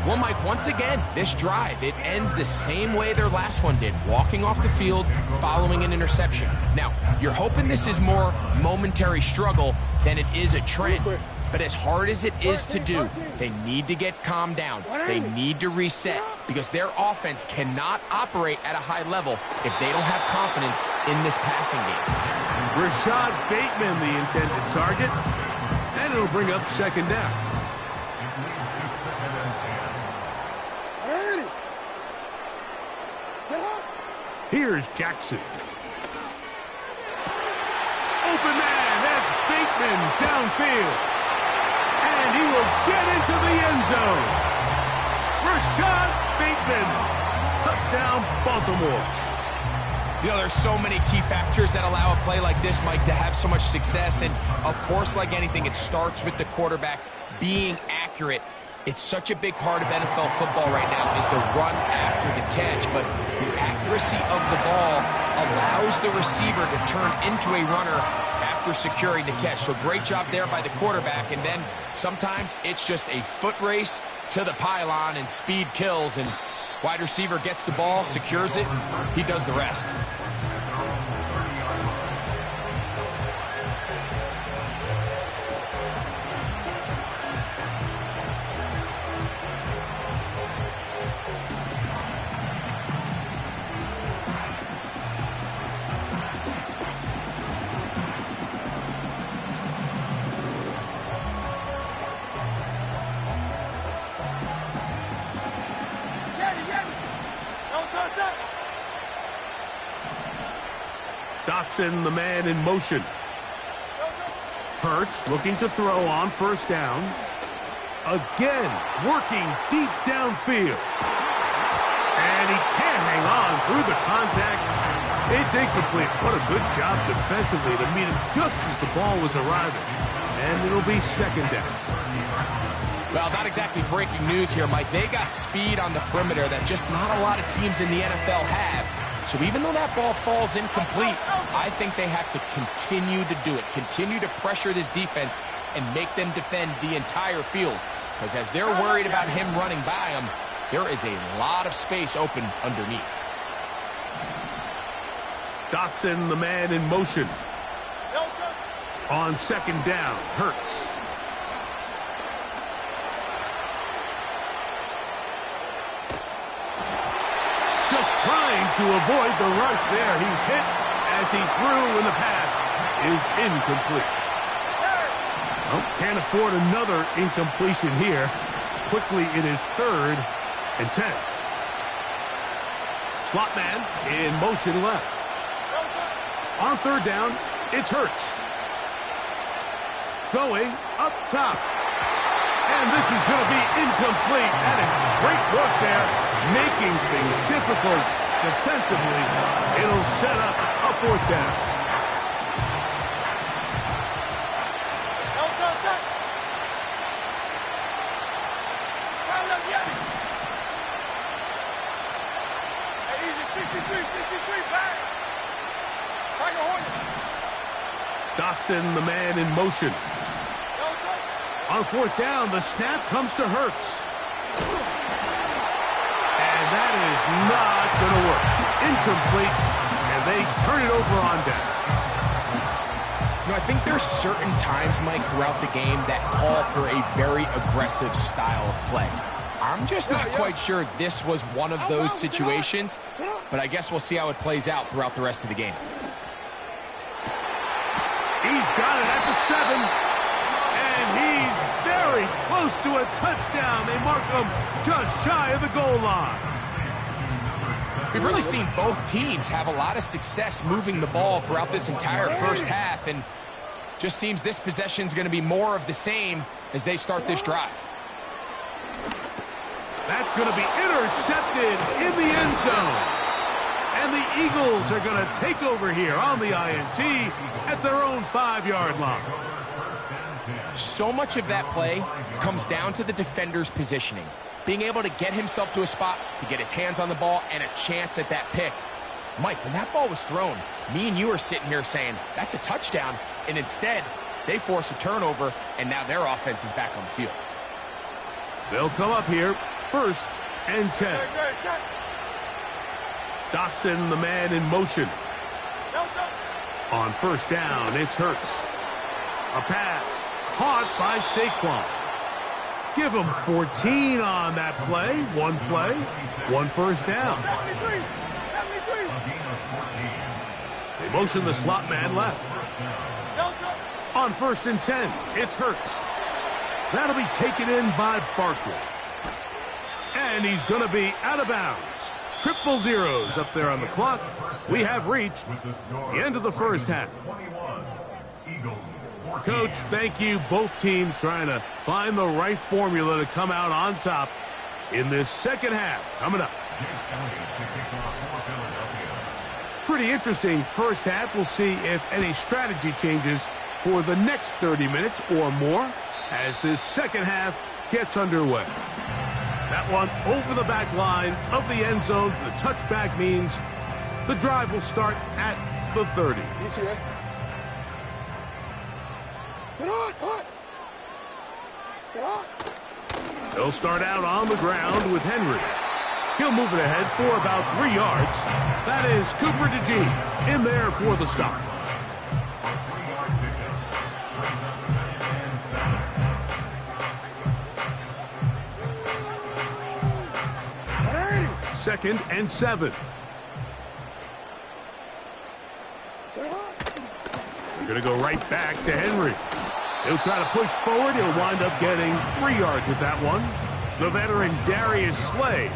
Well, Mike, once again, this drive, it ends the same way their last one did, walking off the field following an interception. Now, you're hoping this is more momentary struggle than it is a trend. But as hard as it is to do, they need to get calmed down. They need to reset because their offense cannot operate at a high level if they don't have confidence in this passing game. Rashad Bateman, the intended target, and it'll bring up 2nd down. Here's Jackson. again downfield. And he will get into the end zone. Rashad Bateman. Touchdown, Baltimore. You know, there's so many key factors that allow a play like this, Mike, to have so much success. And, of course, like anything, it starts with the quarterback being accurate. It's such a big part of NFL football right now is the run after the catch. But the accuracy of the ball allows the receiver to turn into a runner after securing the catch. So great job there by the quarterback. And then sometimes it's just a foot race to the pylon and speed kills. And wide receiver gets the ball, secures it. He does the rest. Dotson, the man in motion. Hurts looking to throw on first down. Again, working deep downfield. And he can't hang on through the contact. It's incomplete. What a good job defensively to meet him just as the ball was arriving. And it'll be second down. Well, not exactly breaking news here, Mike. They got speed on the perimeter that just not a lot of teams in the NFL have. So even though that ball falls incomplete, I think they have to continue to do it. Continue to pressure this defense and make them defend the entire field. Because as they're worried about him running by them, there is a lot of space open underneath. Dotson, the man in motion. On second down, Hurts. Just trying to avoid the rush there. He's hit as he threw when the pass is incomplete. Well, can't afford another incompletion here. Quickly, it is 3rd and 10. Slot man in motion left. On third down, it's Hurts. Going up top. And this is going to be incomplete. That is great work there, making things difficult defensively. It'll set up a 4th down. Dotson, the man in motion. On 4th down, the snap comes to Hurts. And that is not going to work. Incomplete, and they turn it over on downs. You know, I think there's certain times, Mike, throughout the game that call for a very aggressive style of play. I'm just not quite sure this was one of those situations, but I guess we'll see how it plays out throughout the rest of the game. He's got it at the 7. And he's very close to a touchdown. They mark him just shy of the goal line. We've really seen both teams have a lot of success moving the ball throughout this entire first half, and just seems this possession is going to be more of the same as they start this drive. That's going to be intercepted in the end zone. And the Eagles are going to take over here on the INT at their own 5-yard line. So much of that play comes down to the defender's positioning. Being able to get himself to a spot, to get his hands on the ball, and a chance at that pick. Mike, when that ball was thrown, me and you are sitting here saying, that's a touchdown. And instead, they force a turnover, and now their offense is back on the field. They'll come up here, 1st and 10. Dotson, the man in motion. On 1st down, it's Hurts. A pass. Caught by Saquon. Give him 14 on that play. One 1st down. They motion the slot man left. On 1st and 10, it's Hurts. That'll be taken in by Barkley. And he's going to be out of bounds. 0-0 up there on the clock. We have reached the end of the first half. Coach, thank you. Both teams trying to find the right formula to come out on top in this second half. Coming up. Pretty interesting first half. We'll see if any strategy changes for the next 30 minutes or more as this second half gets underway. That one over the back line of the end zone. The touchback means the drive will start at the 30. They'll start out on the ground with Henry. He'll move it ahead for about 3 yards. That is Cooper DeJean in there for the stop. Second and 7. They're going to go right back to Henry. He'll try to push forward. He'll wind up getting 3 yards with that one. The veteran Darius Slay,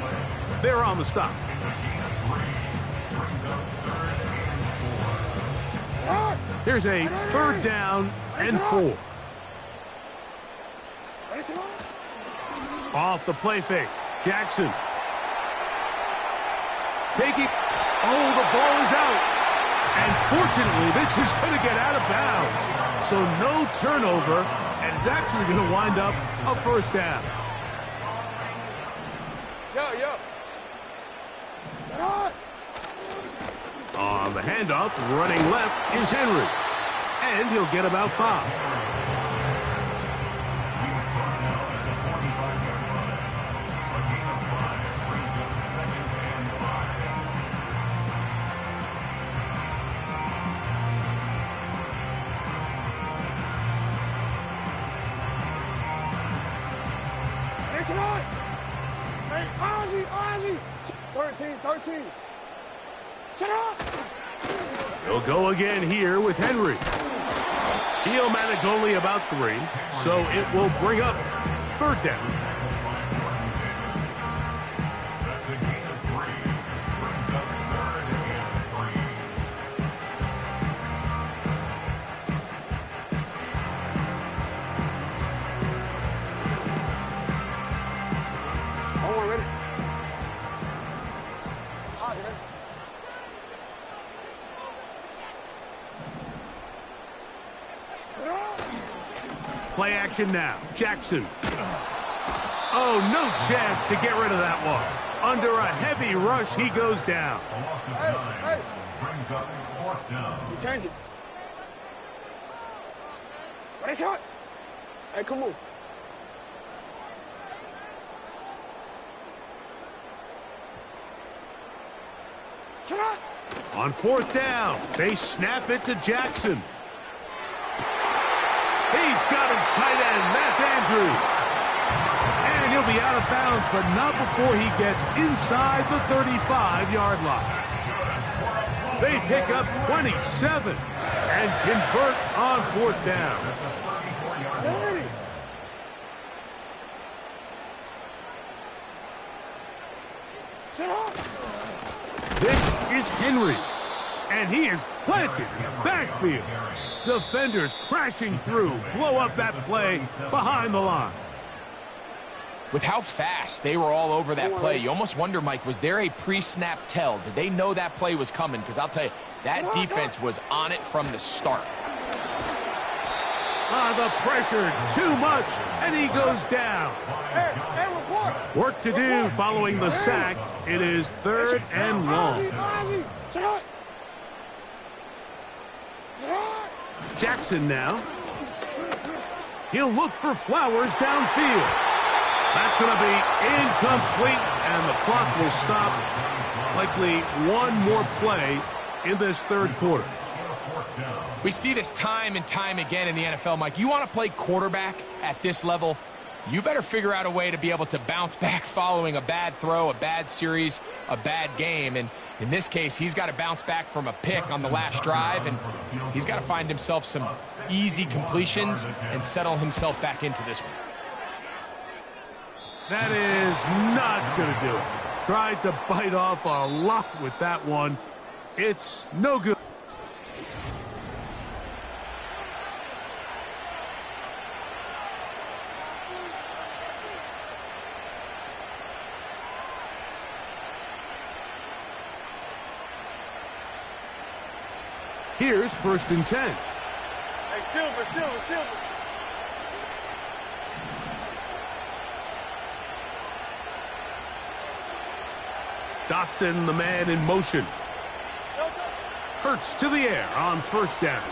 they're on the stop. Here's a 3rd down and 4. Off the play fake. Jackson. Taking. Oh, the ball is out. And fortunately, this is going to get out of bounds. So no turnover, and it's actually going to wind up a 1st down. On the handoff, running left is Henry. And he'll get about 5. Ozzy. 13. Shut up. He'll go again here with Henry. He'll manage only about 3, so it will bring up 3rd down. That's a gain of 3. Brings up 3rd and 3. Hold on, ready? Ready? Play action now. Jackson. Oh, no chance to get rid of that one. Under a heavy rush, he goes down. Hey. Brings up 4th down. You change it. Ready, shot? Hey, come on. Shut up. On 4th down, they snap it to Jackson. He's got his tight end. That's Andrew. And he'll be out of bounds, but not before he gets inside the 35-yard line. They pick up 27 and convert on 4th down. This is Henry, and he is planted in the backfield. Defenders crashing through, blow up that play behind the line. With how fast they were all over that play, you almost wonder, Mike, was there a pre-snap tell? Did they know that play was coming? Because I'll tell you, that defense was on it from the start. The pressure, too much, and he goes down. Work to do following the sack. It is 3rd and long. Jackson now. He'll look for Flowers downfield. That's going to be incomplete, and the clock will stop. Likely one more play in this 3rd quarter. We see this time and time again in the NFL, Mike. You want to play quarterback at this level, you better figure out a way to be able to bounce back following a bad throw, a bad series, a bad game. And in this case, he's got to bounce back from a pick on the last drive, and he's got to find himself some easy completions and settle himself back into this one. That is not going to do it. Tried to bite off a lot with that one. It's no good. Here's 1st and 10. Hey, Silver. Dotson, the man in motion. Hurts to the air on 1st down.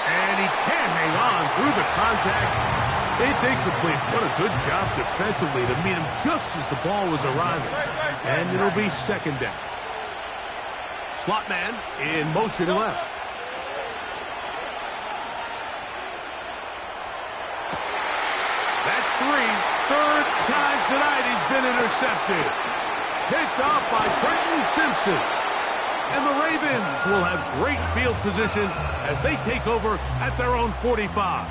And he can't hang on through the contact. It's incomplete. What a good job defensively to meet him just as the ball was arriving. And it'll be 2nd down. Slot man in motion left. That's 3. 3rd time tonight he's been intercepted. Picked off by Trenton Simpson. And the Ravens will have great field position as they take over at their own 45.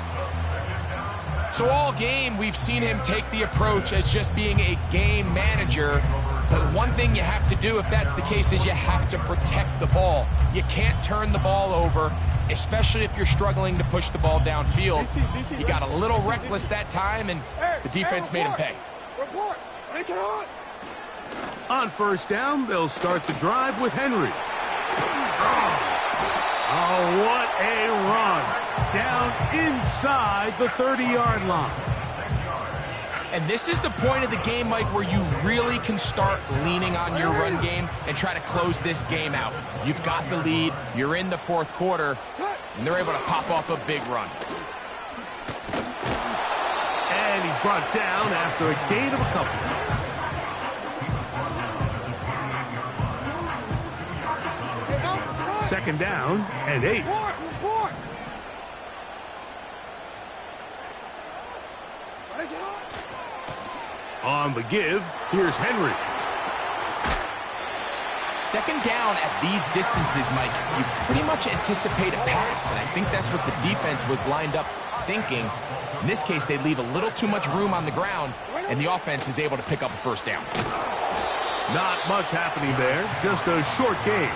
So all game, we've seen him take the approach as just being a game manager. But one thing you have to do, if that's the case, is you have to protect the ball. You can't turn the ball over, especially if you're struggling to push the ball downfield. He got a little reckless that time, and the defense made him pay. On 1st down, they'll start the drive with Henry. Oh, what a run. Down inside the 30-yard line. And this is the point of the game, Mike, where you really can start leaning on your run game and try to close this game out. You've got the lead, you're in the 4th quarter, and they're able to pop off a big run. And he's brought down after a gain of a couple. Second down and 8. On the give, here's Henry. 2nd down at these distances, Mike, you pretty much anticipate a pass, and I think that's what the defense was lined up thinking. In this case, they leave a little too much room on the ground, and the offense is able to pick up a 1st down. Not much happening there, just a short game.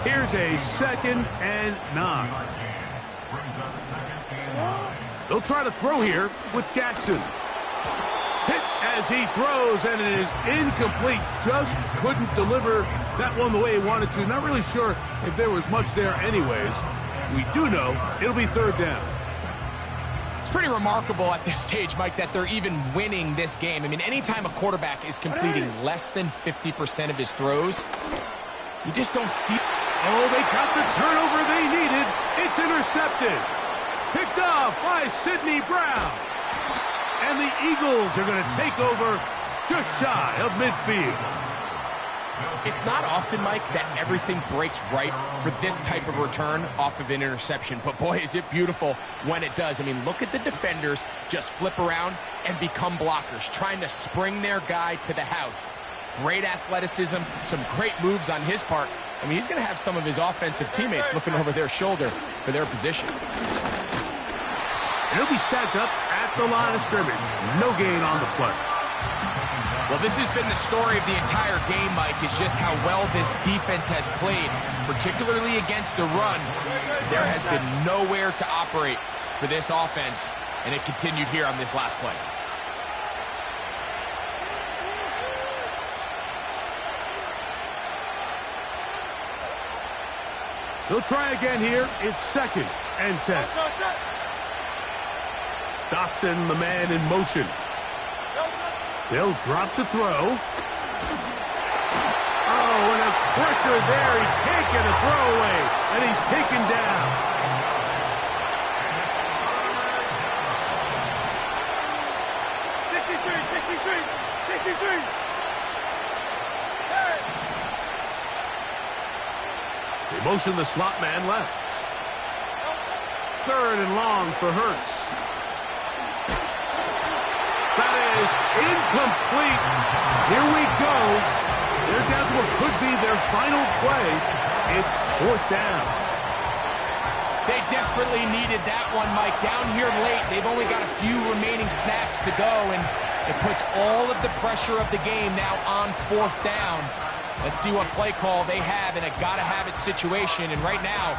Here's a 2nd and 9. They'll try to throw here with Jackson. Hit as he throws, and it is incomplete. Just couldn't deliver that one the way he wanted to. Not really sure if there was much there anyways. We do know it'll be 3rd down. It's pretty remarkable at this stage, Mike, that they're even winning this game. I mean, anytime a quarterback is completing less than 50% of his throws, you just don't see. Oh, they got the turnover they needed. It's intercepted. Picked off by Sidney Brown. And the Eagles are going to take over just shy of midfield. It's not often, Mike, that everything breaks right for this type of return off of an interception. But, boy, is it beautiful when it does. I mean, look at the defenders just flip around and become blockers, trying to spring their guy to the house. Great athleticism, some great moves on his part. I mean, he's going to have some of his offensive teammates looking over their shoulder for their position. He'll be stacked up at the line of scrimmage. No gain on the play. Well, this has been the story of the entire game, Mike, is just how well this defense has played, particularly against the run. There has been nowhere to operate for this offense, and it continued here on this last play. They'll try again here. It's 2nd and 10. Dotson, the man in motion. They'll drop to throw. Oh, and a pressure there. He can't get a throw away, and he's taken down. They motion the slot man left. 3rd and long for Hurts. That is incomplete. Here we go. They're down to what could be their final play. It's 4th down. They desperately needed that one, Mike. Down here late, they've only got a few remaining snaps to go, and it puts all of the pressure of the game now on 4th down. Let's see what play call they have in a gotta-have-it situation. And right now,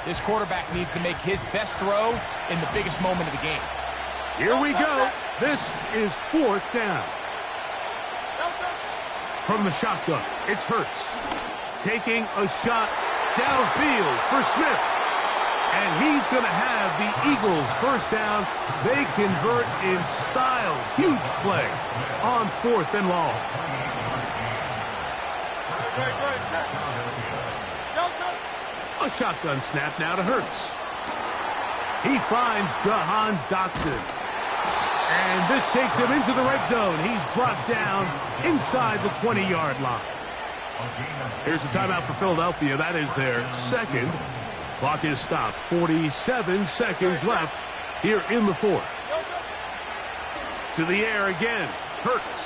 this quarterback needs to make his best throw in the biggest moment of the game. Here we go. This is 4th down. From the shotgun. It's Hurts taking a shot downfield for Smith. And he's going to have the Eagles first down. They convert in style. Huge play on 4th and long. A shotgun snap now to Hurts. He finds Jahan Dotson. And this takes him into the red zone. He's brought down inside the 20-yard line. Here's a timeout for Philadelphia. That is their second. Clock is stopped. 47 seconds left here in the 4th. To the air again. Hurts.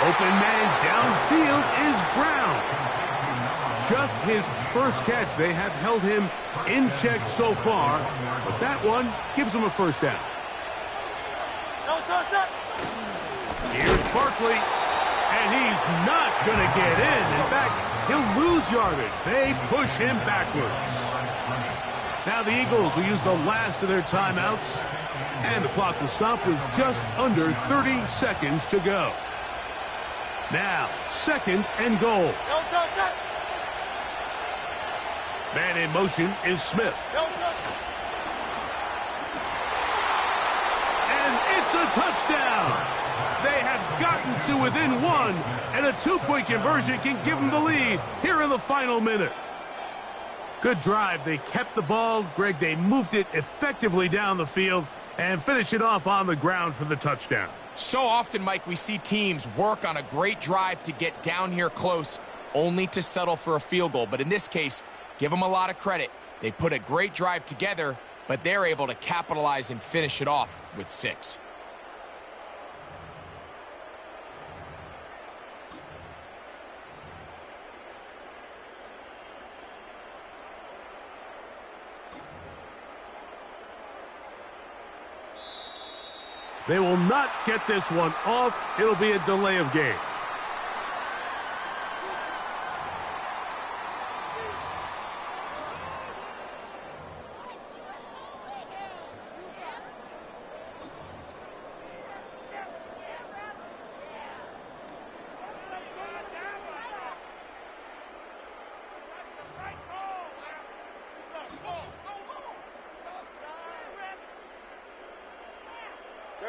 Open man downfield is Brown. Just his first catch. They have held him in check so far, but that one gives him a first down. Here's Barkley, and he's not going to get in. In fact, he'll lose yardage. They push him backwards. Now the Eagles will use the last of their timeouts, and the clock will stop with just under 30 seconds to go. Now, 2nd and goal. Man in motion is Smith. And it's a touchdown. They have gotten to within 1, and a 2-point conversion can give them the lead here in the final minute. Good drive. They kept the ball. Greg, they moved it effectively down the field and finished it off on the ground for the touchdown. So often, Mike, we see teams work on a great drive to get down here close, only to settle for a field goal. But in this case, give them a lot of credit. They put a great drive together, but they're able to capitalize and finish it off with 6. They will not get this one off. It'll be a delay of game.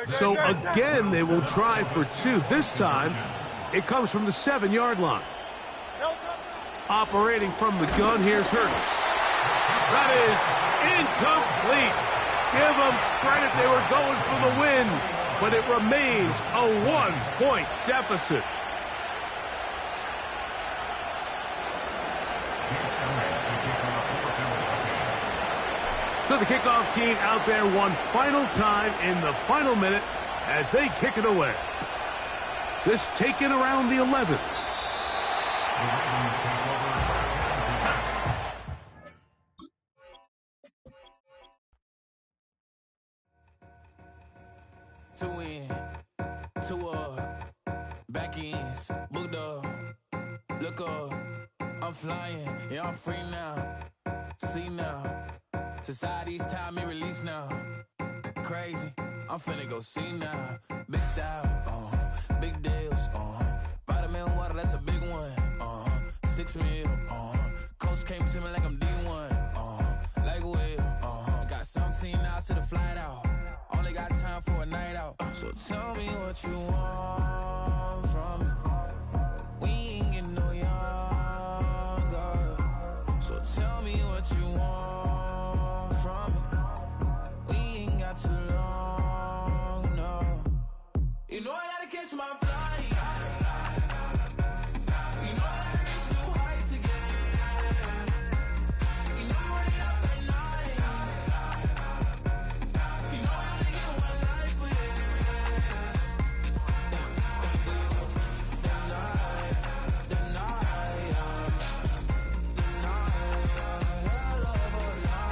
So again, they will try for 2. This time, it comes from the 7-yard line. Operating from the gun, here's Hurts. That is incomplete. Give them credit. They were going for the win, but it remains a 1-point deficit. So the kickoff team out there one final time in the final minute as they kick it away. This taken around the 11th. Two in, two back ends, booked up, look up, I'm flying, yeah, I'm free now, see now. Society's time me release now. Crazy, I'm finna go see now. Big style, big deals, vitamin water, that's a big one. 6 mil, coach came to me like I'm D1, like Will. Got 17 hours to the flight out. Only got time for a night out. So tell me what you want from me. We ain't getting no younger. So tell me what you want from me. We ain't got too long, no. You know I gotta catch my flight. You know I gotta reach new heights again. You know I'm running up at night. You know I only get one life for this. The night, hell of a life. The night, hell of a life.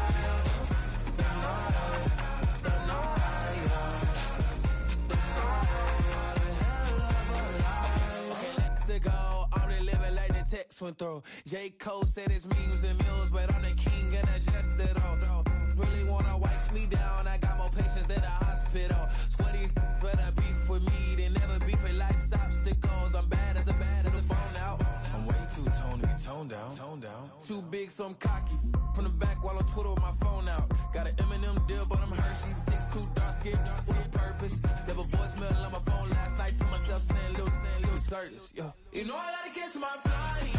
Okay, let's go. I'm really living like the text went through. J. Cole said it's memes and mills, but I'm the king and adjust it all. Really wanna wipe me down. I got more patience than a hospital. Sweaty's better beef with me than never beef with life's obstacles. I'm bad as a bad down. Too big, so I'm cocky. From the back while on Twitter with my phone out. Got an Eminem deal, but I'm Hershey. 6'2", dark skin, with a purpose. Never voicemail on my phone last night to myself saying Lil Curtis. Yeah. You know I gotta catch my flight. You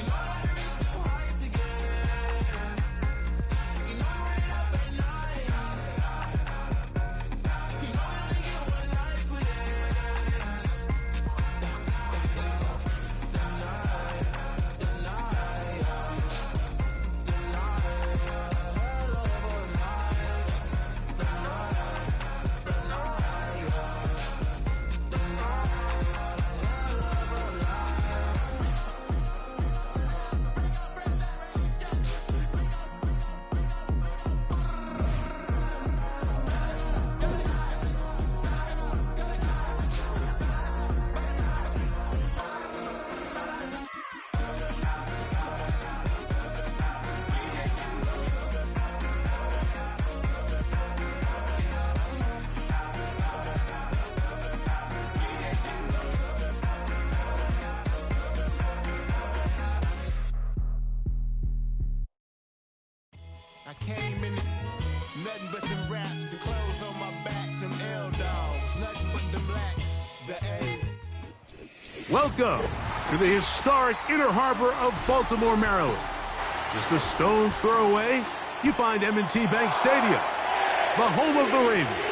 know I gotta reach new heights again. You know I'm running up at night. You know I only get one life for this. I came in nothing but them raps, the clothes on my back, them L-dogs, nothing but them blacks, the A. Welcome to the historic Inner Harbor of Baltimore, Maryland. Just a stone's throw away, you find M&T Bank Stadium, the home of the Ravens.